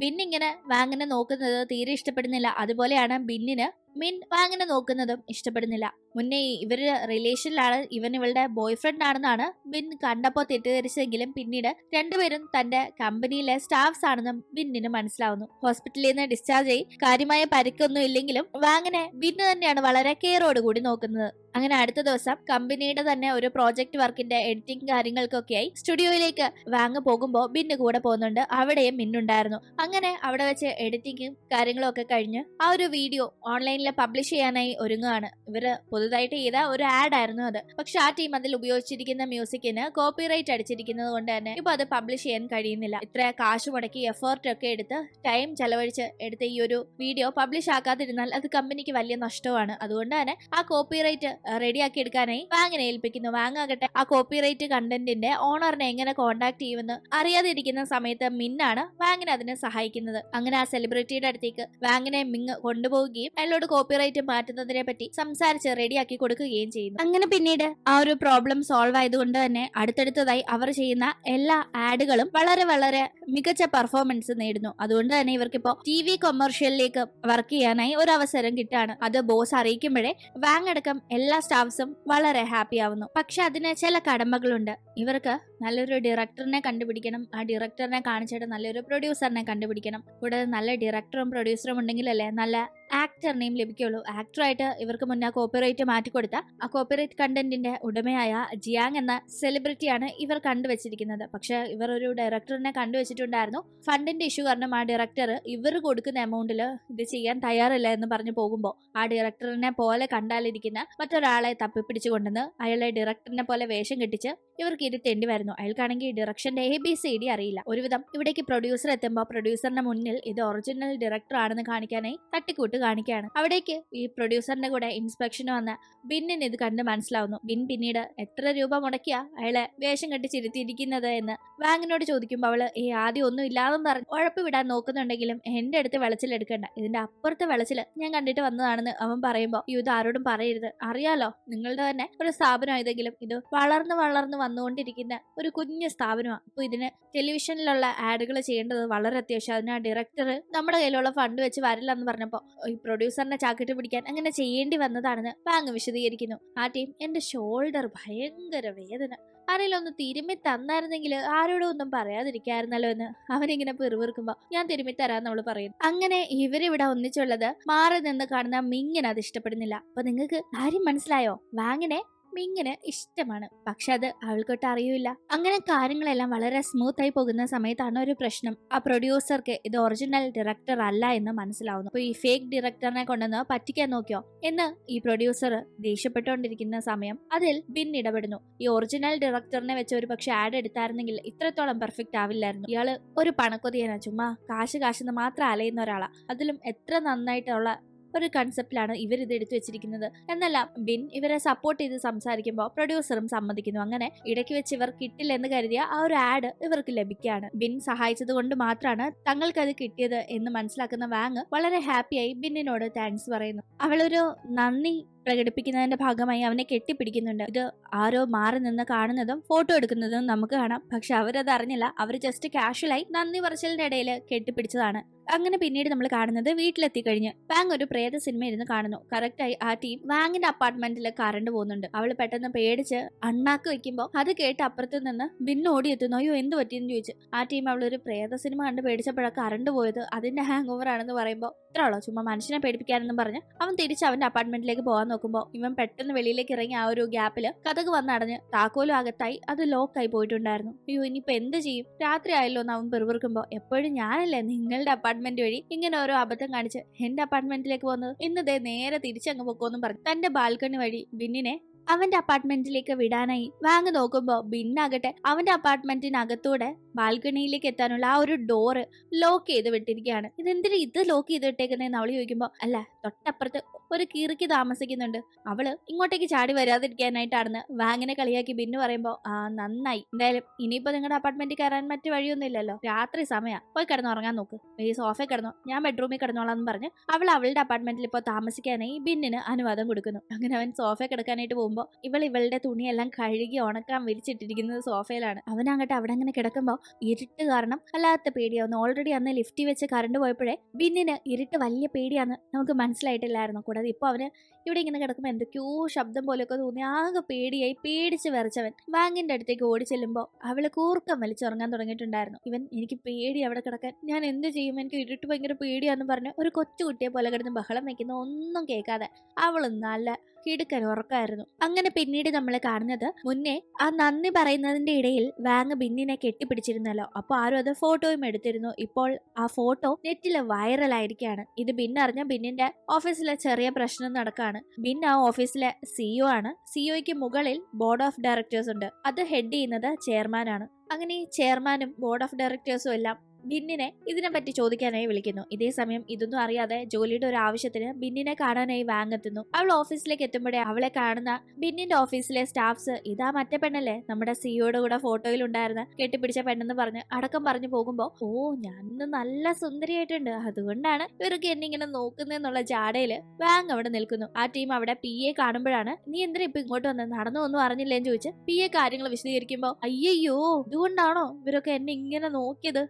ബിന്നിങ്ങനെ വാങ്ങിനെ നോക്കുന്നത് തീരെ ഇഷ്ടപ്പെടുന്നില്ല. അതുപോലെയാണ് ബിന്നിന് മിൻ വാങ്ങിനെ നോക്കുന്നതും ഇഷ്ടപ്പെടുന്നില്ല. മുന്നേ ഇവര് റിലേഷനിലാണ്, ഇവൻ ഇവളുടെ ബോയ് ഫ്രണ്ട് ആണെന്നാണ് ബിൻ കണ്ടപ്പോ തെറ്റിദ്ധരിച്ചെങ്കിലും പിന്നീട് രണ്ടുപേരും തന്റെ കമ്പനിയിലെ സ്റ്റാഫ്സ് ആണെന്നും ബിന്നിന് മനസ്സിലാവുന്നു. ഹോസ്പിറ്റലിൽ നിന്ന് ഡിസ്ചാർജ് ആയി കാര്യമായ പരിക്കൊന്നും ഇല്ലെങ്കിലും വാങ്ങിനെ ബിന്ന് തന്നെയാണ് വളരെ കെയറോട് കൂടി നോക്കുന്നത്. അങ്ങനെ അടുത്ത ദിവസം കമ്പനിയുടെ തന്നെ ഒരു പ്രോജക്ട് വർക്കിന്റെ എഡിറ്റിംഗ് കാര്യങ്ങൾക്കൊക്കെയായി സ്റ്റുഡിയോയിലേക്ക് വാങ്ങ് പോകുമ്പോൾ ബിന്ന് കൂടെ പോകുന്നുണ്ട്. അവിടെയും മിന്നുണ്ടായിരുന്നു. അങ്ങനെ അവിടെ വെച്ച് എഡിറ്റിംഗും കാര്യങ്ങളും ഒക്കെ കഴിഞ്ഞ് ആ ഒരു വീഡിയോ ഓൺലൈനിൽ പബ്ലിഷ് ചെയ്യാനായി ഒരുങ്ങുകയാണ്. ഇവര് പുതുതായിട്ട് ചെയ്ത ഒരു ആഡ് ആയിരുന്നു അത്. പക്ഷെ ആ ടീം അതിൽ ഉപയോഗിച്ചിരിക്കുന്ന മ്യൂസിക്കിന് കോപ്പിറൈറ്റ് അടിച്ചിരിക്കുന്നത് കൊണ്ട് തന്നെ ഇപ്പൊ അത് പബ്ലിഷ് ചെയ്യാൻ കഴിയുന്നില്ല. ഇത്ര കാശ് മുടക്കി എഫേർട്ട് ഒക്കെ എടുത്ത് ടൈം ചെലവഴിച്ച് എടുത്ത ഈ ഒരു വീഡിയോ പബ്ലിഷ് ആക്കാതിരുന്നാൽ അത് കമ്പനിക്ക് വലിയ നഷ്ടമാണ്. അതുകൊണ്ട് തന്നെ ആ കോപ്പിറൈറ്റ് റെഡിയാക്കി എടുക്കാനായി വാങ്ങിനെ ഏൽപ്പിക്കുന്നു. വാങ്ങാകട്ടെ ആ കോപ്പിറൈറ്റ് കണ്ടന്റിന്റെ ഓണറിനെ എങ്ങനെ കോണ്ടാക്ട് ചെയ്യുമെന്ന് അറിയാതിരിക്കുന്ന സമയത്ത് മിന്നാണ് വാങ്ങിനെ അതിനെ സഹായിക്കുന്നത്. അങ്ങനെ ആ സെലിബ്രിറ്റിയുടെ അടുത്തേക്ക് വാങ്ങിനെ മിങ് കൊണ്ടുപോവുകയും അയാളോട് കോപ്പിറൈറ്റ് മാറ്റുന്നതിനെ പറ്റി സംസാരിച്ച് റെഡിയാക്കി കൊടുക്കുകയും ചെയ്യുന്നു. അങ്ങനെ പിന്നീട് ആ ഒരു പ്രോബ്ലം സോൾവ് ആയതുകൊണ്ട് തന്നെ അടുത്തടുത്തതായി അവർ ചെയ്യുന്ന എല്ലാ ആഡുകളും വളരെ വളരെ മികച്ച പെർഫോമൻസ് നേടുന്നു. അതുകൊണ്ട് തന്നെ ഇവർക്കിപ്പോ TV കൊമേഴ്ഷ്യലിലേക്ക് വർക്ക് ചെയ്യാനായി ഒരു അവസരം കിട്ടാണ്. അത് ബോസ് അറിയിക്കുമ്പോഴേ വാങ് അടക്കം എല്ലാ സ്റ്റാഫ്സും വളരെ ഹാപ്പി ആവുന്നു. പക്ഷെ അതിന് ചില കടമകളുണ്ട്. ഇവർക്ക് നല്ലൊരു ഡയറക്ടറിനെ കണ്ടുപിടിക്കണം. ആ ഡയറക്ടറിനെ കാണിച്ചിട്ട് നല്ലൊരു പ്രൊഡ്യൂസറിനെ കണ്ടുപിടിക്കണം. കൂടാതെ നല്ല ഡയറക്ടറും പ്രൊഡ്യൂസറും ഉണ്ടെങ്കിലല്ലേ നല്ല ആക്ടറിനെയും ലഭിക്കുള്ളൂ. ആക്ടറായിട്ട് ഇവർക്ക് മുന്നേ കോപ്പിറൈറ്റ് മാറ്റിക്കൊടുത്ത ആ കോപ്പിറൈറ്റ് കണ്ടന്റിന്റെ ഉടമയായ ജിയാങ് എന്ന സെലിബ്രിറ്റിയാണ് ഇവർ കണ്ടുവച്ചിരിക്കുന്നത്. പക്ഷെ ഇവർ ഒരു ഡയറക്ടറിനെ കണ്ടുവച്ചിട്ടുണ്ടായിരുന്നു. ഫണ്ടിന്റെ ഇഷ്യൂ കാരണം ആ ഡയറക്ടർ ഇവർ കൊടുക്കുന്ന എമൗണ്ടിൽ ഇത് ചെയ്യാൻ തയ്യാറില്ല എന്ന് പറഞ്ഞു പോകുമ്പോൾ ആ ഡയറക്ടറിനെ പോലെ കണ്ടാലിരിക്കുന്ന മറ്റൊരാളെ തപ്പിപ്പിടിച്ചു കൊണ്ടുവന്ന് അയാളെ ഡയറക്ടറിനെ പോലെ വേഷം കെട്ടിച്ച് ഇവർക്ക് ഇരുത്തേണ്ടി വരുന്നു. അയാൾക്കാണെങ്കിൽ ഡയറക്ഷന്റെ ABCD അറിയില്ല. ഒരുവിധം ഇവിടേക്ക് പ്രൊഡ്യൂസർ എത്തുമ്പോൾ പ്രൊഡ്യൂസറിന്റെ മുന്നിൽ ഇത് ഒറിജിനൽ ഡയറക്ടർ ആണെന്ന് കാണിക്കാനായി തട്ടിക്കൂട്ട് കാണിക്കുകയാണ്. അവിടേക്ക് ഈ പ്രൊഡ്യൂസറിന്റെ കൂടെ ഇൻസ്പെക്ഷന് വന്ന ബിന്നിന് ഇത് കണ്ട് മനസ്സിലാവുന്നു. ബിൻ പിന്നീട് എത്ര രൂപ മുടക്കിയാ അയാളെ വേഷം കെട്ടിച്ചിരുത്തിയിരിക്കുന്നത് എന്ന് വാങ്ങിനോട് ചോദിക്കുമ്പോൾ അവള് ആദ്യം ഒന്നും ഇല്ലാതെന്ന് പറഞ്ഞ് ഉഴപ്പ് വിടാൻ നോക്കുന്നുണ്ടെങ്കിലും എന്റെ അടുത്ത് വിളച്ചിലെടുക്കണ്ട, ഇതിന്റെ അപ്പുറത്തെ വിളച്ചില് ഞാൻ കണ്ടിട്ട് വന്നതാണെന്ന് അവൻ പറയുമ്പോൾ ഇത് ആരോടും പറയരുത്, അറിയാലോ നിങ്ങളുടെ തന്നെ ഒരു സ്ഥാപനം ആയതെങ്കിലും ഇത് വളർന്ന് വന്നുകൊണ്ടിരിക്കുന്ന ഒരു കുഞ്ഞു സ്ഥാപനമാണ്. അപ്പൊ ഇതിന് ടെലിവിഷനിലുള്ള ആഡുകൾ ചെയ്യേണ്ടത് വളരെ അത്യാവശ്യം. അതിന് ആ ഡയറക്ടർ നമ്മുടെ കയ്യിലുള്ള ഫണ്ട് വെച്ച് വരില്ല എന്ന് പറഞ്ഞപ്പോ ഈ പ്രൊഡ്യൂസറിനെ ചാക്കിട്ട് പിടിക്കാൻ അങ്ങനെ ചെയ്യേണ്ടി വന്നതാണെന്ന് വാങ് വിശദീകരിക്കുന്നു. ആ ടീം എന്റെ ഷോൾഡർ ഭയങ്കര വേദന, ആരെങ്കിലും ഒന്ന് തിരുമ്മി തന്നായിരുന്നെങ്കിൽ ആരോടും ഒന്നും പറയാതിരിക്കായിരുന്നല്ലോ എന്ന് അവനിങ്ങനെ പിറുപിറുക്കുമ്പോ ഞാൻ തിരുമ്മി തരാന്ന് അവള് പറയുന്നു. അങ്ങനെ ഇവരിവിടെ ഒന്നിച്ചുള്ളത് മാറി നിന്ന് കാണുന്ന മിങ്ങിന് അത് ഇഷ്ടപ്പെടുന്നില്ല. അപ്പൊ നിങ്ങൾക്ക് കാര്യം മനസ്സിലായോ? വാങ്ങിനെ മിങ്ങിന് ഇഷ്ടമാണ്, പക്ഷെ അത് അവൾക്കൊട്ട് അറിയില്ല. അങ്ങനെ കാര്യങ്ങളെല്ലാം വളരെ സ്മൂത്ത് ആയി പോകുന്ന സമയത്താണ് ഒരു പ്രശ്നം. ആ പ്രൊഡ്യൂസർക്ക് ഇത് ഒറിജിനൽ ഡയറക്ടർ അല്ല എന്ന് മനസ്സിലാവുന്നു. അപ്പൊ ഈ ഫേക്ക് ഡയറക്ടറിനെ കൊണ്ടുവന്ന് പറ്റിക്കാൻ നോക്കിയോ എന്ന് ഈ പ്രൊഡ്യൂസർ ദേഷ്യപ്പെട്ടുകൊണ്ടിരിക്കുന്ന സമയം അതിൽ ബിൻ ഇടപെടുന്നു. ഈ ഒറിജിനൽ ഡയറക്ടറിനെ വെച്ച് ഒരു പക്ഷെ ആഡ് എടുത്തായിരുന്നെങ്കിൽ ഇത്രത്തോളം പെർഫെക്റ്റ് ആവില്ലായിരുന്നു. ഇയാള് ഒരു പണക്കൊതിയാണ്, ചുമ്മാ കാശ് മാത്രം അലയുന്ന ഒരാളാ. അതിലും എത്ര നന്നായിട്ടുള്ള ഒരു കൺസെപ്റ്റിലാണ് ഇവർ ഇത് എടുത്തു വെച്ചിരിക്കുന്നത്. എന്നല്ല ബിൻ ഇവരെ സപ്പോർട്ട് ചെയ്ത് സംസാരിക്കുമ്പോൾ പ്രൊഡ്യൂസറും സമ്മതിക്കുന്നു. അങ്ങനെ ഇടയ്ക്ക് വെച്ച് ഇവർ കിട്ടില്ലെന്ന് കരുതിയ ആ ഒരു ആഡ് ഇവർക്ക് ലഭിക്കുകയാണ്. ബിൻ സഹായിച്ചത് കൊണ്ട് മാത്രമാണ് തങ്ങൾക്കത് കിട്ടിയത് എന്ന് മനസ്സിലാക്കുന്ന വാങ് വളരെ ഹാപ്പിയായി ബിന്നിനോട് താങ്ക്സ് പറയുന്നു. അവളൊരു നന്ദി പ്രകടിപ്പിക്കുന്നതിന്റെ ഭാഗമായി അവനെ കെട്ടിപ്പിടിക്കുന്നുണ്ട്. ഇത് ആരോ മാറി നിന്ന് കാണുന്നതും ഫോട്ടോ എടുക്കുന്നതും നമുക്ക് കാണാം. പക്ഷെ അവരത് അറിഞ്ഞില്ല. അവർ ജസ്റ്റ് കാഷ്വലായി നന്ദി പറച്ചിലിന്റെ ഇടയിൽ കെട്ടിപ്പിടിച്ചതാണ്. അങ്ങനെ പിന്നീട് നമ്മൾ കാണുന്നത് വീട്ടിലെത്തി കഴിഞ്ഞ് വാങ് ഒരു പ്രേത സിനിമ ഇരുന്ന് കാണുന്നു. കറക്റ്റായി ആ ടീം വാങ്ങിന്റെ അപ്പാർട്ട്മെന്റിൽ കറണ്ട് പോകുന്നുണ്ട്. അവള് പെട്ടെന്ന് പേടിച്ച് അണ്ണാക്ക് വെക്കുമ്പോ അത് കേട്ട് അപ്പുറത്ത് നിന്ന് ബിന്ന് ഓടിയെത്തുന്നു. അയ്യോ എന്ത് പറ്റിയെന്ന് ചോദിച്ചു. ആ ടീം അവളൊരു പ്രേത സിനിമ കണ്ട് പേടിച്ചപ്പോഴാണ് കറണ്ട് പോയത്, അതിന്റെ ഹാങ് ഓവർ ആണെന്ന് പറയുമ്പോൾ ഇത്രയുള്ളൂ, ചുമ്മാ മനുഷ്യനെ പേടിപ്പിക്കാനെന്നും പറഞ്ഞ് അവൻ തിരിച്ച് അവന്റെ അപ്പാർട്ട്മെന്റിലേക്ക് പോകാൻ നോക്കുമ്പോൾ ഇവൻ പെട്ടെന്ന് വെളിയിലേക്ക് ഇറങ്ങി ആ ഒരു ഗ്യാപ്പില് കഥക് വന്നടഞ്ഞ് താക്കോലും അകത്തായി അത് ലോക്കായി പോയിട്ടുണ്ടായിരുന്നു. അയ്യോ ഇനിയിപ്പോ എന്ത് ചെയ്യും, രാത്രി ആയല്ലോ എന്ന് അവൻ പെറുപിറുക്കുമ്പോ എപ്പോഴും ഞാനല്ലേ നിങ്ങളുടെ അപ്പാർട്ട്മെന്റ് വഴി ഇങ്ങനെ ഓരോ അബദ്ധം കാണിച്ച് എന്റെ അപ്പാർട്ട്മെന്റിലേക്ക് പോകുന്നത്, ഇന്നതേ നേരെ തിരിച്ചങ്ങ് പൊക്കോന്നും പറഞ്ഞു തന്റെ ബാൽക്കണി വഴി ബിന്നിനെ അവന്റെ അപ്പാർട്ട്മെന്റിലേക്ക് വിടാനായി വാങ് നോക്കുമ്പോ ബിന്നാകട്ടെ അവന്റെ അപ്പാർട്ട്മെന്റിനകത്തൂടെ ബാൽക്കണിയിലേക്ക് എത്താനുള്ള ആ ഒരു ഡോറ് ലോക്ക് ചെയ്ത് വിട്ടിരിക്കുകയാണ്. ഇതെന്തിനാ ഇത് ലോക്ക് ചെയ്ത് വിട്ടേക്കുന്നതെന്ന് അവള് ചോദിക്കുമ്പോ അല്ല തൊട്ടപ്പുറത്ത് ഒരു കീറിക്ക് താമസിക്കുന്നുണ്ട്, അവള് ഇങ്ങോട്ടേക്ക് ചാടി വരാതിരിക്കാനായിട്ടാണെന്ന് വാങ്ങിനെ കളിയാക്കി ബിന്നു പറയുമ്പോ ആ നന്നായി, എന്തായാലും ഇനിയിപ്പോ നിങ്ങളുടെ അപ്പാർട്ട്മെന്റിൽ കയറാൻ മറ്റു വഴിയൊന്നും ഇല്ലല്ലോ, രാത്രി സമയം പോയി കിടന്നുറങ്ങാൻ നോക്ക്, ഈ സോഫയിൽ കിടന്നോ, ഞാൻ ബെഡ്റൂമിൽ കിടന്നോളാന്ന് പറഞ്ഞ് അവൾ അവളുടെ അപ്പാർട്ട്മെന്റിൽ ഇപ്പോൾ താമസിക്കാനായി ബിന്നിന് അനുവാദം കൊടുക്കുന്നു. അങ്ങനെ അവൻ സോഫയിൽ കിടക്കാനായിട്ട് പോകുമ്പോൾ ഇവളുടെ തുണിയെല്ലാം കഴുകി ഉണക്കാൻ വിരിച്ചിട്ടിരിക്കുന്നത് സോഫയിലാണ്. അവനങ്ങട്ട് അവിടെ അങ്ങനെ കിടക്കുമ്പോൾ ഇരുട്ട് കാരണം അല്ലാത്ത പേടിയാവുന്നു. ഓൾറെഡി അന്ന് ലിഫ്റ്റിൽ വെച്ച് കറണ്ട് പോയപ്പോഴേ ബിന്നിന് ഇരുട്ട് വലിയ പേടിയാന്ന് നമുക്ക് മനസ്സിലായിട്ടില്ലായിരുന്നു. കൂടാതെ ഇപ്പൊ അവന് ഇവിടെ ഇങ്ങനെ കിടക്കുമ്പോൾ എന്തൊക്കെയോ ശബ്ദം പോലെയൊക്കെ തോന്നി ആകെ പേടിയായി പേടിച്ച് വിറച്ചവൻ വാങ്ങിന്റെ അടുത്തേക്ക് ഓടി ചെല്ലുമ്പോൾ അവള് കൂർക്കം വലിച്ചുറങ്ങാൻ തുടങ്ങിയിട്ടുണ്ടായിരുന്നു. ഇവൻ എനിക്ക് പേടി അവിടെ കിടക്കാൻ, ഞാൻ എന്ത് ചെയ്യും, എനിക്ക് ഇരുട്ട് ഭയങ്കര പേടിയാന്ന് പറഞ്ഞ് ഒരു കൊച്ചുകുട്ടിയെ പോലെ കിടന്ന് ബഹളം വെക്കുന്ന ഒന്നും കേൾക്കാതെ അവള് നല്ല കിടുക്കൻ ഉറക്കായിരുന്നു. അങ്ങനെ പിന്നീട് നമ്മൾ കാണുന്നത് മുന്നേ ആ നന്ദി പറയുന്നതിന്റെ ഇടയിൽ വാങ് ബിന്നിനെ കെട്ടിപ്പിടിച്ചിരുന്നല്ലോ, അപ്പൊ ആരും അത് ഫോട്ടോയും എടുത്തിരുന്നു. ഇപ്പോൾ ആ ഫോട്ടോ നെറ്റില് വൈറലായിരിക്കുകയാണ്. ഇത് ബിൻ അറിഞ്ഞ ബിന്നിന്റെ ഓഫീസിലെ ചെറിയ പ്രശ്നം നടക്കാണ്. ബിൻ ആ ഓഫീസിലെ സിഇഒ ആണ്. സിഇഒയ്ക്ക് മുകളിൽ ബോർഡ് ഓഫ് ഡയറക്ടേഴ്സ് ഉണ്ട്, അത് ഹെഡ് ചെയ്യുന്നത് ചെയർമാനാണ്. അങ്ങനെ ഈ ചെയർമാനും ബോർഡ് ഓഫ് ഡയറക്ടേഴ്സും എല്ലാം ബിന്നിനെ ഇതിനെപ്പറ്റി ചോദിക്കാനായി വിളിക്കുന്നു. ഇതേ സമയം ഇതൊന്നും അറിയാതെ ജോലിയുടെ ഒരു ആവശ്യത്തിന് ബിന്നിനെ കാണാനായി വാങ് എത്തുന്നു. അവൾ ഓഫീസിലേക്ക് എത്തുമ്പോഴേ അവളെ കാണുന്ന ബിന്നിന്റെ ഓഫീസിലെ സ്റ്റാഫ്സ് ഇതാ മറ്റേ പെണ്ണല്ലേ നമ്മുടെ സിഇഒയുടെ കൂടെ ഫോട്ടോയിൽ ഉണ്ടായിരുന്ന കെട്ടിപ്പിടിച്ച പെണ്ണെന്ന് പറഞ്ഞ് അടക്കം പറഞ്ഞു പോകുമ്പോ ഓ ഞാനിന്ന് നല്ല സുന്ദരിയായിട്ടുണ്ട്, അതുകൊണ്ടാണ് ഇവരൊക്കെ എന്നെ ഇങ്ങനെ നോക്കുന്നതെന്നുള്ള ജാടയില് വാങ് അവിടെ നിൽക്കുന്നു. ആ ടീം അവിടെ പി എ കാണുമ്പോഴാണ് നീ എന്തിനാ ഇപ്പൊ ഇങ്ങോട്ട് വന്നത്, നടന്നു ഒന്നും അറിഞ്ഞില്ലേന്ന് ചോദിച്ച് പി എ കാര്യങ്ങൾ വിശദീകരിക്കുമ്പോ അയ്യോ ഇതുകൊണ്ടാണോ ഇവരൊക്കെ എന്നെ ഇങ്ങനെ നോക്കിയത്,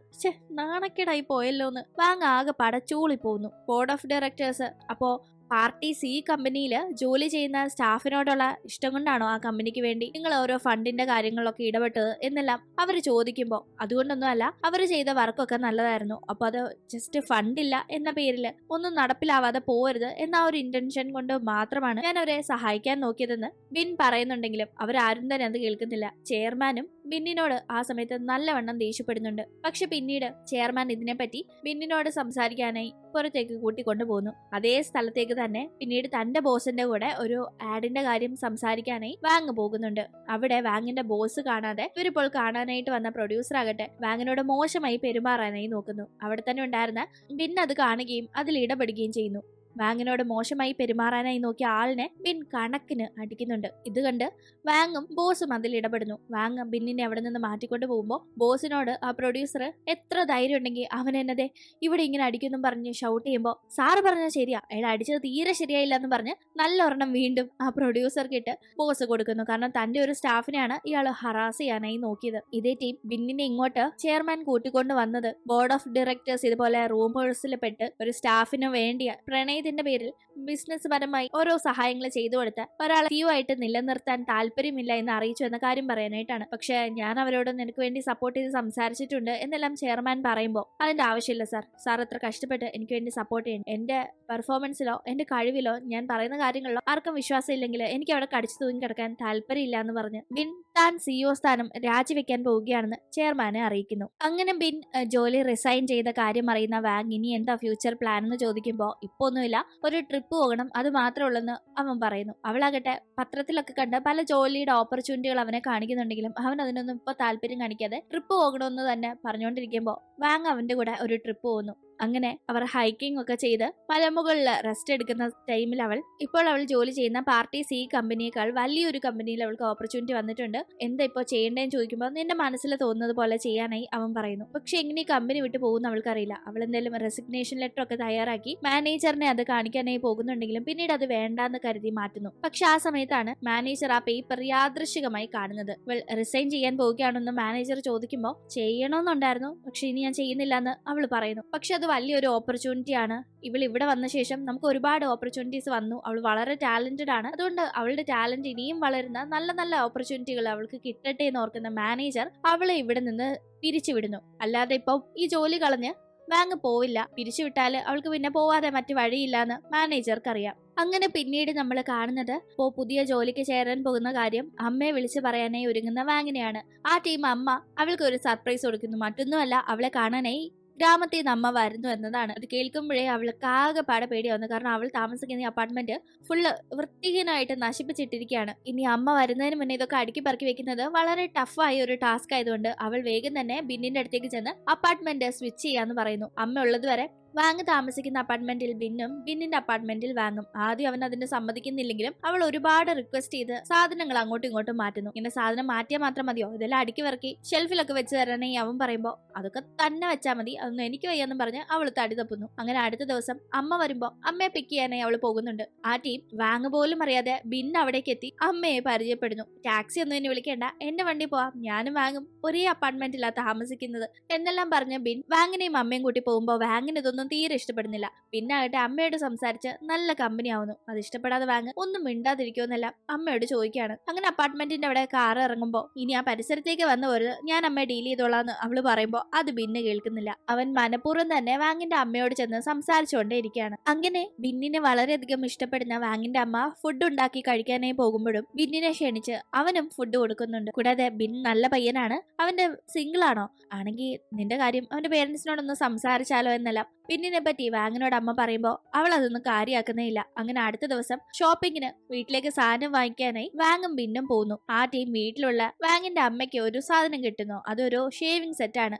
നാണക്കേടായി പോയല്ലോന്ന് വാങ് ആകെ പടച്ചൂളി പോകുന്നു. ബോർഡ് ഓഫ് ഡയറക്ടേഴ്സ് അപ്പോ പാർട്ടി സി കമ്പനിയിൽ ജോലി ചെയ്യുന്ന സ്റ്റാഫിനോടുള്ള ഇഷ്ടം കൊണ്ടാണോ ആ കമ്പനിക്ക് വേണ്ടി നിങ്ങൾ ഓരോ ഫണ്ടിന്റെ കാര്യങ്ങളിലൊക്കെ ഇടപെട്ടത് എന്നെല്ലാം അവർ ചോദിക്കുമ്പോൾ അതുകൊണ്ടൊന്നും അല്ല, അവർ ചെയ്ത വർക്കൊക്കെ നല്ലതായിരുന്നു, അപ്പൊ അത് ജസ്റ്റ് ഫണ്ടില്ല എന്ന പേരിൽ ഒന്നും നടപ്പിലാവാതെ പോരുത് എന്ന ഒരു ഇന്റൻഷൻ കൊണ്ട് മാത്രമാണ് ഞാൻ അവരെ സഹായിക്കാൻ നോക്കിയതെന്ന് ബിൻ പറയുന്നുണ്ടെങ്കിലും അവരാരും തന്നെ അത് കേൾക്കുന്നില്ല. ചെയർമാനും ബിന്നിനോട് ആ സമയത്ത് നല്ലവണ്ണം ദേഷ്യപ്പെടുന്നുണ്ട്. പക്ഷെ പിന്നീട് ചെയർമാൻ ഇതിനെപ്പറ്റി ബിന്നിനോട് സംസാരിക്കാനായി പുറത്തേക്ക് കൂട്ടിക്കൊണ്ടു പോകുന്നു. അതേ സ്ഥലത്തേക്ക് തന്നെ പിന്നീട് തന്റെ ബോസിന്റെ കൂടെ ഒരു ആഡിന്റെ കാര്യം സംസാരിക്കാനായി വാങ് പോകുന്നുണ്ട്. അവിടെ വാങ്ങിന്റെ ബോസ് കാണാതെ ഇവരിപ്പോൾ കാണാനായിട്ട് വന്ന പ്രൊഡ്യൂസർ ആകട്ടെ വാങ്ങിനോട് മോശമായി പെരുമാറാനായി നോക്കുന്നു. അവിടെ തന്നെ ഉണ്ടായിരുന്ന ബിൻ അത് കാണുകയും അതിൽ ഇടപെടുകയും ചെയ്യുന്നു. വാങ്ങിനോട് മോശമായി പെരുമാറാനായി നോക്കിയ ആളിനെ ബിൻ കണക്കിന് അടിക്കുന്നുണ്ട്. ഇത് കണ്ട് വാങ്ങും ബോസും അതിൽ ഇടപെടുന്നു. വാങ് ബിന്നിനെ അവിടെ നിന്ന് മാറ്റിക്കൊണ്ട് പോകുമ്പോൾ ബോസിനോട് ആ പ്രൊഡ്യൂസർ എത്ര ധൈര്യം ഉണ്ടെങ്കിൽ അവൻ എന്നതെ ഇവിടെ ഇങ്ങനെ അടിക്കുന്നും പറഞ്ഞ് ഷൗട്ട് ചെയ്യുമ്പോൾ സാറ് പറഞ്ഞാൽ ശരിയാ, അയാൾ അടിച്ചത് തീരെ ശരിയായില്ല എന്ന് പറഞ്ഞ് നല്ല ഒരെണ്ണം വീണ്ടും ആ പ്രൊഡ്യൂസർക്ക് ഇട്ട് ബോസ് കൊടുക്കുന്നു. കാരണം തന്റെ ഒരു സ്റ്റാഫിനെയാണ് ഇയാൾ ഹറാസ് ചെയ്യാനായി നോക്കിയത്. ഇതേ ടീം ബിന്നിനെ ഇങ്ങോട്ട് ചെയർമാൻ കൂട്ടിക്കൊണ്ട് വന്നത് ബോർഡ് ഓഫ് ഡയറക്ടേഴ്സ് ഇതുപോലെ റൂമേഴ്സിൽ പെട്ട് ഒരു സ്റ്റാഫിന് വേണ്ടിയ പ്രണയത്തിന്റെ പേരിൽ ബിസിനസ് പരമായി ഓരോ സഹായങ്ങൾ ചെയ്തു കൊടുത്ത ഒരാളെ ആയിട്ട് നിലനിർത്താൻ താല്പര്യമില്ല എന്ന് അറിയിച്ചു എന്ന കാര്യം പറയാനായിട്ടാണ്. പക്ഷെ ഞാൻ അവരോട് നിനക്ക് വേണ്ടി സപ്പോർട്ട് ചെയ്ത് സംസാരിച്ചിട്ടുണ്ട് എന്നെല്ലാം ചെയർമാൻ പറയുമ്പോൾ അതിന്റെ ആവശ്യമില്ല സാർ അത്ര കഷ്ടപ്പെട്ട് എനിക്ക് വേണ്ടി സപ്പോർട്ട് ചെയ്യണം. എന്റെ പെർഫോമൻസിലോ എന്റെ കഴിവിലോ ഞാൻ പറയുന്ന കാര്യങ്ങളിലോ ആർക്കും വിശ്വാസം ഇല്ലെങ്കിൽ എനിക്ക് അവിടെ കടിച്ചു തൂങ്ങി കിടക്കാൻ താല്പര്യമില്ല എന്ന് പറഞ്ഞ് ബിൻ താൻ സിഇഒ സ്ഥാനം രാജിവെക്കാൻ പോവുകയാണെന്ന് ചെയർമാനെ അറിയിക്കുന്നു. അങ്ങനെ ബിൻ ജോലി റിസൈൻ ചെയ്ത കാര്യം അറിയുന്ന വാങ് ഇനി എന്താ ഫ്യൂച്ചർ പ്ലാൻ എന്ന് ചോദിക്കുമ്പോൾ ഇപ്പൊ ഒന്നുമില്ല, ഒരു ട്രിപ്പ് പോകണം, അത് മാത്രമേ ഉള്ളെന്ന് അവൻ പറയുന്നു. അവളാകട്ടെ പത്രത്തിലൊക്കെ കണ്ട് പല ജോലിയുടെ ഓപ്പർച്യൂണിറ്റികൾ അവനെ കാണിക്കുന്നുണ്ടെങ്കിലും അവൻ അതിനൊന്നും ഇപ്പൊ താല്പര്യം കാണിക്കാതെ ട്രിപ്പ് പോകണമെന്ന് തന്നെ പറഞ്ഞുകൊണ്ടിരിക്കുമ്പോൾ വാങ് അവന്റെ കൂടെ ഒരു ട്രിപ്പ് പോകുന്നു. അങ്ങനെ അവർ ഹൈക്കിംഗ് ഒക്കെ ചെയ്ത് മലമുകളിൽ റെസ്റ്റ് എടുക്കുന്ന ടൈമിൽ ഇപ്പോൾ അവൾ ജോലി ചെയ്യുന്ന പാർട്ടി സി കമ്പനിയേക്കാൾ വലിയൊരു കമ്പനിയിൽ അവൾക്ക് ഓപ്പർച്യൂണിറ്റി വന്നിട്ടുണ്ട്. എന്താ ഇപ്പോൾ ചെയ്യേണ്ടതെന്ന് ചോദിക്കുമ്പോൾ നിന്റെ മനസ്സിൽ തോന്നുന്നത് പോലെ ചെയ്യാനായി അവൻ പറയുന്നു. പക്ഷെ എങ്ങനെ ഈ കമ്പനി വിട്ട് പോകുന്ന അവൾക്കറിയില്ല. അവൾ എന്തായാലും റെസിഗ്നേഷൻ ലെറ്റർ ഒക്കെ തയ്യാറാക്കി മാനേജറിനെ അത് കാണിക്കാനായി പോകുന്നുണ്ടെങ്കിലും പിന്നീട് അത് വേണ്ടാന്ന് കരുതി മാറ്റുന്നു. പക്ഷെ ആ സമയത്താണ് മാനേജർ ആ പേപ്പർ യാദൃശികമായി കാണുന്നത്. അവൾ റിസൈൻ ചെയ്യാൻ പോവുകയാണെന്ന് മാനേജർ ചോദിക്കുമ്പോൾ ചെയ്യണമെന്നുണ്ടായിരുന്നു, പക്ഷെ ഇനി ഞാൻ ചെയ്യുന്നില്ല എന്ന് അവൾ പറയുന്നു. പക്ഷെ അത് വലിയൊരു ഓപ്പർച്യൂണിറ്റി ആണ്. ഇവൾ ഇവിടെ വന്ന ശേഷം നമുക്ക് ഒരുപാട് ഓപ്പർച്യൂണിറ്റീസ് വന്നു. അവൾ വളരെ ടാലന്റഡ് ആണ്. അതുകൊണ്ട് അവളുടെ ടാലന്റ് ഇനിയും വളരുന്ന നല്ല നല്ല ഓപ്പർച്യൂണിറ്റികൾ അവൾക്ക് കിട്ടട്ടെ എന്ന് ഓർക്കുന്ന മാനേജർ അവളെ ഇവിടെ നിന്ന് പിരിച്ചുവിടുന്നു. അല്ലാതെ ഇപ്പൊ ഈ ജോലി കളഞ്ഞ് വാങ് പോവില്ല. പിരിച്ചുവിട്ടാല് അവൾക്ക് പിന്നെ പോവാതെ മറ്റു വഴിയില്ലാന്ന് മാനേജർക്ക് അറിയാം. അങ്ങനെ പിന്നീട് നമ്മൾ കാണുന്നത് പുതിയ ജോലിക്ക് ചേരാൻ പോകുന്ന കാര്യം അമ്മയെ വിളിച്ചു പറയാനായി ഒരുങ്ങുന്ന വാങ്ങിനെയാണ്. ആ ടീം അമ്മ അവൾക്ക് ഒരു സർപ്രൈസ് കൊടുക്കുന്നു. മറ്റൊന്നുമല്ല, അവളെ കാണാനായി ഗ്രാമത്തിൽ നിന്ന് അമ്മ വരുന്നു എന്നതാണ്. അത് കേൾക്കുമ്പോഴേ അവൾക്ക് ആകെപ്പാടെ പേടിയാവുന്നു. കാരണം അവൾ താമസിക്കുന്ന ഈ അപ്പാർട്ട്മെന്റ് ഫുള്ള് വൃത്തിഹീനമായിട്ട് നശിപ്പിച്ചിട്ടിരിക്കുകയാണ്. ഇനി അമ്മ വരുന്നതിന് മുന്നേ ഇതൊക്കെ അടുക്കി പറക്കി വെക്കുന്നത് വളരെ ടഫായ ഒരു ടാസ്ക് ആയതുകൊണ്ട് അവൾ വേഗം തന്നെ ബിന്നിന്റെ അടുത്തേക്ക് ചെന്ന് അപ്പാർട്ട്മെന്റ് സ്വിച്ച് ചെയ്യാന്ന് പറയുന്നു. അമ്മ ഉള്ളത് വരെ വാങ് താമസിക്കുന്ന അപ്പാർട്ട്മെന്റിൽ ബിന്നും ബിന്നിന്റെ അപ്പാർട്ട്മെന്റിൽ വാങ്ങും. ആദ്യം അവൻ അതിന് സമ്മതിക്കുന്നില്ലെങ്കിലും അവൾ ഒരുപാട് റിക്വസ്റ്റ് ചെയ്ത് സാധനങ്ങൾ അങ്ങോട്ടും ഇങ്ങോട്ടും മാറ്റുന്നു. ഇങ്ങനെ സാധനം മാറ്റിയാൽ മാത്രം മതിയോ, ഇതെല്ലാം അടുക്കി വിറക്കി ഷെൽഫിലൊക്കെ വെച്ച് തരണേ അവൻ പറയുമ്പോൾ അതൊക്കെ തന്നെ വെച്ചാൽ മതി, അതൊന്നും എനിക്ക് വയ്യാന്നും പറഞ്ഞ് അവൾ തടി തപ്പുന്നു. അങ്ങനെ അടുത്ത ദിവസം അമ്മ വരുമ്പോ അമ്മയെ പിക്ക് ചെയ്യാനായി അവൾ പോകുന്നുണ്ട്. ആ ടീം വാങ് പോലും അറിയാതെ ബിൻ അവിടേക്ക് എത്തി അമ്മയെ പരിചയപ്പെടുന്നു. ടാക്സി ഒന്നും എന്നെ വിളിക്കേണ്ട, എന്റെ വണ്ടി പോവാം, ഞാനും വാങ്ങും ഒരേ അപ്പാർട്ട്മെന്റിലാണ് താമസിക്കുന്നത് എന്നെല്ലാം പറഞ്ഞ് ബിൻ വാങ്ങിനെയും അമ്മയും കൂട്ടി പോകുമ്പോ വാങ്ങിന് ഇതൊന്നും തീരെ ഇഷ്ടപ്പെടുന്നില്ല. പിന്നാകട്ടെ അമ്മയോട് സംസാരിച്ച് നല്ല കമ്പനി ആവുന്നു. അത് ഇഷ്ടപ്പെടാതെ വാങ്ങ് ഒന്നും മിണ്ടാതിരിക്കുമെന്നെല്ലാം അമ്മയോട് ചോദിക്കുകയാണ്. അങ്ങനെ അപ്പാർട്ട്മെന്റിന്റെ അവിടെ കാർ ഇറങ്ങുമ്പോ ഇനി ആ പരിസരത്തേക്ക് വന്നു പോരുത്, ഞാൻ അമ്മയെ ഡീൽ ചെയ്തോളാന്ന് അവള് പറയുമ്പോ അത് ബിന്ന് കേൾക്കുന്നില്ല. അവൻ മനഃപൂർവ്വം തന്നെ വാങ്ങിന്റെ അമ്മയോട് ചെന്ന് സംസാരിച്ചുകൊണ്ടേ ഇരിക്കുകയാണ്. അങ്ങനെ ബിന്നിനെ വളരെയധികം ഇഷ്ടപ്പെടുന്ന വാങ്ങിന്റെ അമ്മ ഫുഡ് ഉണ്ടാക്കി കഴിക്കാനായി പോകുമ്പോഴും ബിന്നിനെ ക്ഷണിച്ച് അവനും ഫുഡ് കൊടുക്കുന്നുണ്ട്. കൂടാതെ ബിൻ നല്ല പയ്യനാണ്, അവന്റെ സിംഗിൾ ആണോ, ആണെങ്കിൽ നിന്റെ കാര്യം അവന്റെ പേരൻസിനോടൊന്ന് സംസാരിച്ചാലോ എന്നെല്ലാം ബിന്നിനെ പറ്റി വാങ്ങിനോട് അമ്മ പറയുമ്പോൾ അവൾ അതൊന്നും കാര്യമാക്കുന്നേ ഇല്ല. അങ്ങനെ അടുത്ത ദിവസം ഷോപ്പിങ്ങിന് വീട്ടിലേക്ക് സാധനം വാങ്ങിക്കാനായി വാങ്ങും ബിന്നും പോകുന്നു. ആ ടീം വീട്ടിലുള്ള വാങ്ങിന്റെ അമ്മയ്ക്ക് ഒരു സാധനം കിട്ടുന്നു. അതൊരു ഷേവിംഗ് സെറ്റാണ്.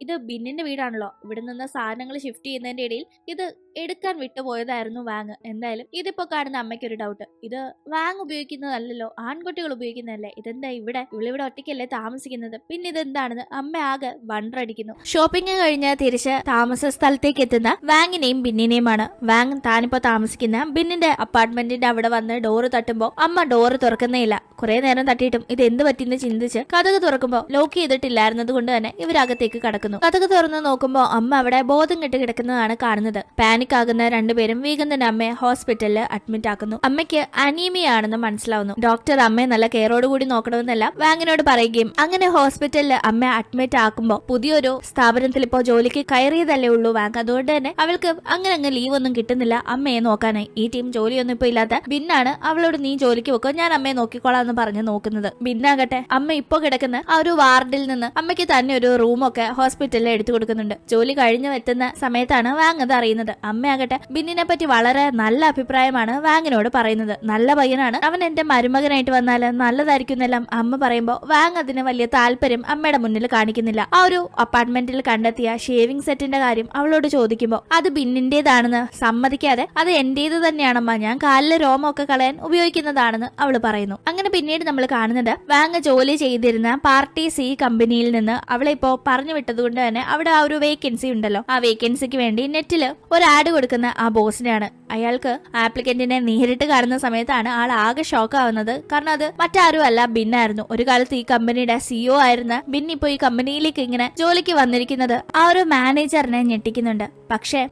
ഇത് ബിന്നിന്റെ വീടാണല്ലോ. ഇവിടെ നിന്ന് സാധനങ്ങൾ ഷിഫ്റ്റ് ചെയ്യുന്നതിന്റെ ഇടയിൽ ഇത് എടുക്കാൻ വിട്ടുപോയതായിരുന്നു വാങ്. എന്തായാലും ഇതിപ്പോ കാണുന്ന അമ്മയ്ക്ക് ഒരു ഡൗട്ട്, ഇത് വാങ് ഉപയോഗിക്കുന്നതല്ലോ, ആൺകുട്ടികൾ ഉപയോഗിക്കുന്നതല്ലേ, ഇതെന്താ ഇവളിവിടെ ഒറ്റയ്ക്കല്ലേ താമസിക്കുന്നത്, പിന്നെ ഇതെന്താണെന്ന് അമ്മ ആകെ വണ്ടടിക്കുന്നു. ഷോപ്പിംഗ് കഴിഞ്ഞ് തിരിച്ച് താമസ സ്ഥലത്തേക്ക് എത്തുന്ന വാങ്ങിനെയും ബിന്നിനെയുമാണ്. വാങ് താനിപ്പോ താമസിക്കുന്ന ബിന്നിന്റെ അപ്പാർട്ട്മെന്റിന്റെ അവിടെ വന്ന് ഡോറ് തട്ടുമ്പോ അമ്മ ഡോറ് തുറക്കുന്നേയില്ല. കുറെ നേരം തട്ടിയിട്ടും ഇത് എന്ത് പറ്റിയെന്ന് ചിന്തിച്ച് കതക് തുറക്കുമ്പോ ലോക്ക് ചെയ്തിട്ടില്ലായിരുന്നത് കൊണ്ട് തന്നെ ഇവരകത്തേക്ക് കടക്കുന്നു. കതക് തുറന്ന് നോക്കുമ്പോ അമ്മ അവിടെ ബോധം കെട്ട് കിടക്കുന്നതാണ് കാണുന്നത്. പാനിക് ആകുന്ന രണ്ടുപേരും വേഗം തന്നെ അമ്മയെ ഹോസ്പിറ്റലിൽ അഡ്മിറ്റ് ആക്കുന്നു. അമ്മയ്ക്ക് അനീമിയ ആണെന്ന് മനസ്സിലാവുന്നു. ഡോക്ടർ അമ്മയെ നല്ല കെയറോടുകൂടി നോക്കണമെന്നെല്ലാം വാങ്ങിനോട് പറയുകയും അങ്ങനെ ഹോസ്പിറ്റലിൽ അമ്മയെ അഡ്മിറ്റ് ആക്കുമ്പോൾ പുതിയൊരു സ്ഥാപനത്തിൽ ഇപ്പോൾ ജോലിക്ക് കയറിയതല്ലേ ഉള്ളൂ വാങ്. അതുകൊണ്ട് തന്നെ അവൾക്ക് അങ്ങനെ ലീവ് ഒന്നും കിട്ടുന്നില്ല അമ്മയെ നോക്കാനായി. ഈ ടീം ജോലിയൊന്നും ഇപ്പൊ ഇല്ലാത്ത ബിന്നാണ് അവളോട് നീ ജോലിക്ക് വെക്കോ, ഞാൻ അമ്മയെ നോക്കിക്കോളാം എന്ന് പറഞ്ഞ് നോക്കുന്നത്. ബിന്നാകട്ടെ അമ്മ ഇപ്പൊ കിടക്കുന്ന ആ ഒരു വാർഡിൽ നിന്ന് അമ്മയ്ക്ക് തന്നെ ഒരു റൂമൊക്കെ ഹോസ്പിറ്റലിൽ എടുത്തു കൊടുക്കുന്നുണ്ട്. ജോലി കഴിഞ്ഞു എത്തുന്ന സമയത്താണ് വാങ് അത് അറിയുന്നത്. അമ്മയാകട്ടെ ബിന്നിനെ പറ്റി വളരെ നല്ല അഭിപ്രായമാണ് വാങ്ങിനോട് പറയുന്നത്. നല്ല പയ്യനാണ്, അവൻ എന്റെ മരുമകനായിട്ട് വന്നാല് നല്ലതായിരിക്കുന്നെല്ലാം അമ്മ പറയുമ്പോൾ വാങ് അതിന് വലിയ താല്പര്യം അമ്മയുടെ മുന്നിൽ കാണിക്കുന്നില്ല. ആ ഒരു അപ്പാർട്ട്മെന്റിൽ കണ്ടെത്തിയ ഷേവിംഗ് സെറ്റിന്റെ കാര്യം അവളോട് ചോദിക്കുമ്പോൾ അത് ബിന്നിന്റേതാണെന്ന് സമ്മതിക്കാതെ അത് എന്റേത് തന്നെയാണമ്മ, ഞാൻ കാലിലെ രോമമൊക്കെ കളയാൻ ഉപയോഗിക്കുന്നതാണെന്ന് അവള് പറയുന്നു. അങ്ങനെ പിന്നീട് നമ്മൾ കാണുന്നത് വാങ് ജോലി ചെയ്തിരുന്ന പാർട്ടി സി കമ്പനിയിൽ നിന്ന് അവളെ ഇപ്പോ പറഞ്ഞു വിട്ടതുകൊണ്ട് തന്നെ അവിടെ ആ ഒരു വേക്കൻസി ഉണ്ടല്ലോ, ആ വേക്കൻസിക്ക് വേണ്ടി നെറ്റില് ഒരു ആഡ് കൊടുക്കുന്ന ആ ബോസിനെയാണ്. അയാൾക്ക് ആപ്ലിക്കന്റിനെ നേരിട്ട് കാണുന്ന സമയത്താണ് ആൾ ആകെ ഷോക്ക് ആവുന്നത്. കാരണം അത് മറ്റാരും അല്ല, ബിന്നായിരുന്നു. ഒരു കാലത്ത് ഈ കമ്പനിയുടെ സിഇഒ ആയിരുന്ന ബിൻ ഇപ്പോ ഈ കമ്പനിയിലേക്ക് ഇങ്ങനെ ജോലിക്ക് വന്നിരിക്കുന്നത് ആ ഒരു മാനേജറിനെ ഞെട്ടിക്കുന്നുണ്ട്.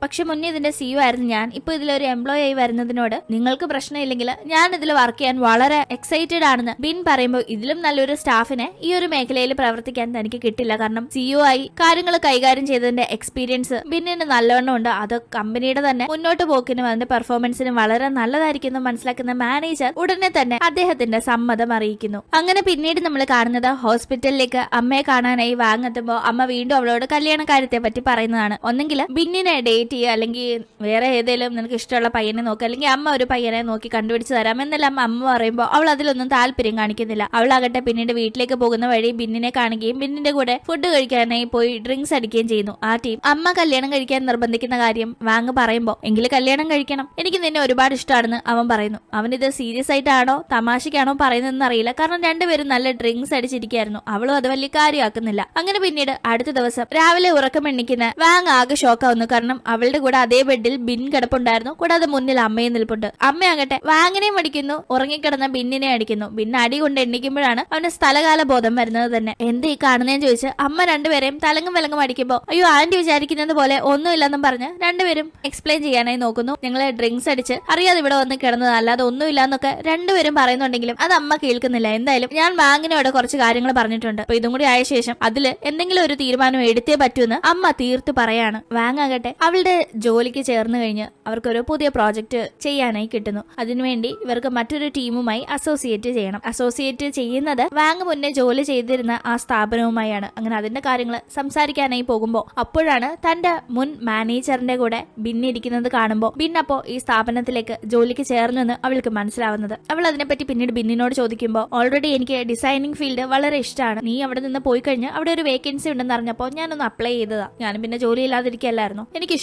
പക്ഷെ മുന്നേ ഇതിന്റെ സിഇഒ ആയിരുന്നു ഞാൻ. ഇപ്പൊ ഇതിലൊരു എംപ്ലോയി ആയി വരുന്നതിനോട് നിങ്ങൾക്ക് പ്രശ്നമില്ലെങ്കിൽ ഞാൻ ഇതിൽ വർക്ക് ചെയ്യാൻ വളരെ എക്സൈറ്റഡ് ആണെന്ന് ബിൻ പറയുമ്പോൾ ഇതിലും നല്ലൊരു സ്റ്റാഫിനെ ഈ ഒരു മേഖലയിൽ പ്രവർത്തിക്കാൻ തനിക്ക് കിട്ടില്ല. കാരണം സിഇഒ ആയി കാര്യങ്ങൾ കൈകാര്യം ചെയ്തതിന്റെ എക്സ്പീരിയൻസ് ബിന്നിന് നല്ലവണ്ണം ഉണ്ട്. അത് കമ്പനിയുടെ തന്നെ മുന്നോട്ട് പോക്കിനും അതിന്റെ പെർഫോമൻസിനും വളരെ നല്ലതായിരിക്കുന്നു മനസ്സിലാക്കുന്ന മാനേജർ ഉടനെ തന്നെ അദ്ദേഹത്തിന്റെ സമ്മതം അറിയിക്കുന്നു. അങ്ങനെ പിന്നീട് നമ്മൾ കാണുന്നത് ഹോസ്പിറ്റലിലേക്ക് അമ്മയെ കാണാനായി വാങ്ങെത്തുമ്പോൾ അമ്മ വീണ്ടും അവളോട് കല്യാണ കാര്യത്തെ പറ്റി പറയുന്നതാണ്. ഒന്നെങ്കിൽ ബിന്നിനെ ഡേറ്റ് ചെയ്യുക, അല്ലെങ്കിൽ വേറെ ഏതെങ്കിലും നിനക്ക് ഇഷ്ടമുള്ള പയ്യനെ നോക്കുക, അല്ലെങ്കിൽ അമ്മ ഒരു പയ്യനെ നോക്കി കണ്ടുപിടിച്ച് തരാം എന്നെല്ലാം അമ്മ പറയുമ്പോൾ അവൾ അതിലൊന്നും താല്പര്യം കാണിക്കുന്നില്ല. അവളാകട്ടെ പിന്നീട് വീട്ടിലേക്ക് പോകുന്ന വഴി ബിന്നിനെ കാണുകയും ബിന്നിന്റെ കൂടെ ഫുഡ് കഴിക്കാനായി പോയി ഡ്രിങ്ക്സ് അടിക്കുകയും ചെയ്യുന്നു. ആ ടീം അമ്മ കല്യാണം കഴിക്കാൻ നിർബന്ധിക്കുന്ന കാര്യം വാങ് പറയുമ്പോൾ എങ്കിലും കല്യാണം കഴിക്കണം, എനിക്ക് നിന്നെ ഒരുപാട് ഇഷ്ടമാണെന്ന് അവൻ പറയുന്നു. അവനിത് സീരിയസ് ആയിട്ടാണോ തമാശക്കാണോ പറയുന്നതെന്ന് അറിയില്ല. കാരണം രണ്ടുപേരും നല്ല ഡ്രിങ്ക്സ് അടിച്ചിരിക്കായിരുന്നു. അവളും അത് വലിയ കാര്യമാക്കുന്നില്ല. അങ്ങനെ പിന്നീട് അടുത്ത ദിവസം രാവിലെ ഉറക്കം എണ്ണിക്കുന്ന വാങ് ആകെ ഷോക്കാവുന്നു. കാരണം അവളുടെ കൂടെ അതേ ബെഡിൽ ബിൻ കിടപ്പുണ്ടായിരുന്നു, കൂടാതെ മുന്നിൽ അമ്മയും നിൽപ്പുണ്ട്. അമ്മയാകട്ടെ വാങ്ങിനെയും അടിക്കുന്നു, ഉറങ്ങിക്കിടന്ന ബിന്നിനെ അടിക്കുന്നു. ബിൻ അടി കൊണ്ട് എണ്ണിക്കുമ്പോഴാണ് അവന്റെ സ്ഥലകാല ബോധം വരുന്നത് തന്നെ. എന്ത് ഈ കാണുന്നതെന്ന് ചോദിച്ച് അമ്മ രണ്ടുപേരെയും തലങ്ങും വിലങ്ങും അടിക്കുമ്പോൾ അയ്യോ ആന്റി വിചാരിക്കുന്നത് പോലെ ഒന്നുമില്ലെന്നും പറഞ്ഞ് രണ്ടുപേരും എക്സ്പ്ലെയിൻ ചെയ്യാനായി നോക്കുന്നു. ഞങ്ങളെ ഡ്രിങ്ക്സ് അടിച്ച് അറിയാതെ ഇവിടെ വന്ന് കിടന്നത്, അല്ലാതെ ഒന്നുമില്ല എന്നൊക്കെ രണ്ടുപേരും പറയുന്നുണ്ടെങ്കിലും അത് അമ്മ കേൾക്കുന്നില്ല. എന്തായാലും ഞാൻ വാങ്ങിനോട് കുറച്ച് കാര്യങ്ങൾ പറഞ്ഞിട്ടുണ്ട്, അപ്പൊ ഇതും കൂടി ആയ ശേഷം അതിൽ എന്തെങ്കിലും ഒരു തീരുമാനം എടുത്തേ പറ്റൂന്ന് അമ്മ തീർത്ത് പറയാണ്. വാങ് ആകട്ടെ അവളുടെ ജോലിക്ക് ചേർന്ന് കഴിഞ്ഞ് അവർക്കൊരു പുതിയ പ്രോജക്റ്റ് ചെയ്യാനായി കിട്ടുന്നു. അതിനുവേണ്ടി ഇവർക്ക് മറ്റൊരു ടീമുമായി അസോസിയേറ്റ് ചെയ്യണം. അസോസിയേറ്റ് ചെയ്യുന്നത് വാങ് മുന്നേ ജോലി ചെയ്തിരുന്ന ആ സ്ഥാപനവുമായാണ്. അങ്ങനെ അതിന്റെ കാര്യങ്ങൾ സംസാരിക്കാനായി പോകുമ്പോൾ അപ്പോഴാണ് തന്റെ മുൻ മാനേജറിന്റെ കൂടെ ബിന്നിരിക്കുന്നത് കാണുമ്പോൾ ബിൻ അപ്പോ ഈ സ്ഥാപനത്തിലേക്ക് ജോലിക്ക് ചേർന്നെന്ന് അവൾക്ക് മനസ്സിലാവുന്നത്. അവൾ അതിനെപ്പറ്റി പിന്നീട് ബിന്നിനോട് ചോദിക്കുമ്പോൾ ഓൾറെഡി എനിക്ക് ഡിസൈനിങ് ഫീൽഡ് വളരെ ഇഷ്ടമാണ്, നീ അവിടെ നിന്ന് പോയി കഴിഞ്ഞ് അവിടെ ഒരു വേക്കൻസി ഉണ്ടെന്ന് അറിഞ്ഞപ്പോൾ ഞാനൊന്ന് അപ്ലൈ ചെയ്തതാ. ഞാനും പിന്നെ ജോലി ഇല്ലാതിരിക്കല്ലായിരുന്നു. എനിക്ക്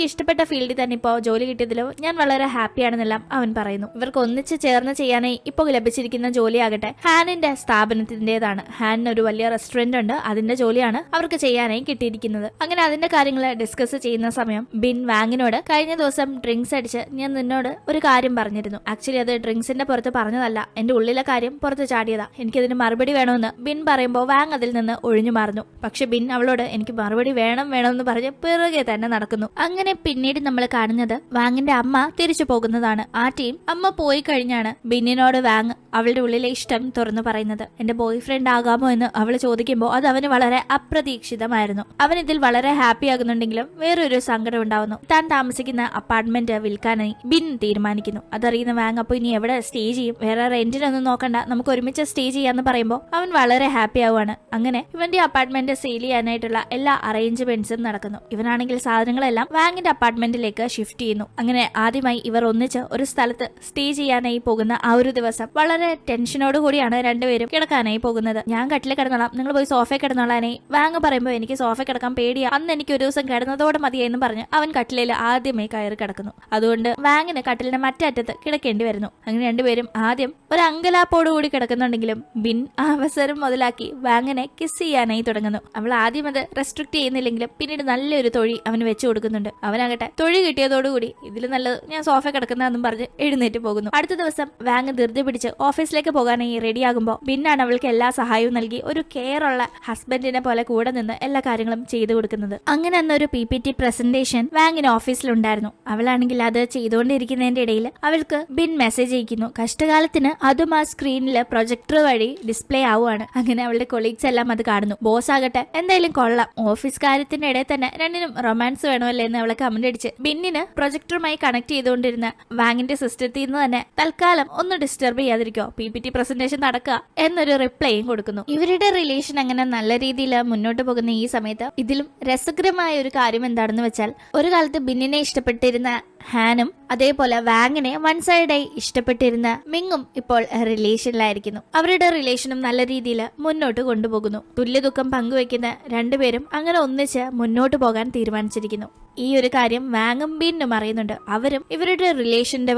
ഇഷ്ടപ്പെട്ട ഫീൽഡിൽ തന്നെ ഇപ്പോൾ ജോലി കിട്ടിയതിലോ ഞാൻ വളരെ ഹാപ്പിയാണെന്നെല്ലാം അവൻ പറയുന്നു. ഇവർക്ക് ഒന്നിച്ച് ചേർന്ന് ചെയ്യാനായി ഇപ്പോൾ ലഭിച്ചിരിക്കുന്ന ജോലിയാകട്ടെ ഹാനിന്റെ സ്ഥാപനത്തിന്റേതാണ്. ഹാനിന് ഒരു വലിയ റെസ്റ്റോറന്റ് ഉണ്ട്, അതിന്റെ ജോലിയാണ് അവർക്ക് ചെയ്യാനായി കിട്ടിയിരിക്കുന്നത്. അങ്ങനെ അതിന്റെ കാര്യങ്ങൾ ഡിസ്കസ് ചെയ്യുന്ന സമയം ബിൻ വാങ്ങിനോട് കഴിഞ്ഞ ദിവസം ഡ്രിങ്ക്സ് അടിച്ച് ഞാൻ നിന്നോട് ഒരു കാര്യം പറഞ്ഞിരുന്നു, ആക്ച്വലി അത് ഡ്രിങ്ക്സിന്റെ പുറത്ത് പറഞ്ഞതല്ല, എന്റെ ഉള്ളിലെ കാര്യം പുറത്ത് ചാടിയതാ, എനിക്കതിന് മറുപടി വേണമെന്ന് ബിൻ പറയുമ്പോൾ വാങ് അതിൽ നിന്ന് ഒഴിഞ്ഞു മാറുന്നു. പക്ഷെ ബിൻ അവളോട് എനിക്ക് മറുപടി വേണമെന്ന് പറഞ്ഞ് പിറകെ തന്നെ നടക്കുന്നു. അങ്ങനെ പിന്നീട് നമ്മൾ കാണുന്നത് വാങ്ങിന്റെ അമ്മ തിരിച്ചു പോകുന്നതാണ്. ആ ടീം അമ്മ പോയി കഴിഞ്ഞാണ് ബിന്നിനോട് വാങ് അവളുടെ ഉള്ളിലെ ഇഷ്ടം തുറന്നു പറയുന്നത്. എന്റെ ബോയ് ഫ്രണ്ട് ആകാമോ എന്ന് അവൾ ചോദിക്കുമ്പോൾ അത് അവന് വളരെ അപ്രതീക്ഷിതമായിരുന്നു. അവൻ ഇതിൽ വളരെ ഹാപ്പി ആകുന്നുണ്ടെങ്കിലും വേറൊരു സങ്കടം ഉണ്ടാവുന്നു. താൻ താമസിക്കുന്ന അപ്പാർട്ട്മെന്റ് വിൽക്കാനായി ബിൻ തീരുമാനിക്കുന്നു. അതറിയുന്ന വാങ് അപ്പോൾ ഇനി എവിടെ സ്റ്റേ ചെയ്യും, വേറെ റെന്റിനൊന്നും നോക്കണ്ട, നമുക്ക് ഒരുമിച്ച് സ്റ്റേ ചെയ്യാന്ന് പറയുമ്പോൾ അവൻ വളരെ ഹാപ്പി ആവുകയാണ്. അങ്ങനെ ഇവന്റെ അപ്പാർട്ട്മെന്റ് സെയിൽ ചെയ്യാനായിട്ടുള്ള എല്ലാ അറേഞ്ച്മെന്റ്സും നടക്കുന്നു. ഇവനാണെങ്കിൽ സാധനങ്ങളെല്ലാം വാങ്ങിന്റെ അപ്പാർട്ട്മെന്റിലേക്ക് ഷിഫ്റ്റ് ചെയ്യുന്നു. അങ്ങനെ ആദ്യമായി ഇവർ ഒന്നിച്ച് ഒരു സ്ഥലത്ത് സ്റ്റേ ചെയ്യാനായി പോകുന്ന ആ ഒരു ദിവസം വളരെ ടെൻഷനോട് കൂടിയാണ് രണ്ടുപേരും കിടക്കാനായി പോകുന്നത്. ഞാൻ കട്ടിലെ കിടന്നോളാം, നിങ്ങൾ പോയി സോഫയിൽ കിടന്നോളാനേ വാങ് പറയുമ്പോൾ എനിക്ക് സോഫയിൽ കിടക്കാൻ പേടിയാ, അന്ന് എനിക്ക് ഒരു ദിവസം കിടന്നതോടെ മതിയെന്ന് പറഞ്ഞ് അവൻ കട്ടിലിൽ ആദ്യമേ കയറി കിടക്കുന്നു. അതുകൊണ്ട് വാങ്ങിന് കട്ടിലിന്റെ മറ്റേ അറ്റത്ത് കിടക്കേണ്ടി വരുന്നു. അങ്ങനെ രണ്ടുപേരും ആദ്യം ഒരു അങ്കലാപ്പോടുകൂടി കിടക്കുന്നുണ്ടെങ്കിലും ബിൻ ആ അവസരം മുതലാക്കി വാങ്ങിനെ കിസ് ചെയ്യാനായി തുടങ്ങുന്നു. അവൾ ആദ്യം അത് റെസ്ട്രിക്ട് ചെയ്യുന്നില്ലെങ്കിലും പിന്നീട് നല്ലൊരു തൊഴി അവന് വെച്ചു കൊടുക്കുന്നുണ്ട്. അവനാകട്ടെ തൊഴി കിട്ടിയതോടുകൂടി ഇതിൽ നല്ലത് ഞാൻ സോഫ കിടക്കുന്നതെന്നും പറഞ്ഞ് എഴുന്നേറ്റ് പോകുന്നു. അടുത്ത ദിവസം വാങ് ധൃതി പിടിച്ച് ഓഫീസിലേക്ക് പോകാനായി റെഡിയാകുമ്പോൾ ബിന്നാണ് അവൾക്ക് എല്ലാ സഹായവും നൽകി ഒരു കെയർ ഉള്ള ഹസ്ബൻഡിനെ പോലെ കൂടെ നിന്ന് എല്ലാ കാര്യങ്ങളും ചെയ്തു കൊടുക്കുന്നത്. അങ്ങനെ അന്നൊരു PPT പ്രസന്റേഷൻ വാങ്ങിന് ഓഫീസിലുണ്ടായിരുന്നു. അവളാണെങ്കിൽ അത് ചെയ്തുകൊണ്ടിരിക്കുന്നതിന്റെ ഇടയിൽ അവൾക്ക് ബിൻ മെസ്സേജ് അയക്കുന്നു. കഷ്ടകാലത്തിന് അതും ആ സ്ക്രീനിൽ പ്രൊജക്ടർ വഴി ഡിസ്പ്ലേ ആവുകയാണ്. അങ്ങനെ അവളുടെ കൊളീഗ്സ് എല്ലാം അത് കാണുന്നു. ബോസ് ആകട്ടെ എന്തായാലും കൊള്ളാം, ഓഫീസ് കാര്യത്തിന്റെ ഇടയിൽ തന്നെ രണ്ടിനും റൊമാൻസ് വേണമല്ലേ എന്ന് അവളെ കമന്റ് അടിച്ച് ബിന്നിന് പ്രൊജക്ടറുമായി കണക്ട് ചെയ്തുകൊണ്ടിരുന്ന വാങ്ങിന്റെ സിസ്റ്റത്തിൽ നിന്ന് തന്നെ തൽക്കാലം ഒന്ന് ഡിസ്റ്റർബ് ചെയ്യാതിരിക്കോ, PPT പ്രസന്റേഷൻ നടക്കുക എന്നൊരു റിപ്ലൈയും കൊടുക്കുന്നു. ഇവരുടെ റിലേഷൻ അങ്ങനെ നല്ല രീതിയിൽ മുന്നോട്ട് മുന്നോട്ട് പോകുന്ന ഈ സമയത്ത് ഇതിലും രസകരമായ ഒരു കാര്യം എന്താണെന്ന് വെച്ചാൽ, ഒരു കാലത്ത് ബിന്നിനെ ഇഷ്ടപ്പെട്ടിരുന്ന ഹാനും അതേപോലെ വാങ്ങിനെ വൺ സൈഡായി ഇഷ്ടപ്പെട്ടിരുന്ന മിങ്ങും ഇപ്പോൾ റിലേഷനിലായിരിക്കുന്നു. അവരുടെ റിലേഷനും നല്ല രീതിയിൽ മുന്നോട്ട് കൊണ്ടുപോകുന്നു. തുല്യ ദുഃഖം പങ്കുവെക്കുന്ന രണ്ടുപേരും അങ്ങനെ ഒന്നിച്ച് മുന്നോട്ട് പോകാൻ തീരുമാനിച്ചിരിക്കുന്നു. ഈ ഒരു കാര്യം വാങ്ങും ബിന്നും അറിയുന്നുണ്ട്. അവരും ഇവരുടെ റിലേഷന്റെ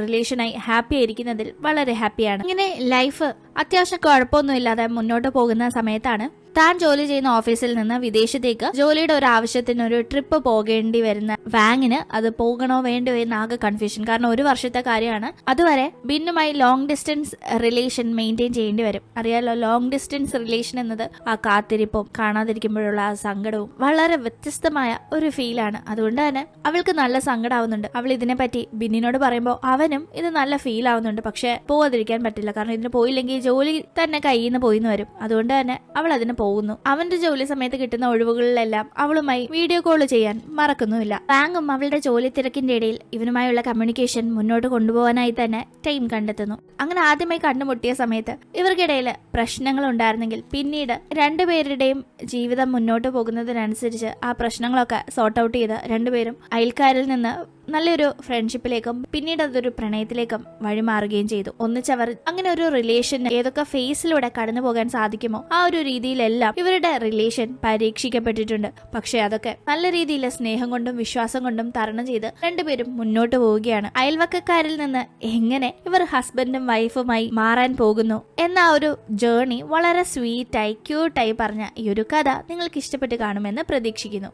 റിലേഷനായി ഹാപ്പി ആയിരിക്കുന്നതിൽ വളരെ ഹാപ്പിയാണ്. ഇങ്ങനെ ലൈഫ് അത്യാവശ്യം കുഴപ്പമൊന്നുമില്ലാതെ മുന്നോട്ട് പോകുന്ന സമയത്താണ് താൻ ജോലി ചെയ്യുന്ന ഓഫീസിൽ നിന്ന് വിദേശത്തേക്ക് ജോലിയുടെ ഒരു ആവശ്യത്തിന് ഒരു ട്രിപ്പ് പോകേണ്ടി വരുന്ന വാങ്ങിന് അത് പോകണോ വേണ്ടോ എന്ന് ആകെ കൺഫ്യൂഷൻ. കാരണം ഒരു വർഷത്തെ കാര്യമാണ്. അതുവരെ ബിന്നുമായി ലോങ് ഡിസ്റ്റൻസ് റിലേഷൻ മെയിൻറ്റെയിൻ ചെയ്യേണ്ടി വരും. അറിയാലോ, ലോങ് ഡിസ്റ്റൻസ് റിലേഷൻ എന്നത് ആ കാത്തിരിപ്പും കാണാതിരിക്കുമ്പോഴുള്ള ആ സങ്കടവും വളരെ വ്യത്യസ്തമായ ഒരു ഫീലാണ്. അതുകൊണ്ട് തന്നെ അവൾക്ക് നല്ല സങ്കടമാവുന്നുണ്ട്. അവൾ ഇതിനെപ്പറ്റി ബിന്നിനോട് പറയുമ്പോൾ അവനും ഇത് നല്ല ഫീൽ ആവുന്നുണ്ട്. പക്ഷെ പോവാതിരിക്കാൻ പറ്റില്ല. കാരണം ഇതിന് പോയില്ലെങ്കിൽ ജോലി തന്നെ കയ്യിൽ നിന്ന് പോയിന്ന് വരും. അതുകൊണ്ട് തന്നെ അവൾ അതിന് പോകുന്നു. അവന്റെ ജോലി സമയത്ത് കിട്ടുന്ന ഒഴിവുകളിലെല്ലാം അവളുമായി വീഡിയോ കോൾ ചെയ്യാൻ മറക്കുന്നുമില്ല. വാങ്ങും അവളുടെ ജോലി തിരക്കിന്റെ ഇടയിൽ ഇവനുമായുള്ള കമ്മ്യൂണിക്കേഷൻ മുന്നോട്ട് കൊണ്ടുപോകാനായി തന്നെ ടൈം കണ്ടെത്തുന്നു. അങ്ങനെ ആദ്യമായി കണ്ടുമുട്ടിയ സമയത്ത് ഇവർക്കിടയിൽ പ്രശ്നങ്ങൾ ഉണ്ടായിരുന്നെങ്കിൽ പിന്നീട് രണ്ടുപേരുടെയും ജീവിതം മുന്നോട്ട് പോകുന്നതിനനുസരിച്ച് ആ പ്രശ്നങ്ങളൊക്കെ സോർട്ട് ഔട്ട് ചെയ്ത് രണ്ടുപേരും അയൽക്കാരിൽ നിന്ന് നല്ലൊരു ഫ്രണ്ട്ഷിപ്പിലേക്കും പിന്നീട് അതൊരു പ്രണയത്തിലേക്കും വഴിമാറുകയും ചെയ്തു. ഒന്നിച്ചവർ അങ്ങനെ ഒരു റിലേഷൻ ഏതൊക്കെ ഫേസിലൂടെ കടന്നു പോകാൻ സാധിക്കുമോ ആ ഒരു രീതിയിലെല്ലാം ഇവരുടെ റിലേഷൻ പരീക്ഷിക്കപ്പെട്ടിട്ടുണ്ട്. പക്ഷെ അതൊക്കെ നല്ല രീതിയിൽ സ്നേഹം കൊണ്ടും വിശ്വാസം കൊണ്ടും തരണം ചെയ്ത് രണ്ടുപേരും മുന്നോട്ട് പോവുകയാണ്. അയൽവക്കക്കാരിൽ നിന്ന് എങ്ങനെ ഇവർ ഹസ്ബൻഡും വൈഫുമായി മാറാൻ പോകുന്നു എന്ന ഒരു ജേർണി വളരെ സ്വീറ്റായി ക്യൂട്ടായി പറഞ്ഞ ഈ ഒരു കഥ നിങ്ങൾക്ക് ഇഷ്ടപ്പെട്ട് കാണുമെന്ന് പ്രതീക്ഷിക്കുന്നു.